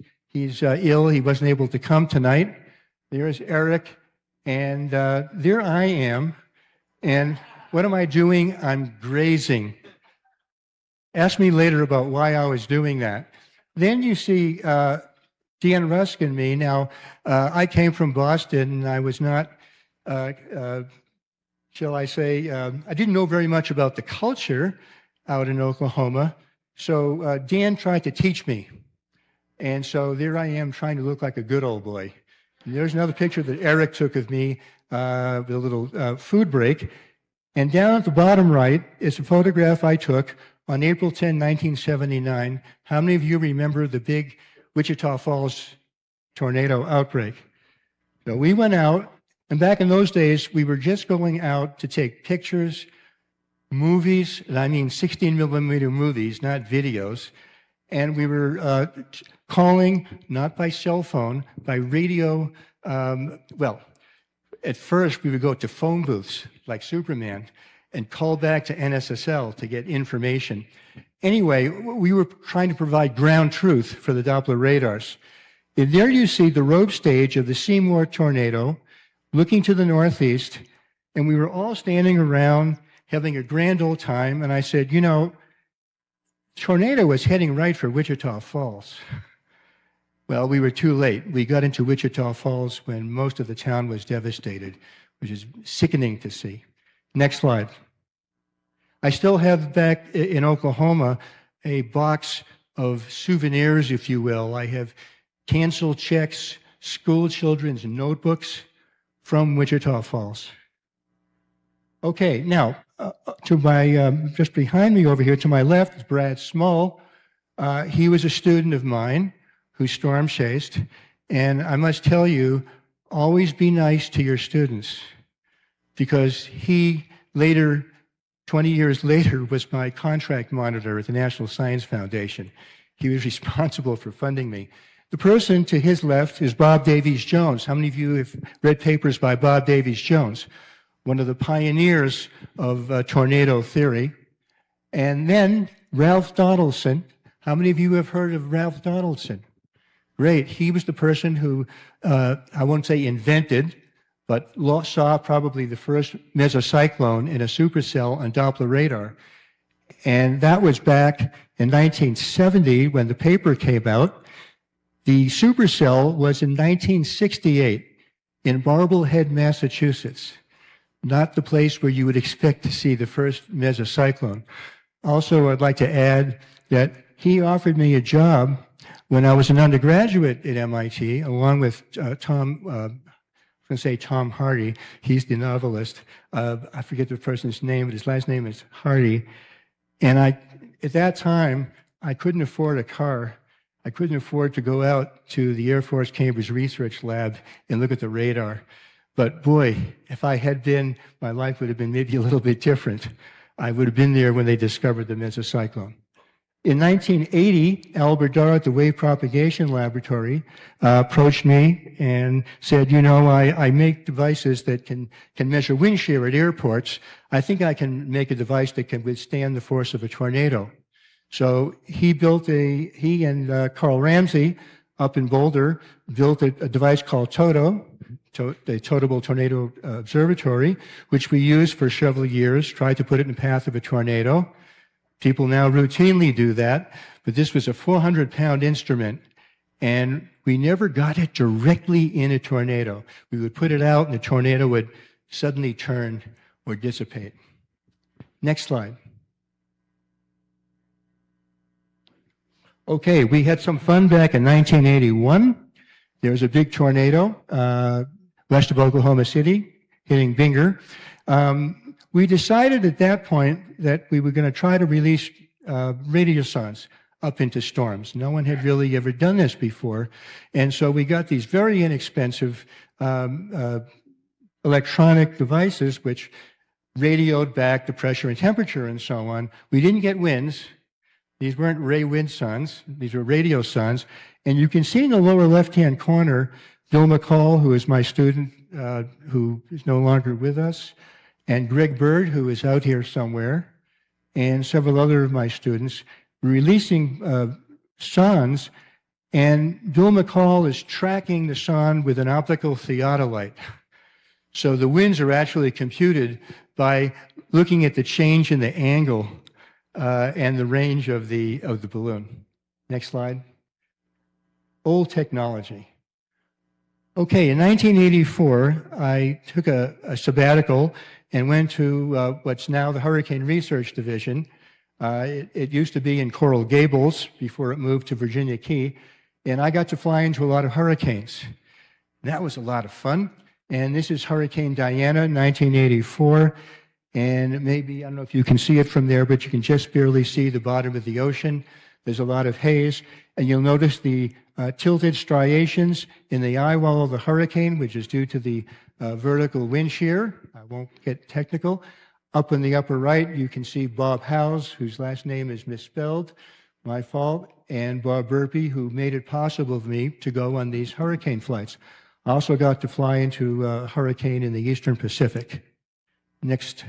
I: ill. He wasn't able to come tonight. There's Eric, and there I am. And what am I doing? I'm grazing. Ask me later about why I was doing that. Then you see Dan Rusk and me. Now, I came from Boston, and I was not, shall I say, I didn't know very much about the culture out in Oklahoma. So Dan tried to teach me. And so there I am trying to look like a good old boy. And there's another picture that Eric took of me with a little food break. And down at the bottom right is a photograph I took on April 10, 1979. How many of you remember the big Wichita Falls tornado outbreak? So we went out, and back in those days, we were just going out to take pictures, movies, and I mean 16mm movies, not videos. And we were calling, not by cell phone, by radio. Well, at first, we would go to phone booths like Superman and call back to NSSL to get information. Anyway, we were trying to provide ground truth for the Doppler radars. And there you see the rogue stage of the Seymour tornado looking to the northeast, and we were all standing around having a grand old time, and I said, you know, tornado was heading right for Wichita Falls. Well, we were too late. We got into Wichita Falls when most of the town was devastated, which is sickening to see. Next slide. I still have back in Oklahoma a box of souvenirs, if you will. I have canceled checks, school children's notebooks from Wichita Falls. Okay, now, to my, just behind me over here, to my left is Brad Small, He was a student of mine who storm chased. And I must tell you, always be nice to your students, because he later, 20 years later, was my contract monitor at the National Science Foundation. He was responsible for funding me. The person to his left is Bob Davies Jones. How many of you have read papers by Bob Davies Jones? One of the pioneers of tornado theory. And then Ralph Donaldson. How many of you have heard of Ralph Donaldson? Great. He was the person who, I won't say invented, but saw probably the first mesocyclone in a supercell on Doppler radar. And that was back in 1970 when the paper came out. The supercell was in 1968 in Marblehead, Massachusetts, not the place where you would expect to see the first mesocyclone. Also, I'd like to add that he offered me a job when I was an undergraduate at MIT, along with Tom Hardy. He's the novelist. I forget the person's name, but his last name is Hardy. And at that time, I couldn't afford a car. I couldn't afford to go out to the Air Force Cambridge Research Lab and look at the radar. But boy, if I had been, my life would have been maybe a little bit different. I would have been there when they discovered the mesocyclone. In 1980, Albert Darr at the Wave Propagation Laboratory approached me and said, you know, I make devices that can measure wind shear at airports. I think I can make a device that can withstand the force of a tornado. So he and Carl Ramsey up in Boulder built a device called TOTO, the Totable Tornado Observatory, which we used for several years, tried to put it in the path of a tornado. People now routinely do that, but this was a 400-pound instrument, and we never got it directly in a tornado. We would put it out, and the tornado would suddenly turn or dissipate. Next slide. Okay, we had some fun back in 1981. There was a big tornado west of Oklahoma City, hitting Binger. We decided at that point that we were going to try to release radiosondes up into storms. No one had really ever done this before. And so we got these very inexpensive electronic devices which radioed back the pressure and temperature and so on. We didn't get winds. These weren't ray wind sondes. These were radiosondes. And you can see in the lower left-hand corner, Bill McCall, who is my student, who is no longer with us, and Greg Bird, who is out here somewhere, and several other of my students, releasing sondes, and Bill McCall is tracking the sonde with an optical theodolite. So the winds are actually computed by looking at the change in the angle and the range of the balloon. Next slide. Old technology. Okay, in 1984, I took a sabbatical and went to what's now the Hurricane Research Division. It used to be in Coral Gables before it moved to Virginia Key, and I got to fly into a lot of hurricanes. That was a lot of fun. And this is Hurricane Diana, 1984. And maybe, I don't know if you can see it from there, but you can just barely see the bottom of the ocean. There's a lot of haze. And you'll notice the tilted striations in the eye wall of the hurricane, which is due to the vertical wind shear. I won't get technical. Up in the upper right, you can see Bob Howes, whose last name is misspelled, my fault, and Bob Burpee, who made it possible for me to go on these hurricane flights. I also got to fly into a hurricane in the Eastern Pacific. Next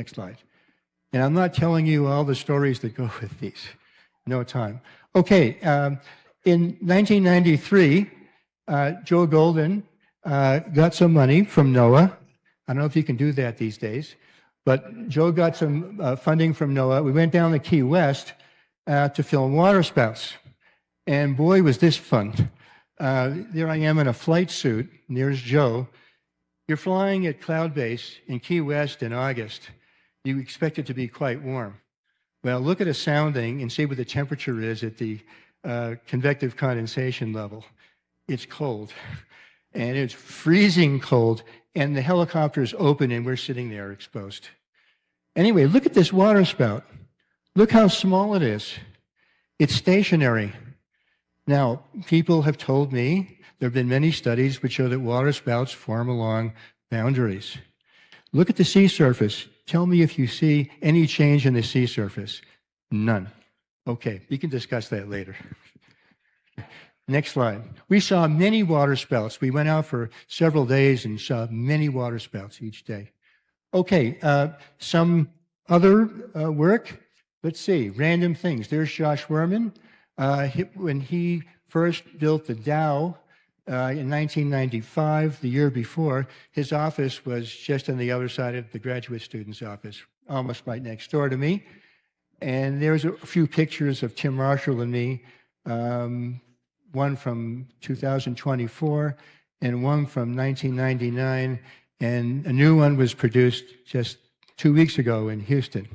I: slide. And I'm not telling you all the stories that go with these. No time. Okay, in 1993, Joe Golden got some money from NOAA. I don't know if you can do that these days, but Joe got some funding from NOAA. We went down to Key West to film waterspouts. And boy, was this fun. There I am in a flight suit, and there's Joe. You're flying at Cloud Base in Key West in August. You expect it to be quite warm. Well, look at a sounding and see what the temperature is at the convective condensation level. It's cold, and it's freezing cold, and the helicopter is open, and we're sitting there exposed. Anyway, look at this waterspout. Look how small it is. It's stationary. Now, people have told me there have been many studies which show that water spouts form along boundaries. Look at the sea surface. Tell me if you see any change in the sea surface. None. Okay, we can discuss that later. Next slide. We saw many water spouts. We went out for several days and saw many water spouts each day. Okay, some other work. Let's see, random things. There's Josh Werman. When he first built the Dow in 1995, the year before, his office was just on the other side of the graduate student's office, almost right next door to me. And there's a few pictures of Tim Marshall and me, one from 2024 and one from 1999. And a new one was produced just 2 weeks ago in Houston.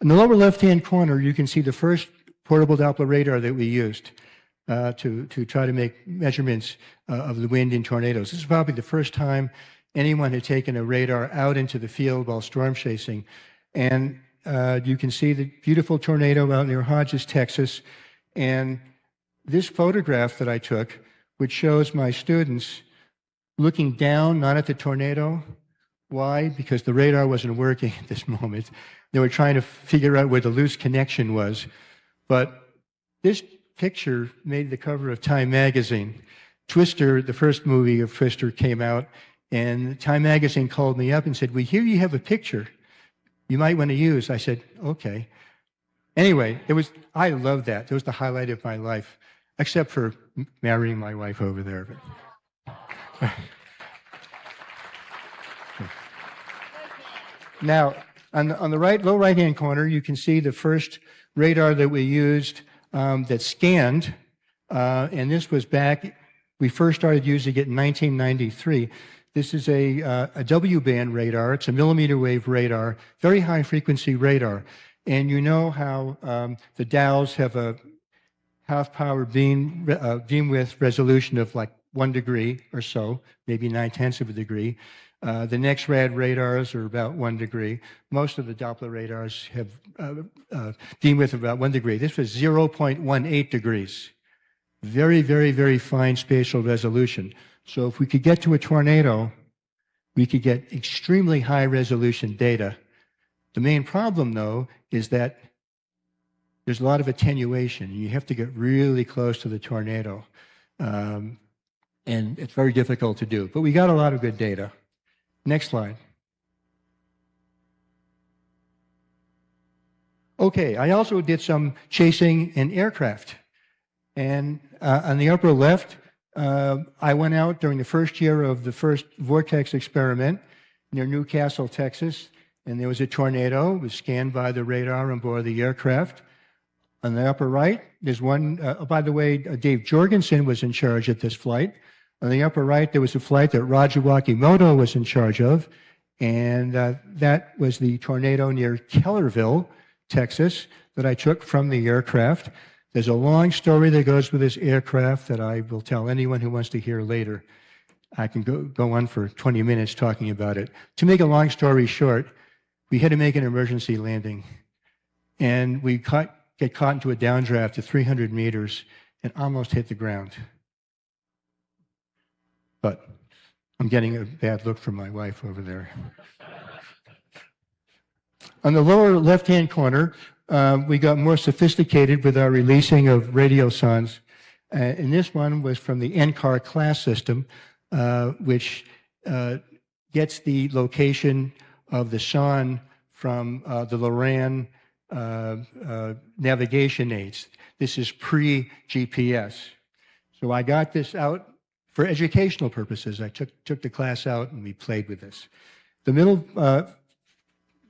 I: In the lower left-hand corner, you can see the first portable Doppler radar that we used to try to make measurements of the wind in tornadoes. This is probably the first time anyone had taken a radar out into the field while storm chasing. And you can see the beautiful tornado out near Hodges, Texas. And this photograph that I took, which shows my students looking down, not at the tornado. Why? Because the radar wasn't working at this moment. They were trying to figure out where the loose connection was. But this picture made the cover of Time magazine. Twister, the first movie of Twister, came out, and Time magazine called me up and said, "We hear you have a picture you might want to use." I said, "Okay." Anyway, I loved that. It was the highlight of my life, except for marrying my wife over there. Now, on the low right-hand corner, you can see the first radar that we used that scanned, and this was we first started using it in 1993. This is a W-band radar. It's a millimeter wave radar, very high-frequency radar. And you know how the Dows have a half-power beam width resolution of like 1 degree or so, maybe 9/10 of a degree. The next radars are about 1 degree. Most of the Doppler radars have beam width of about 1 degree. This was 0.18 degrees. Very, very, very fine spatial resolution. So if we could get to a tornado, we could get extremely high resolution data. The main problem, though, is that there's a lot of attenuation. You have to get really close to the tornado. And it's very difficult to do. But we got a lot of good data. Next slide. Okay, I also did some chasing in aircraft. And on the upper left, I went out during the first year of the first vortex experiment near Newcastle, Texas, and there was a tornado. It was scanned by the radar on board the aircraft. On the upper right, there's one, by the way, Dave Jorgensen was in charge of this flight. On the upper right, there was a flight that Roger Wakimoto was in charge of, and that was the tornado near Kellerville, Texas, that I took from the aircraft. There's a long story that goes with this aircraft that I will tell anyone who wants to hear later. I can go on for 20 minutes talking about it. To make a long story short, we had to make an emergency landing, and we get caught into a downdraft of 300 meters and almost hit the ground. But I'm getting a bad look from my wife over there. On the lower left-hand corner, we got more sophisticated with our releasing of radiosondes. And this one was from the NCAR class system, which gets the location of the sonde from the Loran navigation aids. This is pre-GPS. So I got this out for educational purposes. I took the class out and we played with this. The middle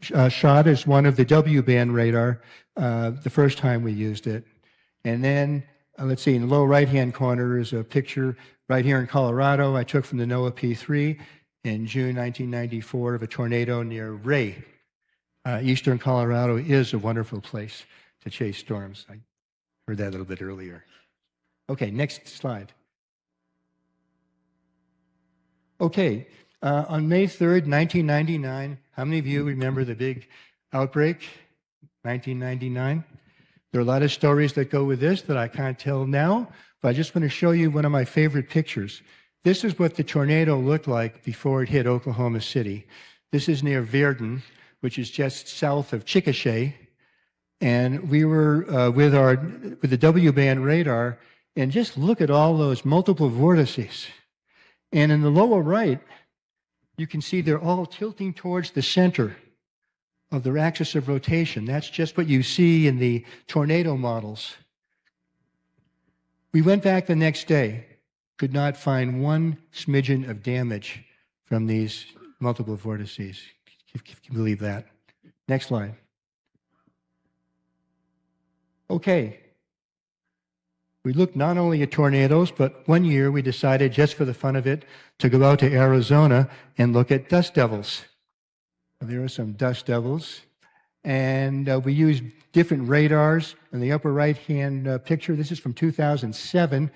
I: shot is one of the W-band radar, the first time we used it. And then, let's see, in the lower right-hand corner is a picture right here in Colorado I took from the NOAA P3 in June 1994 of a tornado near Ray. Eastern Colorado is a wonderful place to chase storms. I heard that a little bit earlier. Okay, next slide. Okay, on May 3rd, 1999, how many of you remember the big outbreak, 1999? There are a lot of stories that go with this that I can't tell now, but I just want to show you one of my favorite pictures. This is what the tornado looked like before it hit Oklahoma City. This is near Verdun, which is just south of Chickasha. And we were with the W-band radar, and just look at all those multiple vortices. And in the lower right, you can see they're all tilting towards the center of their axis of rotation. That's just what you see in the tornado models. We went back the next day, could not find one smidgen of damage from these multiple vortices. Can you believe that? Next slide. Okay. We looked not only at tornadoes, but one year we decided, just for the fun of it, to go out to Arizona and look at dust devils. There are some dust devils. And we used different radars. In the upper right-hand picture, this is from 2007.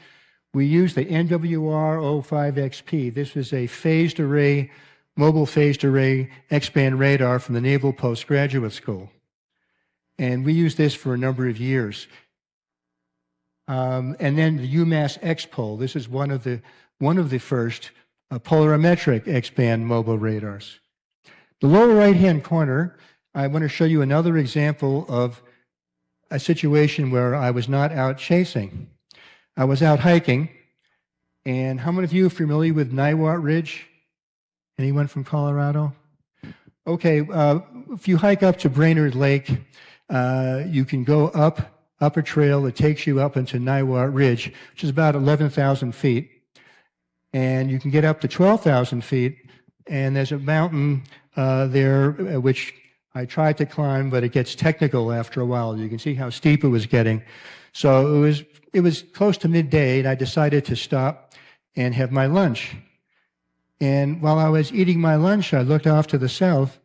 I: We used the NWR-05XP. This was a phased array, mobile phased array X-band radar from the Naval Postgraduate School. And we used this for a number of years. And then the UMass X-Pol. This is one of the first polarimetric X-band mobile radars. The lower right-hand corner, I want to show you another example of a situation where I was not out chasing. I was out hiking, and how many of you are familiar with Niwot Ridge? Anyone from Colorado? Okay, if you hike up to Brainerd Lake, you can go up a trail that takes you up into Niwot Ridge, which is about 11,000 feet. And you can get up to 12,000 feet, and there's a mountain there, which I tried to climb, but it gets technical after a while. You can see how steep it was getting. So it was close to midday, and I decided to stop and have my lunch. And while I was eating my lunch, I looked off to the south,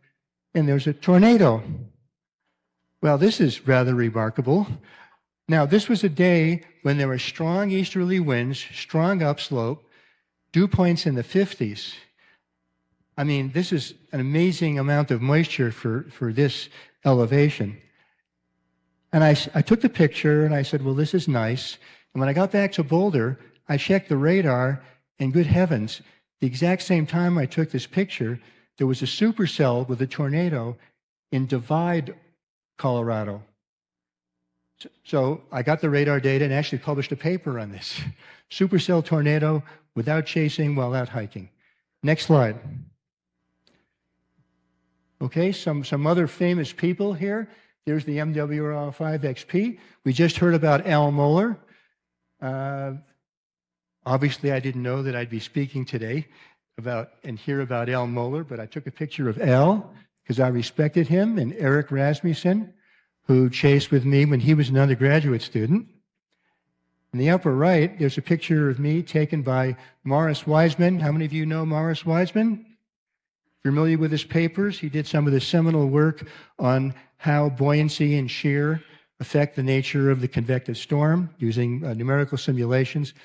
I: and there's a tornado. Well, this is rather remarkable. Now, this was a day when there were strong easterly winds, strong upslope, dew points in the 50s. I mean, this is an amazing amount of moisture for this elevation. And I took the picture, and I said, well, this is nice. And when I got back to Boulder, I checked the radar, and good heavens, the exact same time I took this picture, there was a supercell with a tornado in Divide, Colorado. So I got the radar data and actually published a paper on this. Supercell tornado without chasing while out hiking. Next slide. Okay, some other famous people here. There's the MWR-5XP. We just heard about Al Moller. Obviously, I didn't know that I'd be speaking today and hear about Al Moller, but I took a picture of Al because I respected him, and Eric Rasmussen, who chased with me when he was an undergraduate student. In the upper right, there's a picture of me taken by Morris Wiseman. How many of you know Morris Wiseman? Familiar with his papers? He did some of the seminal work on how buoyancy and shear affect the nature of the convective storm using numerical simulations.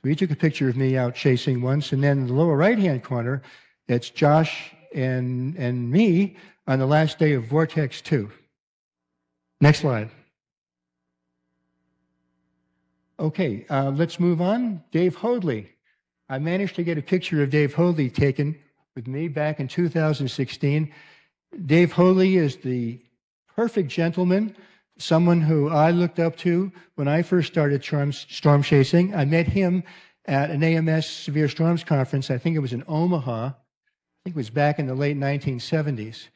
I: So he took a picture of me out chasing once, and then in the lower right-hand corner, it's Josh and me on the last day of Vortex 2. Next slide. Okay, let's move on. Dave Hoadley. I managed to get a picture of Dave Hoadley taken with me back in 2016. Dave Hoadley is the perfect gentleman, someone who I looked up to when I first started storm chasing. I met him at an AMS Severe Storms Conference. I think it was in Omaha. I think it was back in the late 1970s.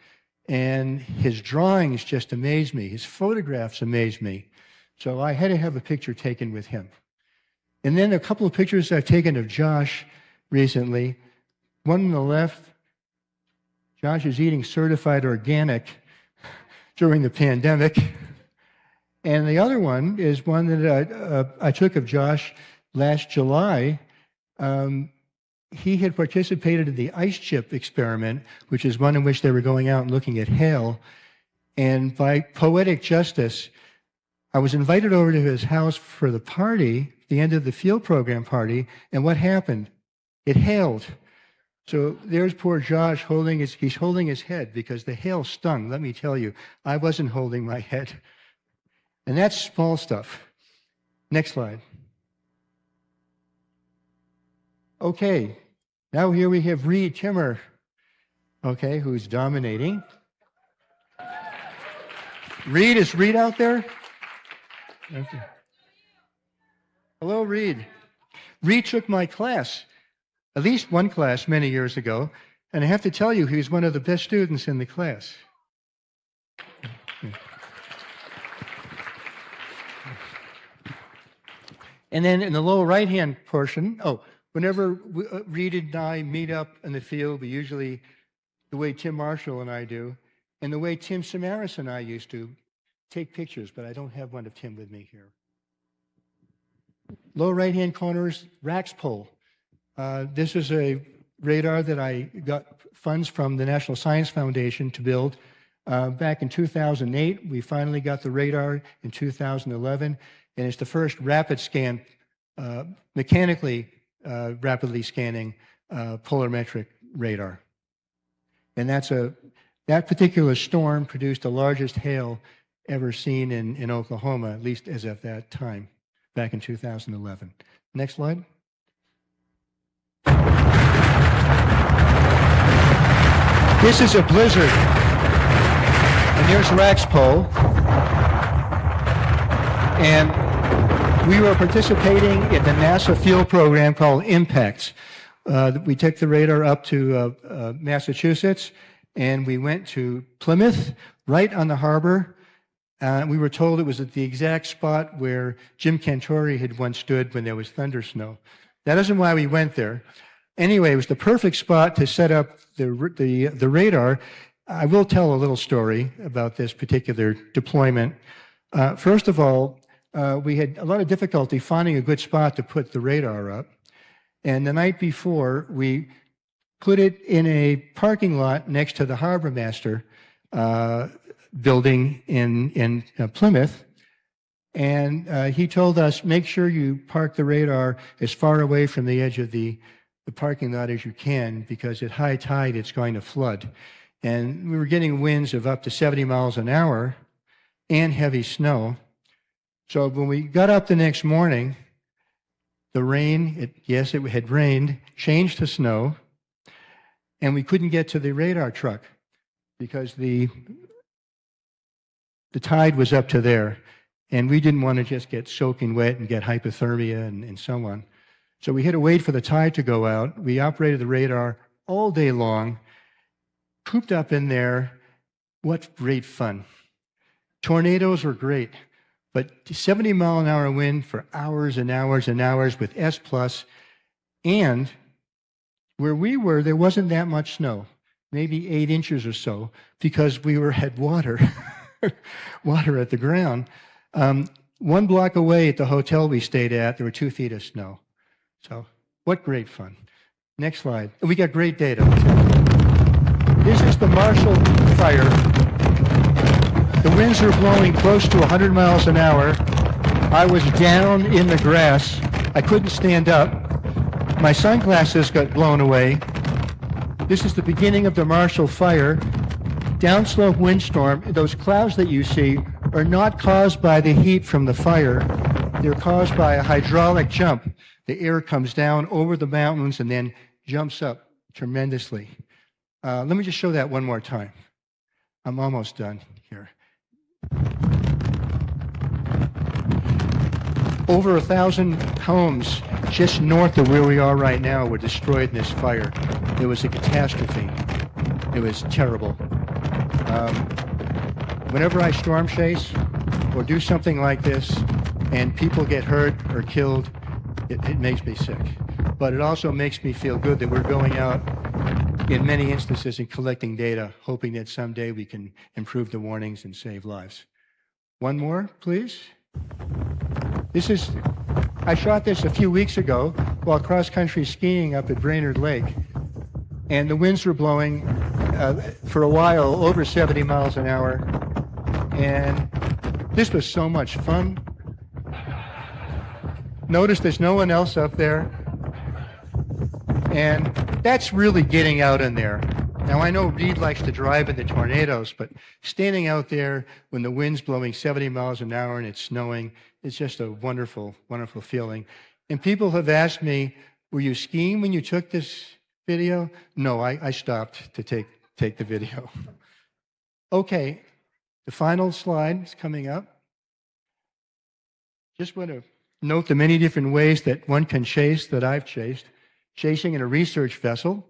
I: And his drawings just amazed me. His photographs amazed me. So I had to have a picture taken with him. And then a couple of pictures I've taken of Josh recently. One on the left, Josh is eating certified organic during the pandemic. And the other one is one that I took of Josh last July. He had participated in the ice chip experiment, which is one in which they were going out and looking at hail. And by poetic justice, I was invited over to his house for the party, the end of the field program party, and what happened? It hailed. So there's poor Josh he's holding his head because the hail stung, let me tell you. I wasn't holding my head. And that's small stuff. Next slide. Okay, now here we have Reed Timmer, okay, who's dominating. Reed, is Reed out there? Okay. Hello, Reed. Reed took my class, at least one class many years ago, and I have to tell you, he was one of the best students in the class. And then in the lower right-hand portion, whenever Reed and I meet up in the field, we usually, the way Tim Marshall and I do, and the way Tim Samaras and I used to, take pictures, but I don't have one of Tim with me here. Lower right-hand corner is Raxpol. This is a radar that I got funds from the National Science Foundation to build. Back in 2008, we finally got the radar in 2011, and it's the first rapid scan, mechanically rapidly scanning polarimetric radar. And that particular storm produced the largest hail ever seen in Oklahoma, at least as of that time, back in 2011. Next slide. This is a blizzard. And here's Raxpol. And we were participating in the NASA field program called IMPACT. We took the radar up to Massachusetts, and we went to Plymouth, right on the harbor. We were told it was at the exact spot where Jim Cantore had once stood when there was thunder snow. That isn't why we went there. Anyway, it was the perfect spot to set up the radar. I will tell a little story about this particular deployment. First of all, we had a lot of difficulty finding a good spot to put the radar up. And the night before, we put it in a parking lot next to the harbor master building in Plymouth. And he told us, make sure you park the radar as far away from the edge of the parking lot as you can, because at high tide, it's going to flood. And we were getting winds of up to 70 miles an hour and heavy snow. So when we got up the next morning, the rain, yes, it had rained, changed to snow, and we couldn't get to the radar truck because the tide was up to there, and we didn't want to just get soaking wet and get hypothermia and so on. So we had to wait for the tide to go out. We operated the radar all day long, cooped up in there. What great fun. Tornadoes were great, but 70 mile an hour wind for hours and hours and hours with S+, and where we were, there wasn't that much snow, maybe 8 inches or so, because we had water, water at the ground. 1 block away at the hotel we stayed at, there were 2 feet of snow. So, what great fun. Next slide. We got great data. This is the Marshall Fire. The winds are blowing close to 100 miles an hour. I was down in the grass. I couldn't stand up. My sunglasses got blown away. This is the beginning of the Marshall Fire. Downslope windstorm. Those clouds that you see are not caused by the heat from the fire. They're caused by a hydraulic jump. The air comes down over the mountains and then jumps up tremendously. Let me just show that one more time. I'm almost done here. Over 1,000 homes just north of where we are right now were destroyed in this fire. It was a catastrophe. It was terrible. Whenever I storm chase or do something like this and people get hurt or killed, it makes me sick. But it also makes me feel good that we're going out in many instances and collecting data, hoping that someday we can improve the warnings and save lives. One more, please. I shot this a few weeks ago while cross-country skiing up at Brainerd Lake. And the winds were blowing for a while over 70 miles an hour. And this was so much fun. Notice there's no one else up there. And that's really getting out in there. Now, I know Reed likes to drive in the tornadoes, but standing out there when the wind's blowing 70 miles an hour and it's snowing, it's just a wonderful, wonderful feeling. And people have asked me, were you skiing when you took this video? No, I stopped to take the video. Okay, the final slide is coming up. Just want to note the many different ways that one can chase that I've chased. Chasing in a research vessel,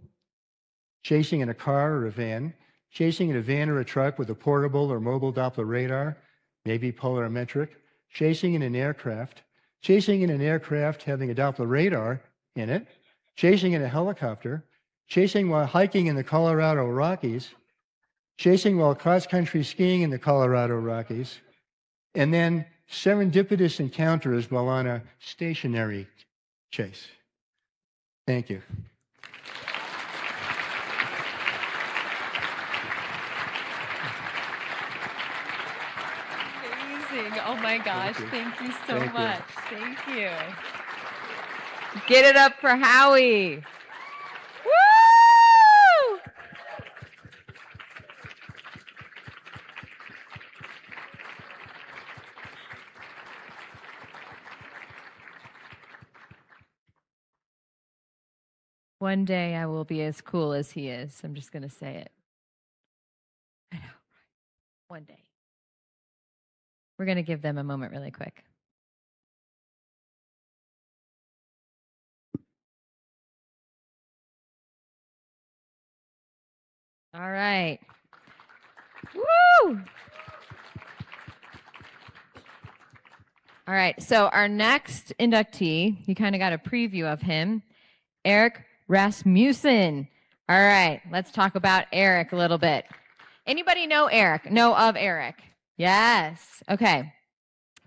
I: chasing in a car or a van, chasing in a van or a truck with a portable or mobile Doppler radar, maybe polarimetric, chasing in an aircraft, chasing in an aircraft having a Doppler radar in it, chasing in a helicopter, chasing while hiking in the Colorado Rockies, chasing while cross-country skiing in the Colorado Rockies, and then serendipitous encounters while on a stationary chase. Thank you.
C: Amazing. Oh my gosh. Thank you so
I: Thank you.
C: much. Thank you. Get it up for Howie. Woo! One day I will be as cool as he is. I'm just going to say it. I know. One day. We're going to give them a moment really quick. All right. Woo! All right. So our next inductee, you kind of got a preview of him, Eric Rasmussen. All right. Let's talk about Eric a little bit. Anybody know Eric? Know of Eric? Yes. Okay.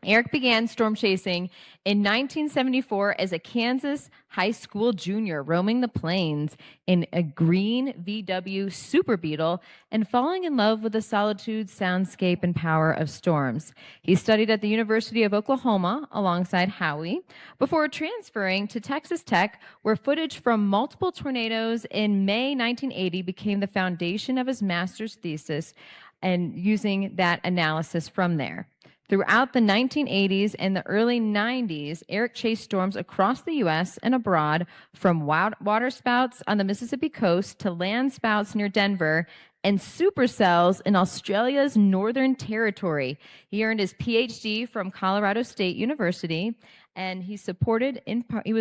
C: Eric began storm chasing in 1974 as a Kansas high school junior, roaming the plains in a green VW Super Beetle and falling in love with the solitude, soundscape, and power of storms. He studied at the University of Oklahoma alongside Howie before transferring to Texas Tech, where footage from multiple tornadoes in May 1980 became the foundation of his master's thesis, and using that analysis from there. Throughout the 1980s and the early 90s, Eric chased storms across the U.S. and abroad, from waterspouts on the Mississippi coast to land spouts near Denver and supercells in Australia's Northern Territory. He earned his PhD from Colorado State University, and he was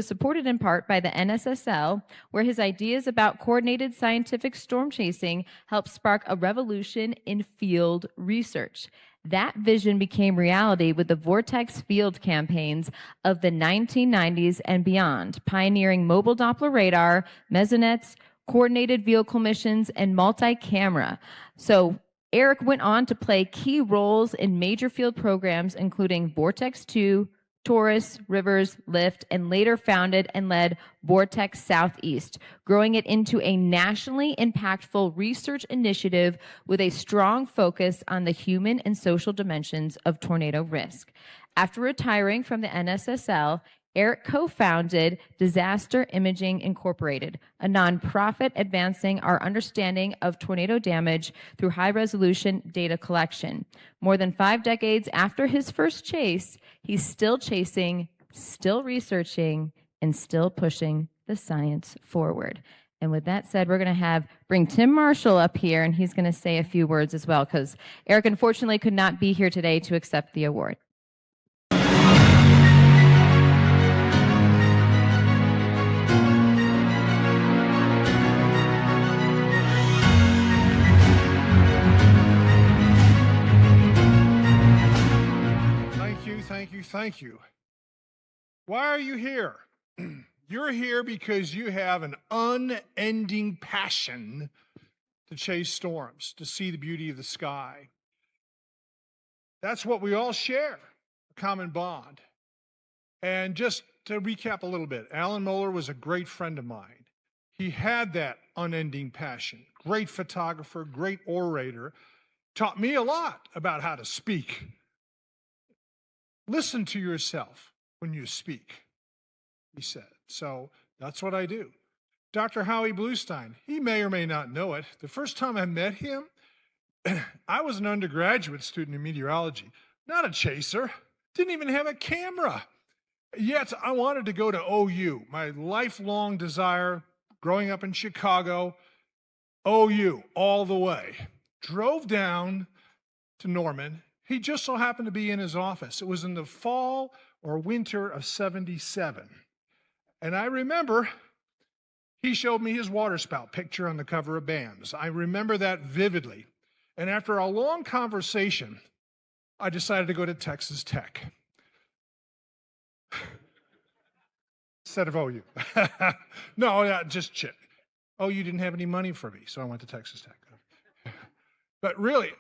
C: supported in part by the NSSL, where his ideas about coordinated scientific storm chasing helped spark a revolution in field research. That vision became reality with the Vortex field campaigns of the 1990s and beyond, pioneering mobile Doppler radar, mesonettes, coordinated vehicle missions, and multi-camera. So Eric went on to play key roles in major field programs, including Vortex 2, Taurus, Rivers, Lift, and later founded and led Vortex Southeast, growing it into a nationally impactful research initiative with a strong focus on the human and social dimensions of tornado risk. After retiring from the NSSL, Eric co-founded Disaster Imaging Incorporated, a nonprofit advancing our understanding of tornado damage through high-resolution data collection. More than 5 decades after his first chase, he's still chasing, still researching, and still pushing the science forward. And with that said, we're going to bring Tim Marshall up here, and he's going to say a few words as well, because Eric unfortunately could not be here today to accept the award.
J: Thank you. Why are you here? You're here because you have an unending passion to chase storms, to see the beauty of the sky. That's what we all share, a common bond. And just to recap a little bit, Alan Moller was a great friend of mine. He had that unending passion, great photographer, great orator, taught me a lot about how to speak. Listen to yourself when you speak, he said. So that's what I do. Dr. Howie Bluestein. He may or may not know it. The first time I met him, I was an undergraduate student in meteorology, not a chaser, didn't even have a camera. Yet I wanted to go to OU, my lifelong desire growing up in Chicago, OU all the way. Drove down to Norman. He just so happened to be in his office. It was in the fall or winter of '77. And I remember he showed me his waterspout picture on the cover of BAMS. I remember that vividly. And after a long conversation, I decided to go to Texas Tech instead of OU. No, just chit. OU didn't have any money for me, so I went to Texas Tech. But really,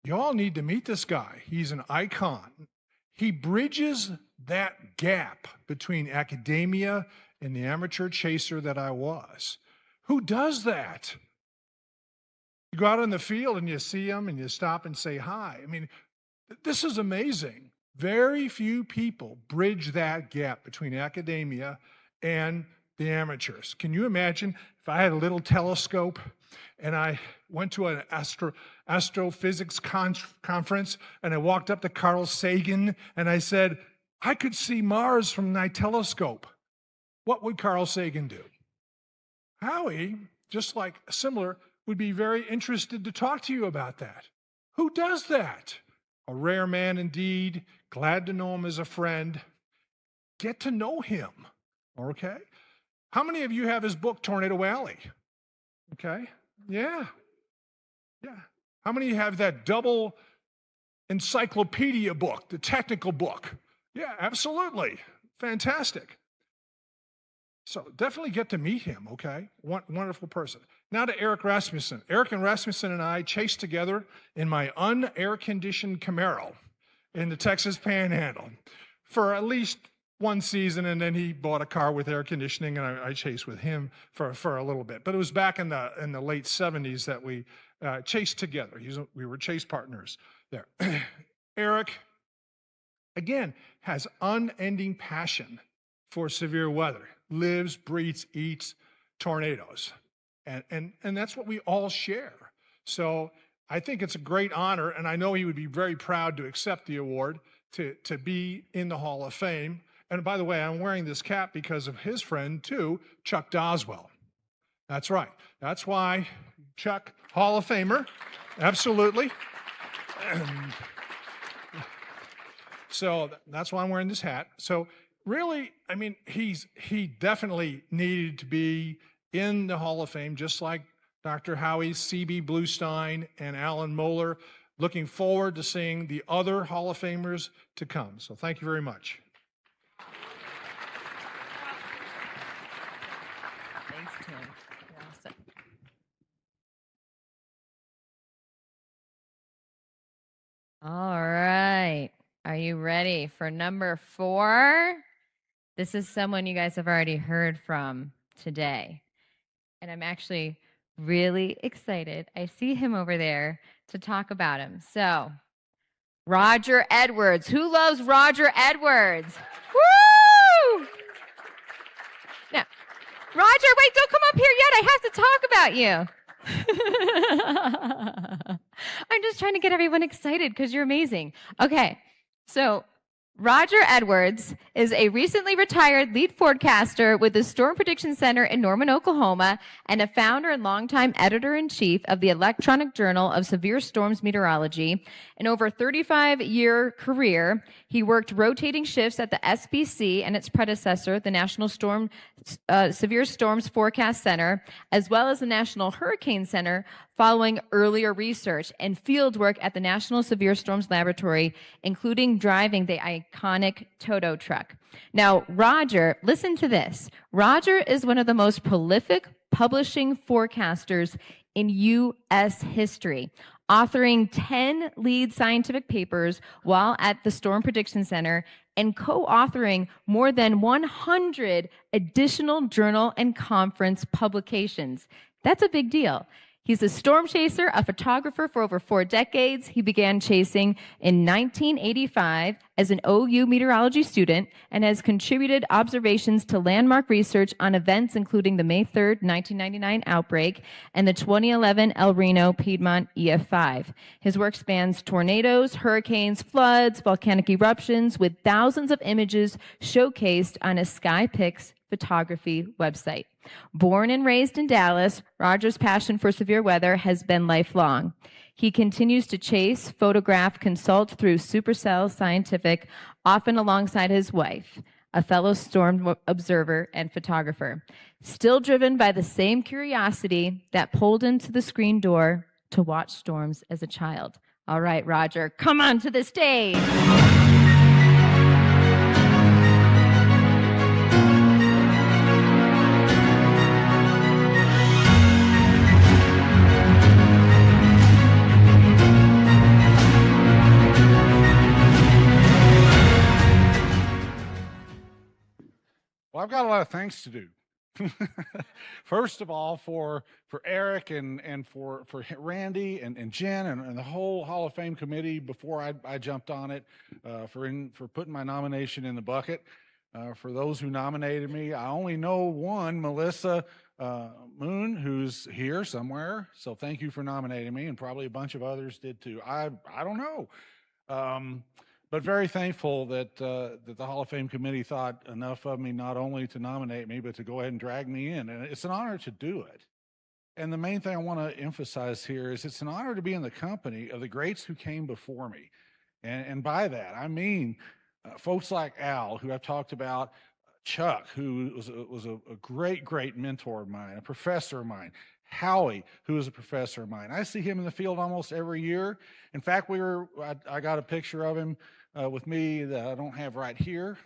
J: you all need to meet this guy. He's an icon. He bridges that gap between academia and the amateur chaser that I was. Who does that? You go out on the field and you see him and you stop and say hi. I mean, this is amazing. Very few people bridge that gap between academia and the amateurs. Can you imagine if I had a little telescope and I went to an astrophysics conference and I walked up to Carl Sagan and I said, I could see Mars from my telescope. What would Carl Sagan do? Howie, just like similar, would be very interested to talk to you about that. Who does that? A rare man indeed. Glad to know him as a friend. Get to know him, okay? How many of you have his book, Tornado Alley? Okay, yeah. How many have that double encyclopedia book, the technical book? Yeah, absolutely. Fantastic. So definitely get to meet him, okay? Wonderful person. Now to Eric Rasmussen. Eric and Rasmussen and I chased together in my un-air-conditioned Camaro in the Texas Panhandle for at least one season, and then he bought a car with air conditioning, and I chased with him for a little bit. But it was back in the late 70s that we chased together. We were chase partners there. Eric, again, has unending passion for severe weather. Lives, breathes, eats tornadoes. And that's what we all share. So I think it's a great honor, and I know he would be very proud to accept the award to be in the Hall of Fame. And by the way, I'm wearing this cap because of his friend, too, Chuck Doswell. That's right. That's why Chuck, Hall of Famer, absolutely. So that's why I'm wearing this hat. So really, I mean, he definitely needed to be in the Hall of Fame, just like Dr. Howie, C.B. Bluestein, and Alan Moller. Looking forward to seeing the other Hall of Famers to come. So thank you very much.
C: Thanks, Tim. Awesome. All right. Are you ready for number 4? This is someone you guys have already heard from today. And I'm actually really excited. I see him over there to talk about him. So, Roger Edwards. Who loves Roger Edwards? Woo! Now, Roger, wait, don't come up here yet. I have to talk about you. I'm just trying to get everyone excited because you're amazing. Okay, so Roger Edwards is a recently retired lead forecaster with the Storm Prediction Center in Norman, Oklahoma, and a founder and longtime editor-in-chief of the Electronic Journal of Severe Storms Meteorology. In over a 35-year career, he worked rotating shifts at the SPC and its predecessor, the National Severe Storms Forecast Center, as well as the National Hurricane Center, following earlier research and field work at the National Severe Storms Laboratory, including driving the iconic Toto truck. Now, Roger, listen to this. Roger is one of the most prolific publishing forecasters in U.S. history, authoring 10 lead scientific papers while at the Storm Prediction Center and co-authoring more than 100 additional journal and conference publications. That's a big deal. He's a storm chaser, a photographer for over 4 decades. He began chasing in 1985 as an OU meteorology student and has contributed observations to landmark research on events including the May 3rd, 1999 outbreak and the 2011 El Reno Piedmont EF5. His work spans tornadoes, hurricanes, floods, volcanic eruptions, with thousands of images showcased on his SkyPix photography website. Born and raised in Dallas, Roger's passion for severe weather has been lifelong. He continues to chase, photograph, consult through Supercell Scientific, often alongside his wife, a fellow storm observer and photographer. Still driven by the same curiosity that pulled him to the screen door to watch storms as a child. All right, Roger, come on to the stage.
F: Well, I've got a lot of thanks to do. First of all, for Eric and for Randy and Jen and the whole Hall of Fame committee before I jumped on it, for putting my nomination in the bucket. For those who nominated me, I only know one, Melissa Moon, who's here somewhere. So thank you for nominating me, and probably a bunch of others did too. I don't know. But very thankful that the Hall of Fame committee thought enough of me not only to nominate me, but to go ahead and drag me in. And it's an honor to do it. And the main thing I want to emphasize here is it's an honor to be in the company of the greats who came before me. And by that, I mean folks like Al, who I've talked about, Chuck, who was a great, great mentor of mine, a professor of mine, Howie, who is a professor of mine. I see him in the field almost every year. In fact, I got a picture of him with me that I don't have right here,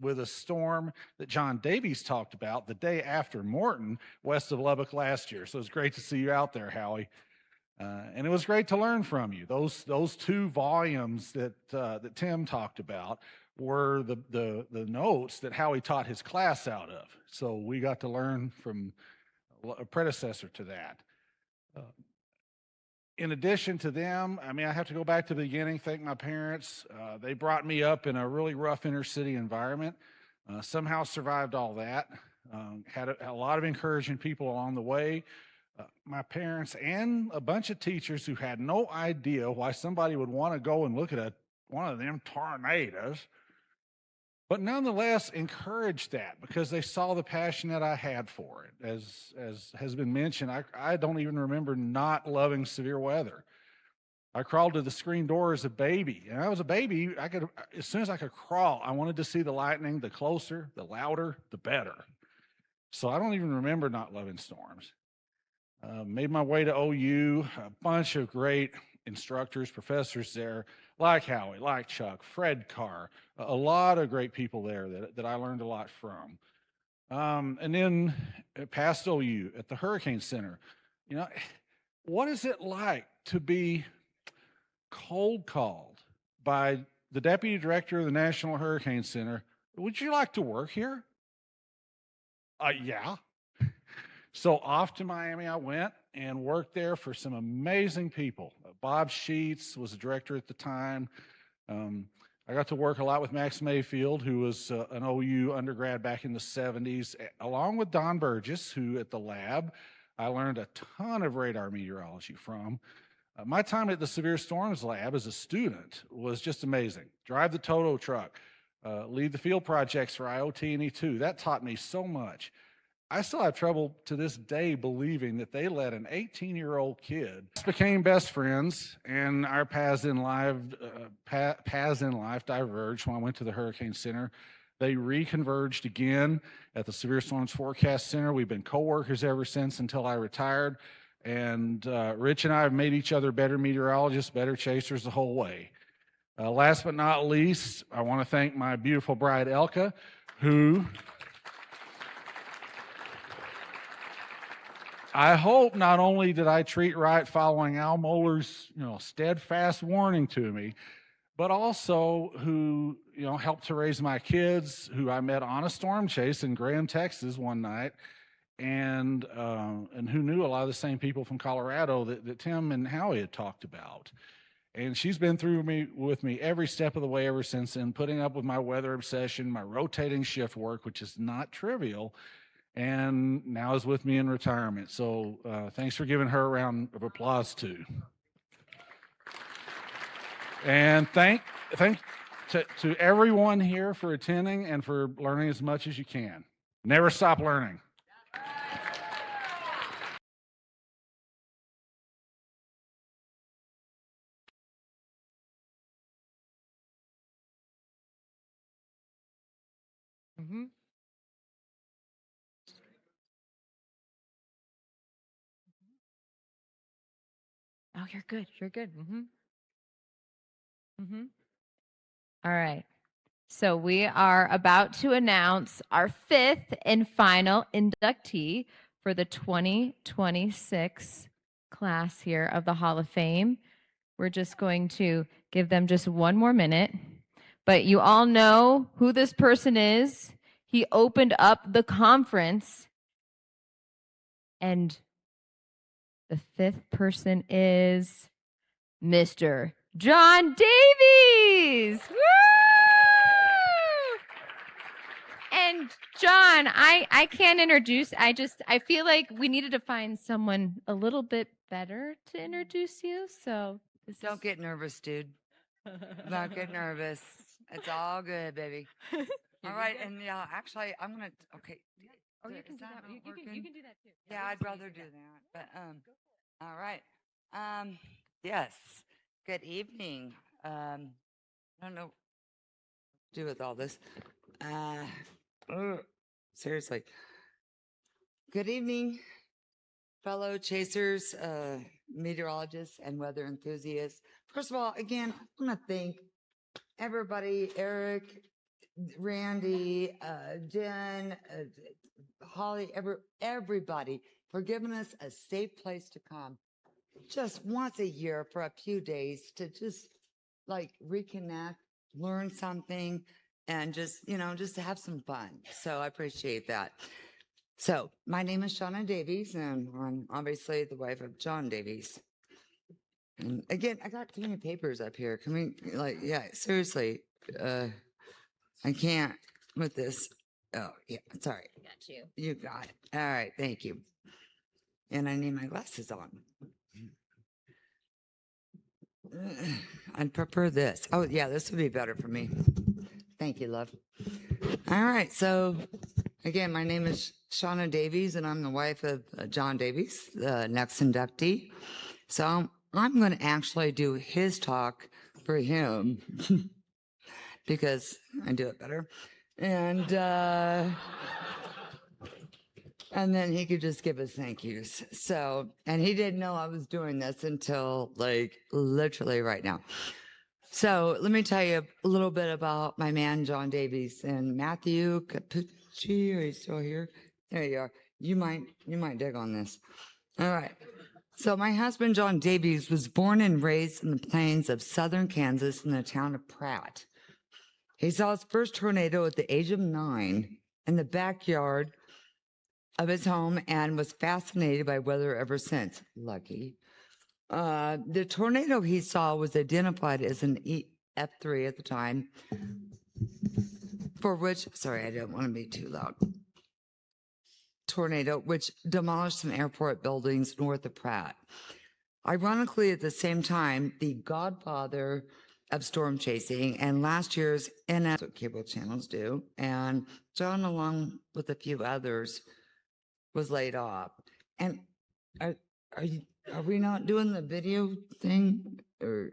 F: with a storm that John Davies talked about the day after Morton, west of Lubbock last year. So it's great to see you out there, Howie. And it was great to learn from you. Those 2 volumes that Tim talked about were the notes that Howie taught his class out of. So we got to learn from a predecessor to that. In addition to them, I mean, I have to go back to the beginning, thank my parents. They brought me up in a really rough inner city environment, somehow survived all that, had a lot of encouraging people along the way. My parents and a bunch of teachers who had no idea why somebody would want to go and look at one of them tornadoes, but nonetheless encouraged that because they saw the passion that I had for it. As has been mentioned, I don't even remember not loving severe weather. I crawled to the screen door as a baby, and I was a baby. As soon as I could crawl, I wanted to see the lightning. The closer, the louder, the better. So I don't even remember not loving storms. Made my way to OU, a bunch of great instructors, professors there, like Howie, like Chuck, Fred Carr, a lot of great people there that I learned a lot from. And then past OU at the Hurricane Center, you know, what is it like to be cold called by the deputy director of the National Hurricane Center? Would you like to work here? Yeah. So off to Miami I went and worked there for some amazing people. Bob Sheets was the director at the time. I got to work a lot with Max Mayfield, who was an OU undergrad back in the 70s, along with Don Burgess, who at the lab I learned a ton of radar meteorology from. My time at the Severe Storms Lab as a student was just amazing. Drive the Toto truck, lead the field projects for IoT and E2. That taught me so much. I still have trouble to this day believing that they let an 18-year-old kid became best friends, and our paths in life diverged when I went to the Hurricane Center. They reconverged again at the Severe Storms Forecast Center. We've been co-workers ever since until I retired, and Rich and I have made each other better meteorologists, better chasers the whole way. Last but not least, I want to thank my beautiful bride, Elka, who I hope not only did I treat right following Al Moller's, steadfast warning to me, but also who, helped to raise my kids, who I met on a storm chase in Graham, Texas one night. and who knew a lot of the same people from Colorado that Tim and Howie had talked about. And she's been with me every step of the way ever since then, putting up with my weather obsession, my rotating shift work, which is not trivial, and now is with me in retirement. So thanks for giving her a round of applause too. And thank to everyone here for attending and for learning as much as you can. Never stop learning.
C: Mm-hmm. Oh, you're good. You're good. Mm-hmm. Mm-hmm. All right. So we are about to announce our fifth and final inductee for the 2026 class here of the Hall of Fame. We're just going to give them just one more minute. But you all know who this person is. He opened up the conference. And the fifth person is Mr. John Davies. Woo! And John, I can't introduce. I feel like we needed to find someone a little bit better to introduce you. So
K: don't get nervous, dude. Don't get nervous. It's all good, baby. All right, and yeah, actually, I'm gonna. Okay.
C: Or you can do that. You can do that too.
K: Yeah, I'd rather do that. But all right. Yes. Good evening. I don't know what to do with all this. Seriously. Good evening, fellow chasers, meteorologists, and weather enthusiasts. First of all, again, I want to thank everybody, Eric, Randy, Jen, Holly, everybody for giving us a safe place to come just once a year for a few days to just like reconnect, learn something, and just to have some fun. So I appreciate that. So my name is Shauna Davies, and I'm obviously the wife of John Davies. And again, I got too many papers up here. Can we, yeah, seriously, I can't with this. Oh, yeah, sorry.
C: Got you.
K: You got it. All right, thank you. And I need my glasses on. I'd prefer this. Oh, yeah, this would be better for me. Thank you, love. All right, so again, my name is Shauna Davies, and I'm the wife of John Davies, the next inductee. So I'm going to actually do his talk for him because I do it better. And then he could just give us thank yous. So, and he didn't know I was doing this until like literally right now. So let me tell you a little bit about my man, John Davies, and Matthew Cappucci. Are you still here? There you are. You might dig on this. All right. So my husband, John Davies, was born and raised in the plains of southern Kansas in the town of Pratt. He saw his first tornado at the age of 9 in the backyard of his home and was fascinated by weather ever since. Lucky. The tornado he saw was identified as an F3 at the time, for which, sorry, I don't want to be too loud. Tornado, which demolished some airport buildings north of Pratt. Ironically, at the same time, the godfather of storm chasing and last year's NS, what cable channels do, and John, along with a few others, was laid off. And are we not doing the video thing, or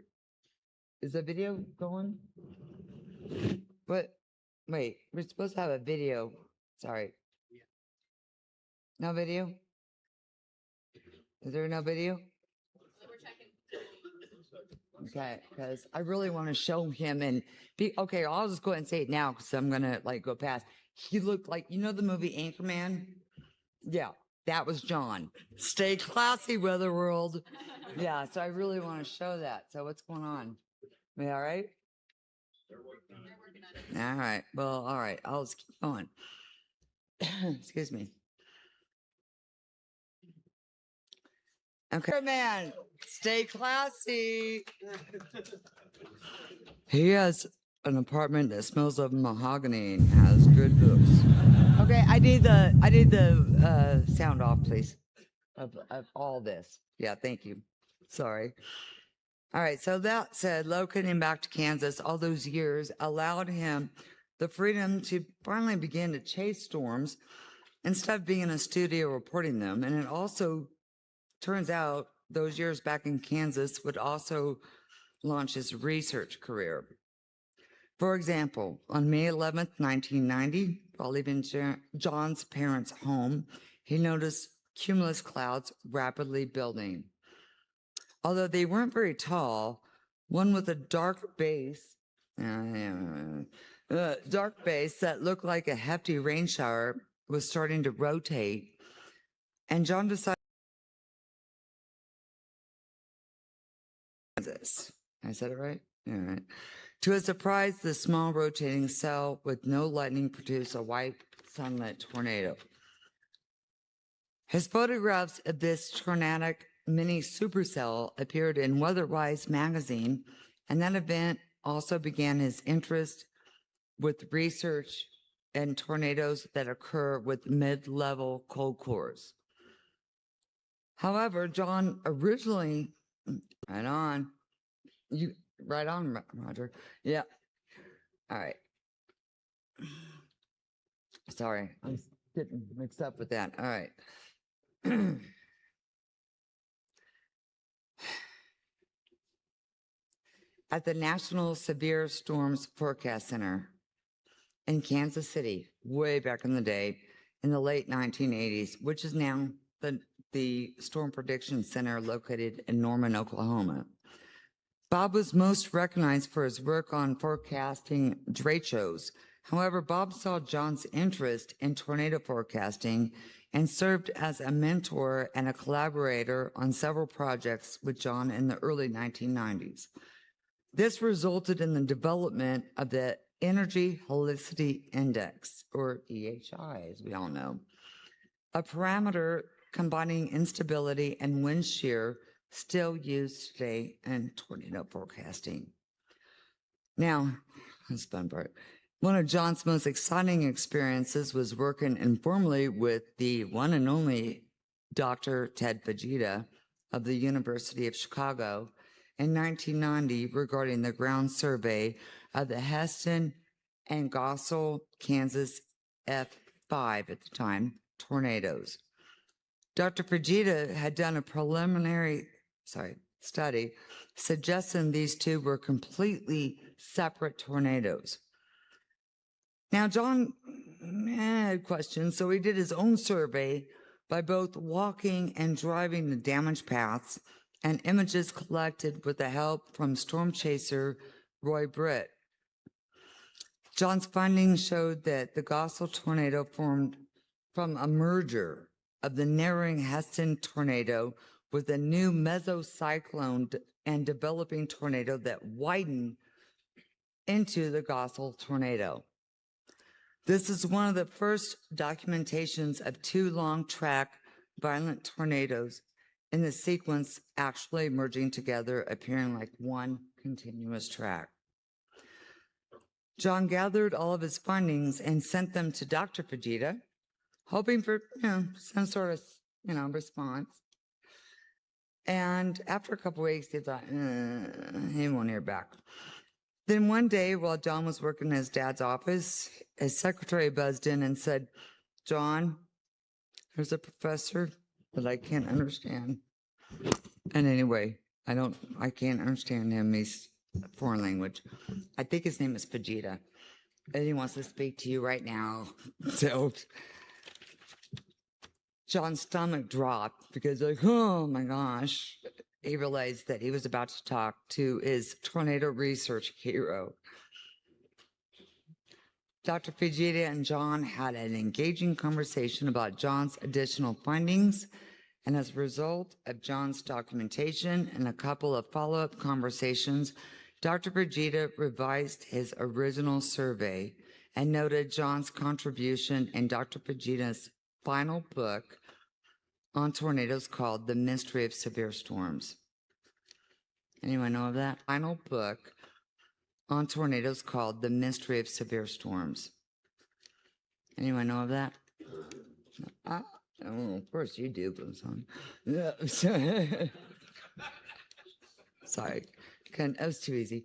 K: is the video going? What? Wait, we're supposed to have a video. Sorry. No video? Is there no video? Okay, because I really want to show him and be okay. I'll just go ahead and say it now because I'm gonna go past. He looked like, you know, the movie Anchorman. Yeah, that was John. Stay classy, Weather World. Yeah, so I really want to show that. So what's going on? We all right? All right. Well, all right. I'll just keep going. Excuse me. Okay, man, stay classy. He has an apartment that smells of mahogany and has good books. Okay, I need the sound off, please, of all this. Yeah, thank you. Sorry. All right, so that said, locating back to Kansas all those years allowed him the freedom to finally begin to chase storms instead of being in a studio reporting them. And it also turns out those years back in Kansas would also launch his research career. For example, on May 11th, 1990, while leaving John's parents' home, he noticed cumulus clouds rapidly building. Although they weren't very tall, one with a dark base that looked like a hefty rain shower was starting to rotate, and John decided this. I said it right? All right. To his surprise, the small rotating cell with no lightning produced a white sunlit tornado. His photographs of this tornadic mini supercell appeared in WeatherWise magazine, and that event also began his interest with research and tornadoes that occur with mid-level cold cores. However, John originally, right on, Roger. Yeah. All right. Sorry, I'm getting mixed up with that. All right. At the National Severe Storms Forecast Center in Kansas City, way back in the day, in the late 1980s, which is now the Storm Prediction Center located in Norman, Oklahoma. Bob was most recognized for his work on forecasting derechos. However, Bob saw John's interest in tornado forecasting and served as a mentor and a collaborator on several projects with John in the early 1990s. This resulted in the development of the Energy Helicity Index, or EHI, as we all know, a parameter combining instability and wind shear still used today in tornado forecasting. Now, that's the fun part. One of John's most exciting experiences was working informally with the one and only Dr. Ted Fujita of the University of Chicago in 1990 regarding the ground survey of the Heston and Gossel, Kansas F5 at the time, tornadoes. Dr. Fujita had done a preliminary study suggesting these two were completely separate tornadoes. Now, John had questions, so he did his own survey by both walking and driving the damaged paths and images collected with the help from storm chaser Roy Britt. John's findings showed that the Gossel tornado formed from a merger of the narrowing Heston tornado with a new mesocyclone and developing tornado that widened into the Gossel tornado. This is one of the first documentations of two long-track violent tornadoes in the sequence actually merging together, appearing like one continuous track. John gathered all of his findings and sent them to Dr. Fujita, hoping for some sort of response. And after a couple weeks, he thought, he won't hear back. Then one day, while John was working in his dad's office, his secretary buzzed in and said, "John, there's a professor that I can't understand. And anyway, I can't understand him. He's a foreign language. I think his name is Fujita. And he wants to speak to you right now." So John's stomach dropped because oh my gosh, he realized that he was about to talk to his tornado research hero. Dr. Fujita and John had an engaging conversation about John's additional findings, and as a result of John's documentation and a couple of follow-up conversations, Dr. Fujita revised his original survey and noted John's contribution in Dr. Fujita's final book, on tornadoes called The Mystery of Severe Storms. Anyone know of that? Final book on tornadoes called The Mystery of Severe Storms. Anyone know of that? Oh, of course you do, Bluestein. Sorry, that was too easy.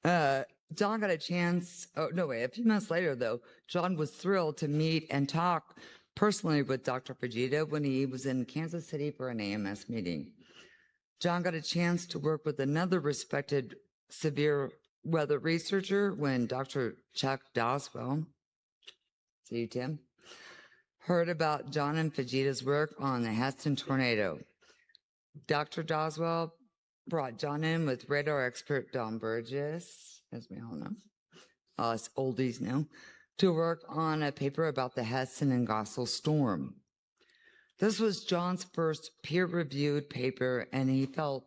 K: John got a chance. Oh, no, wait. A few months later, though, John was thrilled to meet and talk personally with Dr. Fujita when he was in Kansas City for an AMS meeting. John got a chance to work with another respected severe weather researcher when Dr. Chuck Doswell, see you, Tim, heard about John and Fujita's work on the Heston tornado. Dr. Doswell brought John in with radar expert Don Burgess, as we all know, us oldies know, to work on a paper about the Heston and Gossel storm. This was John's first peer-reviewed paper, and he felt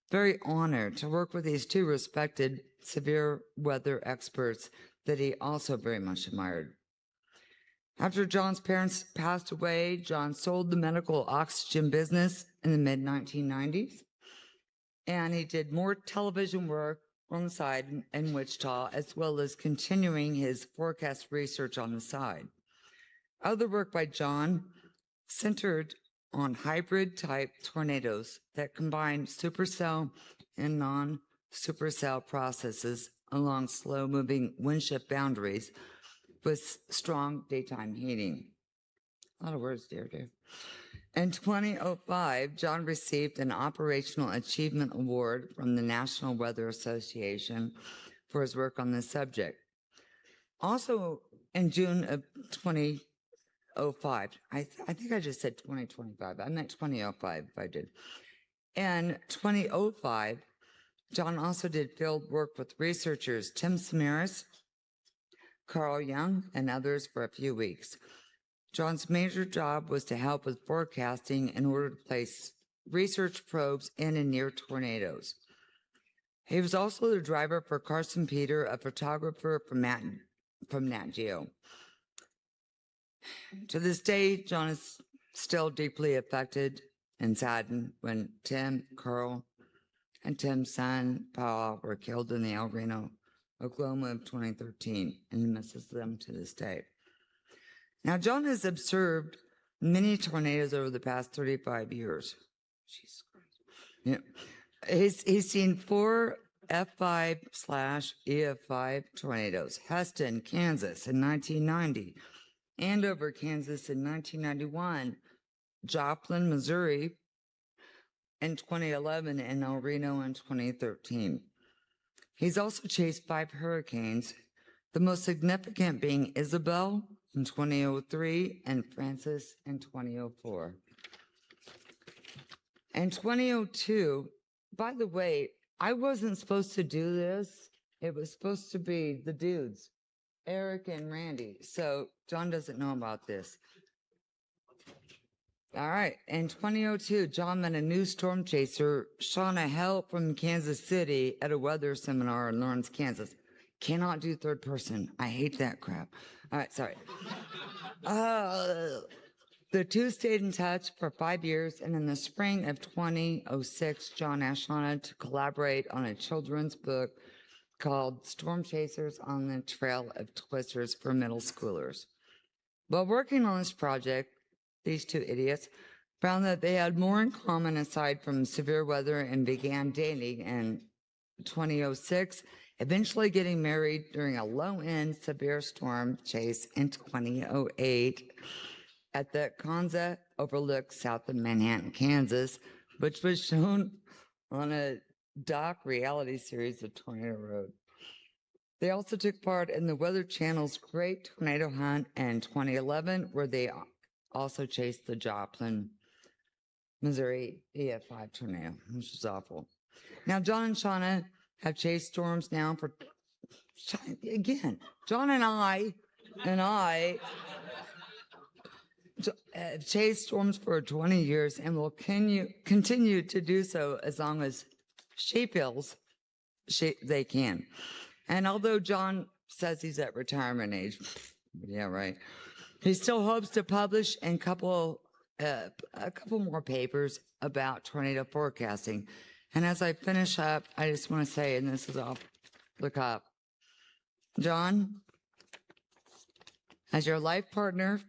K: very honored to work with these two respected severe weather experts that he also very much admired. After John's parents passed away, John sold the medical oxygen business in the mid-1990s, and he did more television work on the side in Wichita, as well as continuing his forecast research on the side. Other work by John centered on hybrid-type tornadoes that combine supercell and non-supercell processes along slow-moving windshift boundaries with strong daytime heating. A lot of words there, Dave. In 2005, John received an Operational Achievement Award from the National Weather Association for his work on this subject. Also, in June of 2005, I think I just said 2025. I meant 2005 if I did. In 2005, John also did field work with researchers Tim Samaras, Carl Young, and others for a few weeks. John's major job was to help with forecasting in order to place research probes in and near tornadoes. He was also the driver for Carson Peter, a photographer from Nat Geo. To this day, John is still deeply affected and saddened when Tim, Carl, and Tim's son, Paul, were killed in the El Reno, Oklahoma of 2013, and he misses them to this day. Now, John has observed many tornadoes over the past 35 years. Jesus Christ. Yeah. He's seen 4 F5/EF5 tornadoes, Heston, Kansas in 1990, Andover, Kansas in 1991, Joplin, Missouri in 2011, and El Reno in 2013. He's also chased 5 hurricanes, the most significant being Isabel in 2003 and Francis in 2004. In 2002, by the way, I wasn't supposed to do this. It was supposed to be the dudes, Eric and Randy. So John doesn't know about this. All right. In 2002, John met a new storm chaser, Shauna Hell from Kansas City, at a weather seminar in Lawrence, Kansas. Cannot do third person. I hate that crap. All right, sorry. The two stayed in touch for 5 years, and in the spring of 2006, John asked Shauna to collaborate on a children's book called Storm Chasers on the Trail of Twisters for middle schoolers. While working on this project, these two idiots found that they had more in common aside from severe weather and began dating in 2006, eventually getting married during a low-end severe storm chase in 2008 at the Konza Overlook south of Manhattan, Kansas, which was shown on a doc reality series of Tornado Road. They also took part in the Weather Channel's Great Tornado Hunt in 2011, where they also chased the Joplin, Missouri EF5 tornado, which was awful. Now, John and Shauna have chased storms now for, again, John and I have chased storms for 20 years and will continue to do so as long as she feels they can. And although John says he's at retirement age, yeah, right, he still hopes to publish and couple a couple more papers about tornado forecasting. And as I finish up, I just want to say, and this is off the cuff, John, as your life partner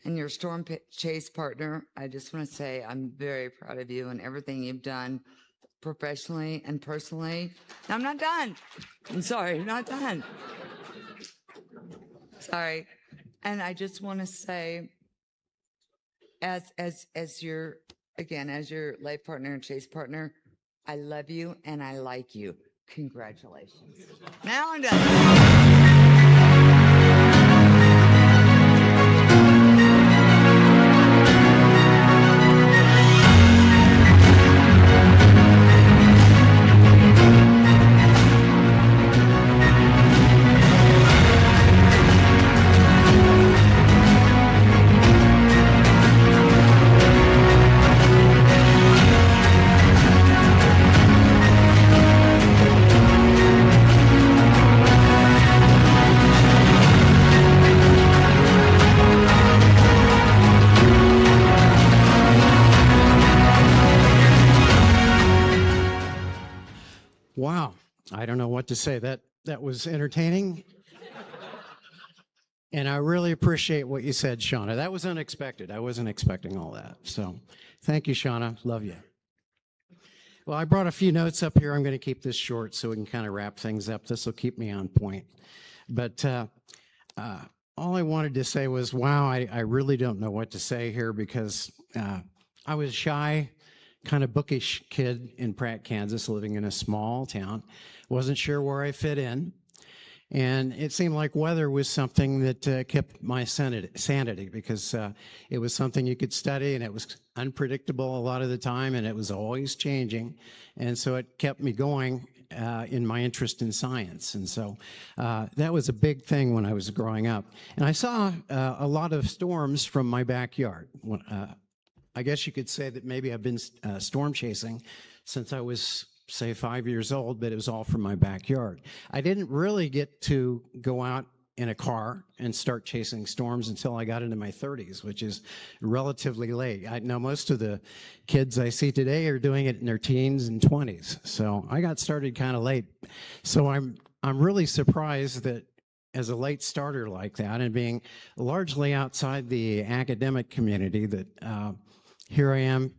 K: and your storm chase partner, I just want to say I'm very proud of you and everything you've done professionally and personally. I'm not done. I'm sorry, not done. Sorry. And I just want to say, as your, again, as your life partner and chase partner, I love you and I like you. Congratulations. Now I'm done.
L: Wow. I don't know what to say. That was entertaining. And I really appreciate what you said, Shauna. That was unexpected. I wasn't expecting all that. So thank you, Shauna. Love you. Well, I brought a few notes up here. I'm going to keep this short so we can kind of wrap things up. This will keep me on point. But all I wanted to say was, wow, I really don't know what to say here because I was shy, kind of bookish kid in Pratt, Kansas, living in a small town. Wasn't sure where I fit in. And it seemed like weather was something that kept my sanity because it was something you could study and it was unpredictable a lot of the time and it was always changing. And so it kept me going in my interest in science. And so that was a big thing when I was growing up. And I saw a lot of storms from my backyard. I guess you could say that maybe I've been storm chasing since I was, say, 5 years old, but it was all from my backyard. I didn't really get to go out in a car and start chasing storms until I got into my 30s, which is relatively late. I know most of the kids I see today are doing it in their teens and 20s. So I got started kind of late. So I'm really surprised that as a late starter like that and being largely outside the academic community that here I am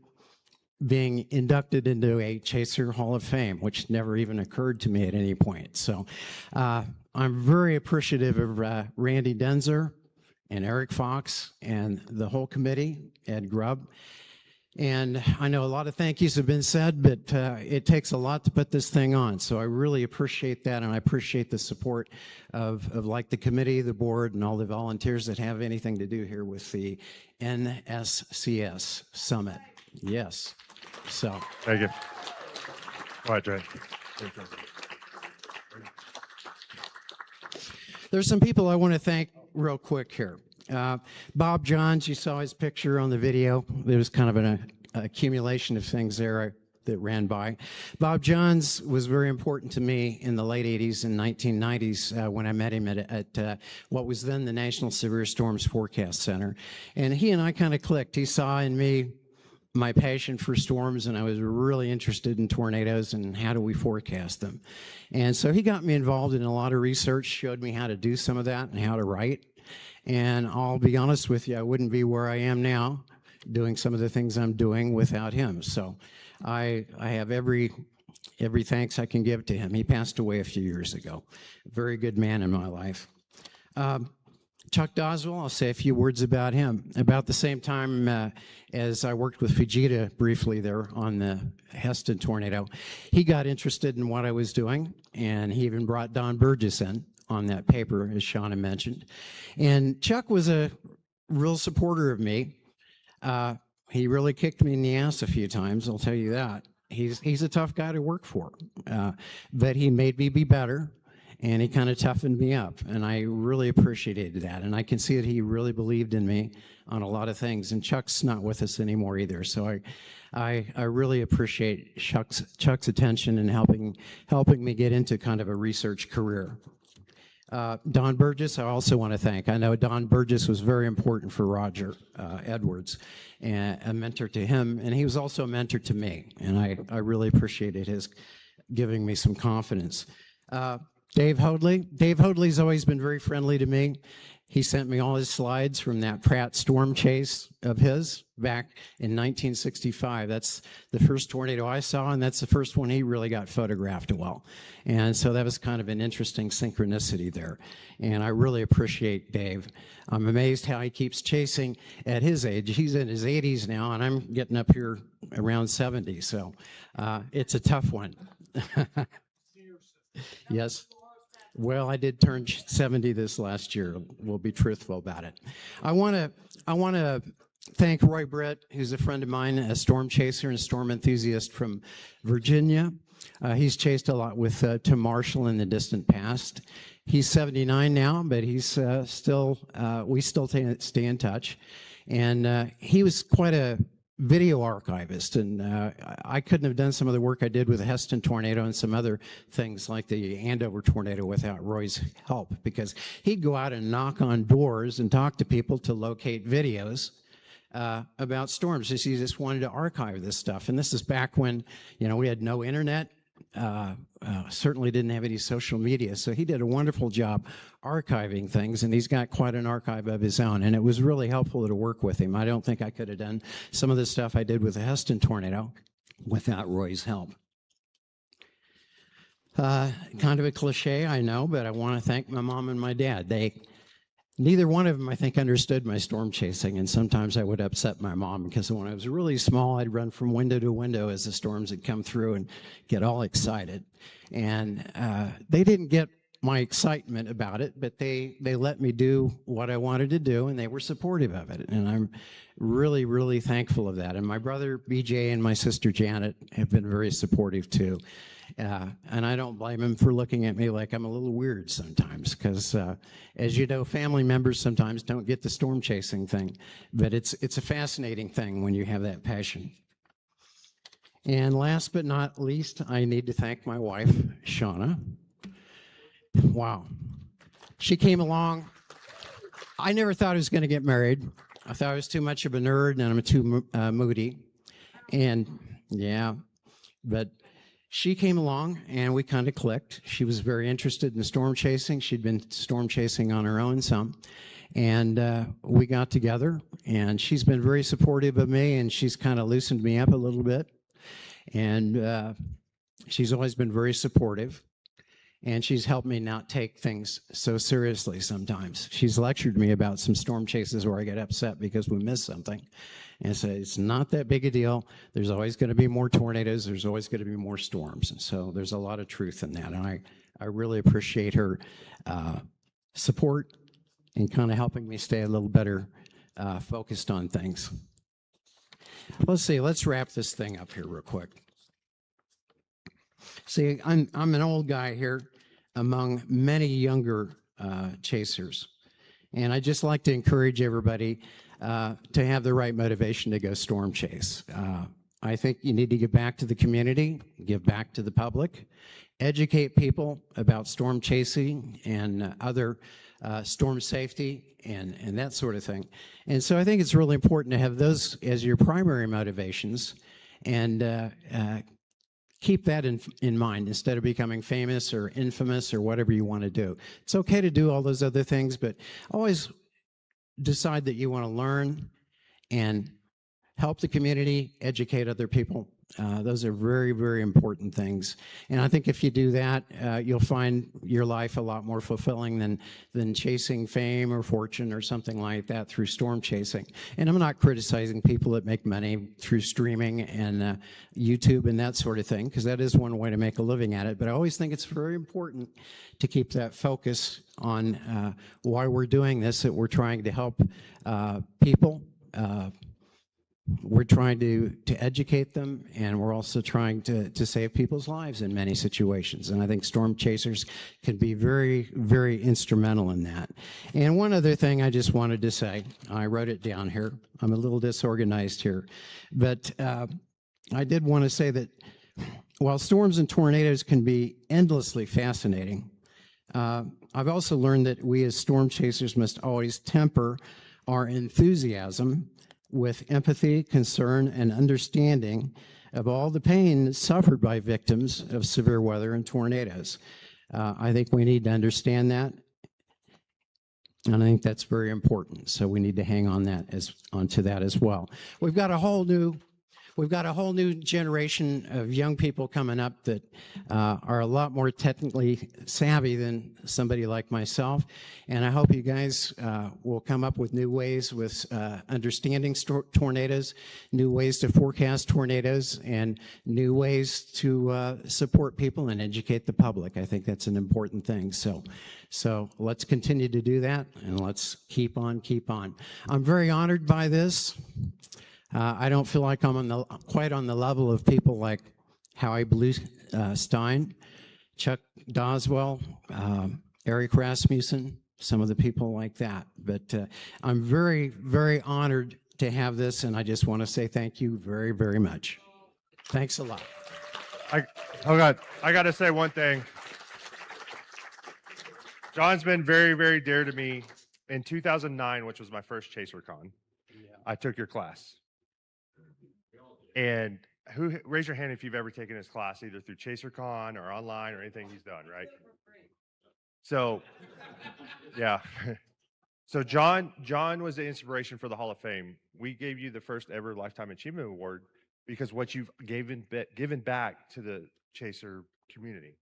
L: being inducted into a Chaser Hall of Fame, which never even occurred to me at any point. So I'm very appreciative of Randy Denzer and Eric Fox and the whole committee, Ed Grubb. And I know a lot of thank yous have been said, but it takes a lot to put this thing on. So I really appreciate that, and I appreciate the support of like the committee, the board, and all the volunteers that have anything to do here with the NSCS Summit. Yes. So.
E: Thank you. All right, Trey.
L: There's some people I want to thank real quick here. Bob Johns, you saw his picture on the video. There was kind of an accumulation of things there that ran by. Bob Johns was very important to me in the late 80s and 1990s when I met him at what was then the National Severe Storms Forecast Center. And he and I kind of clicked. He saw in me my passion for storms, and I was really interested in tornadoes and how do we forecast them. And so he got me involved in a lot of research, showed me how to do some of that and how to write. And I'll be honest with you, I wouldn't be where I am now doing some of the things I'm doing without him. So I have every thanks I can give to him. He passed away a few years ago. A very good man in my life. Chuck Doswell, I'll say a few words about him. About the same time as I worked with Fujita briefly there on the Heston tornado, he got interested in what I was doing, and he even brought Don Burgess in on that paper, as Shauna mentioned. And Chuck was a real supporter of me. He really kicked me in the ass a few times, I'll tell you that. He's a tough guy to work for, but he made me be better. And he kind of toughened me up, and I really appreciated that. And I can see that he really believed in me on a lot of things. And Chuck's not with us anymore either, so I really appreciate Chuck's attention and helping me get into kind of a research career. Don Burgess, I also want to thank. I know Don Burgess was very important for Roger Edwards, and a mentor to him, and he was also a mentor to me, and I really appreciated his giving me some confidence. Dave Hoadley. Dave Hoadley's always been very friendly to me. He sent me all his slides from that Pratt storm chase of his back in 1965. That's the first tornado I saw, and that's the first one he really got photographed well. And so that was kind of an interesting synchronicity there. And I really appreciate Dave. I'm amazed how he keeps chasing at his age. He's in his 80s now, and I'm getting up here around 70. So it's a tough one. Yes. Well, I did turn 70 this last year. We'll be truthful about it. I want to thank Roy Britt, who's a friend of mine, a storm chaser and storm enthusiast from Virginia. He's chased a lot with Tim Marshall in the distant past. He's 79 now, but he's we still stay in touch. And he was quite a video archivist, and I couldn't have done some of the work I did with the Heston tornado and some other things like the Andover tornado without Roy's help, because he'd go out and knock on doors and talk to people to locate videos about storms. He just wanted to archive this stuff, and this is back when, you know, we had no internet, certainly didn't have any social media, so he did a wonderful job archiving things, and he's got quite an archive of his own, and it was really helpful to work with him. I don't think I could have done some of the stuff I did with the Heston tornado without Roy's help. Kind of a cliche, I know, but I want to thank my mom and my dad. Neither one of them, I think, understood my storm chasing, and sometimes I would upset my mom because when I was really small, I'd run from window to window as the storms had come through and get all excited. And they didn't get my excitement about it, but they let me do what I wanted to do, and they were supportive of it. And I'm really, really thankful of that. And my brother, BJ, and my sister, Janet, have been very supportive, too. And I don't blame him for looking at me like I'm a little weird sometimes, because as you know, family members sometimes don't get the storm chasing thing, but it's a fascinating thing when you have that passion. And last but not least, I need to thank my wife, Shauna. Wow. She came along. I never thought I was going to get married. I thought I was too much of a nerd, and I'm too moody. And yeah, but she came along and we kind of clicked. She was very interested in storm chasing. She'd been storm chasing on her own some. And we got together, and she's been very supportive of me, and she's kind of loosened me up a little bit. And she's always been very supportive. And she's helped me not take things so seriously sometimes. She's lectured me about some storm chases where I get upset because we missed something. And so it's not that big a deal. There's always going to be more tornadoes. There's always going to be more storms. And so there's a lot of truth in that. And I really appreciate her support and kind of helping me stay a little better focused on things. Let's see. Let's wrap this thing up here real quick. See, I'm an old guy here among many younger chasers. And I just like to encourage everybody to have the right motivation to go storm chase. I think you need to give back to the community, give back to the public, educate people about storm chasing and other storm safety and that sort of thing. And so I think it's really important to have those as your primary motivations, and keep that in mind instead of becoming famous or infamous or whatever you want to do. It's okay to do all those other things, but always decide that you want to learn and help the community, educate other people. Those are very, very important things. And I think if you do that, you'll find your life a lot more fulfilling than chasing fame or fortune or something like that through storm chasing. And I'm not criticizing people that make money through streaming and YouTube and that sort of thing, because that is one way to make a living at it. But I always think it's very important to keep that focus on why we're doing this, that we're trying to help people. We're trying to educate them, and we're also trying to save people's lives in many situations. And I think storm chasers can be very, very instrumental in that. And one other thing I just wanted to say, I wrote it down here. I'm a little disorganized here. But I did want to say that while storms and tornadoes can be endlessly fascinating, I I've also learned that we as storm chasers must always temper our enthusiasm with empathy, concern, and understanding of all the pain suffered by victims of severe weather and tornadoes. I think we need to understand that, and I think that's very important. So we need to hang on onto that as well. We've got a whole new generation of young people coming up that are a lot more technically savvy than somebody like myself. And I hope you guys will come up with new ways with understanding tornadoes, new ways to forecast tornadoes, and new ways to support people and educate the public. I think that's an important thing. So let's continue to do that, and let's keep on. I'm very honored by this. I don't feel like I'm quite on the level of people like Howie Bluestein, Chuck Doswell, Eric Rasmussen, some of the people like that. But I'm very, very honored to have this, and I just want to say thank you very, very much. Thanks a lot.
E: I got to say one thing. John's been very, very dear to me. In 2009, which was my first ChaserCon, I took your class. And raise your hand if you've ever taken his class, either through ChaserCon or online or anything he's done, right? So, yeah. So John was the inspiration for the Hall of Fame. We gave you the first ever Lifetime Achievement Award because what you've given back to the Chaser community.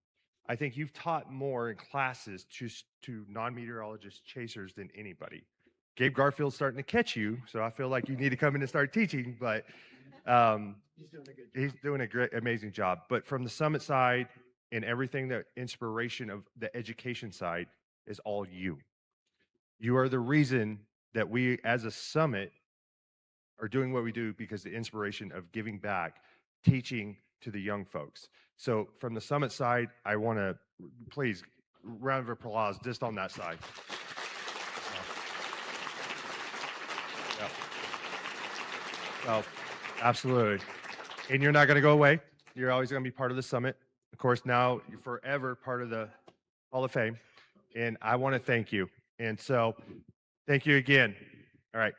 E: I think you've taught more in classes to non-meteorologist chasers than anybody. Gabe Garfield's starting to catch you, so I feel like you need to come in and start teaching, but he's doing a great, amazing job. But from the summit side and everything, the inspiration of the education side is all you. You are the reason that we as a summit are doing what we do, because the inspiration of giving back, teaching to the young folks. So from the summit side, I want to, please, round of applause just on that side. Yeah. Well, absolutely. And you're not going to go away. You're always going to be part of the summit. Of course, now you're forever part of the Hall of Fame. And I want to thank you. And so thank you again. All right.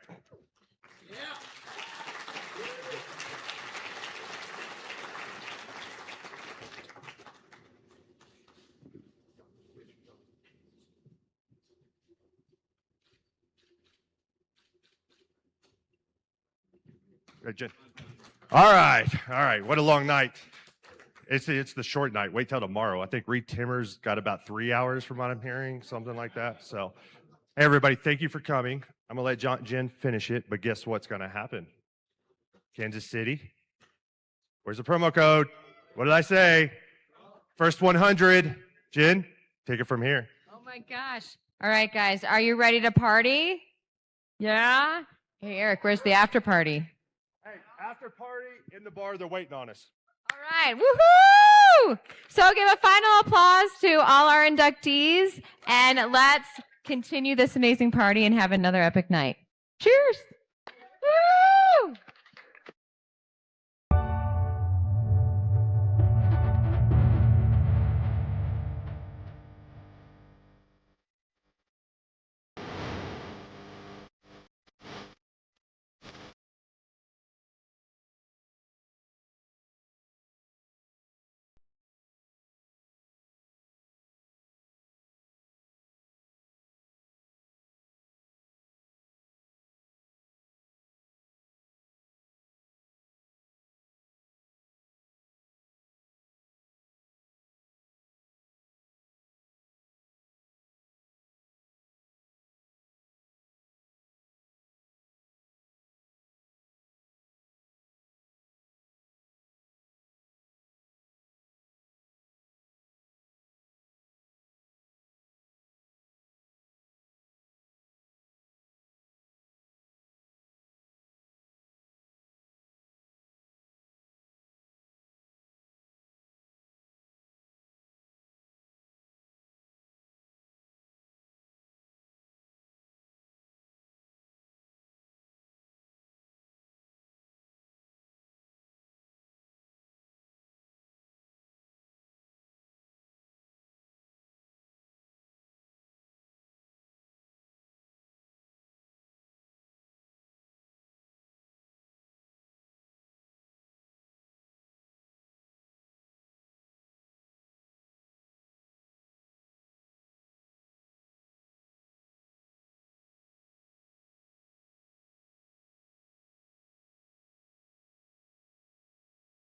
E: All right. What a long night. It's the short night. Wait till tomorrow. I think Reed Timmer's got about 3 hours from what I'm hearing, something like that. So, hey, everybody, thank you for coming. I'm going to let Jen finish it, but guess what's going to happen? Kansas City. Where's the promo code? What did I say? First 100. Jen, take it from here.
C: Oh, my gosh. All right, guys, are you ready to party? Yeah? Hey, Eric, where's the after party?
E: Hey, after party in the bar, they're waiting on us.
C: All right, woohoo! So give a final applause to all our inductees, and let's continue this amazing party and have another epic night. Cheers! Woo!